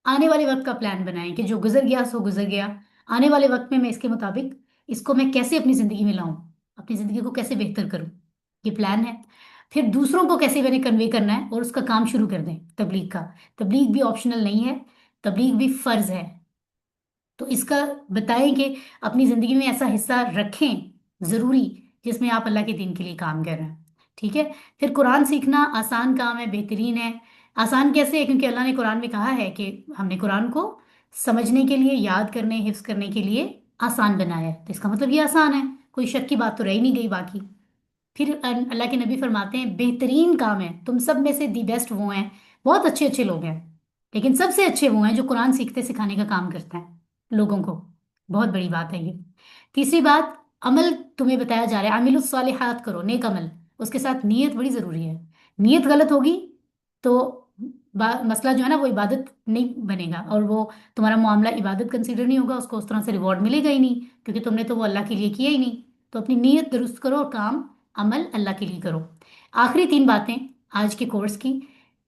आने वाले वक्त का प्लान बनाएं कि जो गुजर गया सो गुजर गया, आने वाले वक्त में मैं इसके मुताबिक इसको मैं कैसे अपनी जिंदगी में लाऊं, अपनी जिंदगी को कैसे बेहतर करूं, ये प्लान है। फिर दूसरों को कैसे मैंने कन्वे करना है और उसका काम शुरू कर दें, तबलीग का। तबलीग भी ऑप्शनल नहीं है, तबलीग भी फर्ज है। तो इसका बताएं कि अपनी जिंदगी में ऐसा हिस्सा रखें जरूरी, जिसमें आप अल्लाह के दीन के लिए काम कर रहे हैं। ठीक है, फिर कुरान सीखना आसान काम है, बेहतरीन है। आसान कैसे है? क्योंकि अल्लाह ने कुरान में कहा है कि हमने कुरान को समझने के लिए, याद करने, हिफ्ज करने के लिए आसान बनाया है, तो इसका मतलब ये आसान है, कोई शक की बात तो रह ही नहीं गई बाकी। फिर अल्लाह के नबी फरमाते हैं बेहतरीन काम है, तुम सब में से दी बेस्ट वो हैं, बहुत अच्छे अच्छे लोग हैं, लेकिन सबसे अच्छे वो हैं जो कुरान सीखते सिखाने का काम करते हैं लोगों को। बहुत बड़ी बात है ये। तीसरी बात, अमल तुम्हें बताया जा रहा है, आमिलुस सालिहात करो, नेक अमल। उसके साथ नीयत बड़ी जरूरी है। नीयत गलत होगी तो मसला जो है ना वो इबादत नहीं बनेगा, और वो तुम्हारा मामला इबादत कंसीडर नहीं होगा, उसको उस तरह से रिवॉर्ड मिलेगा ही नहीं, क्योंकि तुमने तो वो अल्लाह के लिए किया ही नहीं। तो अपनी नीयत दुरुस्त करो और काम, अमल अल्लाह के लिए करो। आखिरी तीन बातें आज के कोर्स की,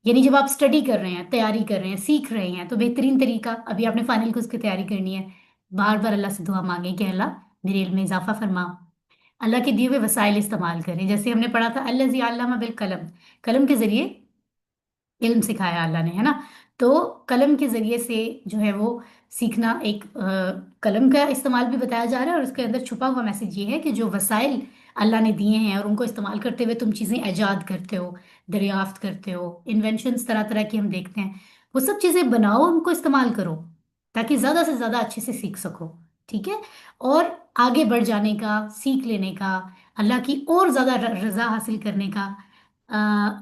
यानी जब आप स्टडी कर रहे हैं, तैयारी कर रहे हैं, सीख रहे हैं, तो बेहतरीन तरीका, अभी आपने फाइनल कोर्स की तैयारी करनी है, बार बार अल्लाह से दुआ मांगे कि अल्लाह मेरे इल्म में इजाफा फरमा। अल्लाह के दिए हुए वसाइल इस्तेमाल करें, जैसे हमने पढ़ा था अल्लाजी अल्लामा बिल कलम, कलम के जरिए इल्म सिखाया अल्लाह ने, है ना। तो कलम के जरिए से जो है वो सीखना, एक कलम का इस्तेमाल भी बताया जा रहा है, और उसके अंदर छुपा हुआ मैसेज ये है कि जो वसाइल अल्लाह ने दिए हैं और उनको इस्तेमाल करते हुए तुम चीज़ें ईजाद करते हो, दरियाफ्त करते हो, इन्वेंशंस तरह तरह की हम देखते हैं, वो सब चीज़ें बनाओ, उनको इस्तेमाल करो, ताकि ज़्यादा से ज़्यादा अच्छे से सीख सको। ठीक है, और आगे बढ़ जाने का, सीख लेने का, अल्लाह की और ज़्यादा रज़ा हासिल करने का,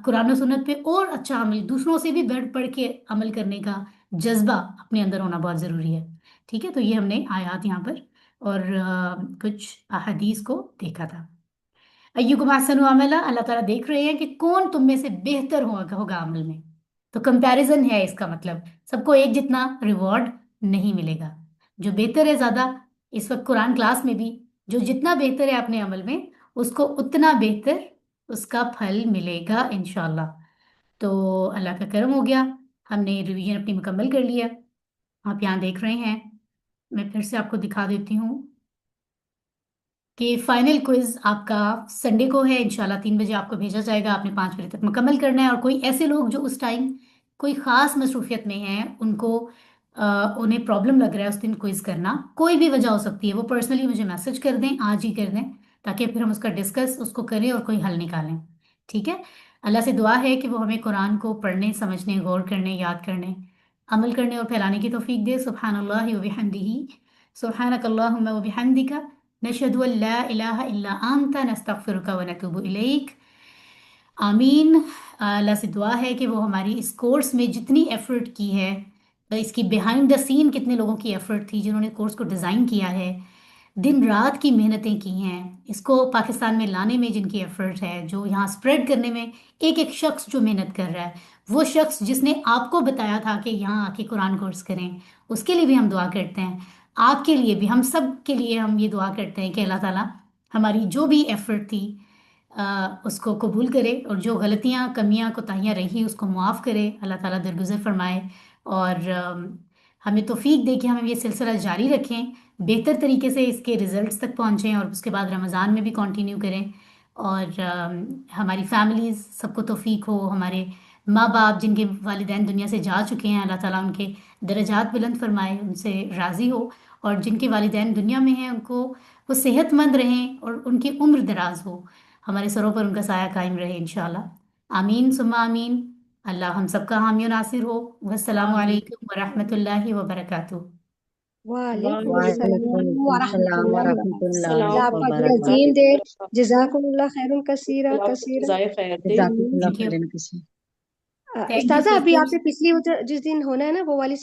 कुरान और सुन्नत पे और अच्छा अमल, दूसरों से भी बढ़ पढ़ के अमल करने का जज्बा अपने अंदर होना बहुत ज़रूरी है। ठीक है, तो ये हमने आयात यहाँ पर और कुछ हदीस को देखा था। अय्युकुम अहसनु अमला, अल्लाह ताला देख रहे हैं कि कौन तुम में से बेहतर होगा अमल में। तो कंपैरिजन है इसका मतलब, सबको एक जितना रिवॉर्ड नहीं मिलेगा। जो बेहतर है ज्यादा, इस वक्त कुरान क्लास में भी जो जितना बेहतर है अपने अमल में, उसको उतना बेहतर उसका फल मिलेगा इंशाल्लाह। तो अल्लाह का करम हो गया, हमने रिवीजन अपनी मुकम्मल कर लिया। आप यहाँ देख रहे हैं, मैं फिर से आपको दिखा देती हूँ कि फाइनल क्विज आपका संडे को है इंशाल्लाह, 3 बजे आपको भेजा जाएगा, आपने 5 बजे तक मुकम्मल करना है। और कोई ऐसे लोग जो उस टाइम कोई खास मसरूफियत में हैं, उनको उन्हें प्रॉब्लम लग रहा है उस दिन क्विज करना, कोई भी वजह हो सकती है, वो पर्सनली मुझे मैसेज कर दें, आज ही कर दें, ताकि फिर हम उसका डिस्कस उसको करें और कोई हल निकालें। ठीक है, अल्लाह से दुआ है कि वो हमें कुरान को पढ़ने, समझने, गौर करने, याद करने, अमल करने और फैलाने की तौफीक दे। सुब्हानल्लाहि व बिहम्दिही, सुब्हानकल्लाहुम्मा व बिहम्दिका, नशहदु अन ला इलाहा इल्ला अंता, नस्तगफिरुका व नतूबु इलैक। आमीन। अल्लाह से दुआ है कि वो हमारी इस कोर्स में जितनी एफर्ट की है, इसकी बिहाइंड द सीन कितने लोगों की एफर्ट थी, जिन्होंने कोर्स को डिज़ाइन किया है, दिन रात की मेहनतें की हैं, इसको पाकिस्तान में लाने में जिनकी एफर्ट है, जो यहाँ स्प्रेड करने में एक एक शख्स जो मेहनत कर रहा है, वो शख्स जिसने आपको बताया था कि यहाँ आके कुरान कोर्स करें, उसके लिए भी हम दुआ करते हैं। आपके लिए भी, हम सब के लिए हम ये दुआ करते हैं कि अल्लाह ताला हमारी जो भी एफर्ट थी, उसको कबूल करे, और जो गलतियाँ कमियाँ कोताहियाँ रही उसको मुआफ़ करे, अल्लाह ताला दरगुजर फरमाए। और हमें तौफीक दे कि हम ये सिलसिला जारी रखें, बेहतर तरीके से इसके रिजल्ट्स तक पहुँचें, और उसके बाद रमज़ान में भी कंटिन्यू करें। और हमारी फैमिलीज़ सबको तौफीक हो, हमारे माँ बाप जिनके वालिदैन दुनिया से जा चुके हैं, अल्लाह ताला उनके दर्जात बुलंद फरमाए, उनसे राज़ी हो। और जिनके वालिदैन दुनिया में हैं उनको वो सेहतमंद रहें और उनकी उम्र दराज हो, हमारे सरों पर उनका साया कायम रहे इंशाल्लाह। आमीन सुम्मा आमीन। अल्लाह हम सबका हामी और नासिर हो। वस्सलामु आमीन। अलैकुम वरहमतुल्लाहि वबरकातुहू। वालेकुम वालेकुम अस्सलाम अस्सलाम वरहमतुल्लाहि वरहमतुल्लाहि अल्लाह पाक वबरकातुहू। अजीम दे। जज़ाकुमुल्लाह खैरन कसीरा कसीरा। आमीन। जज़ाकल्लाह थैंक यू। खैरन कसीर। थैंक यू उस्ताजा, अभी सिस्टर्स। आपने पिछली जिस दिन होना है ना वो वाली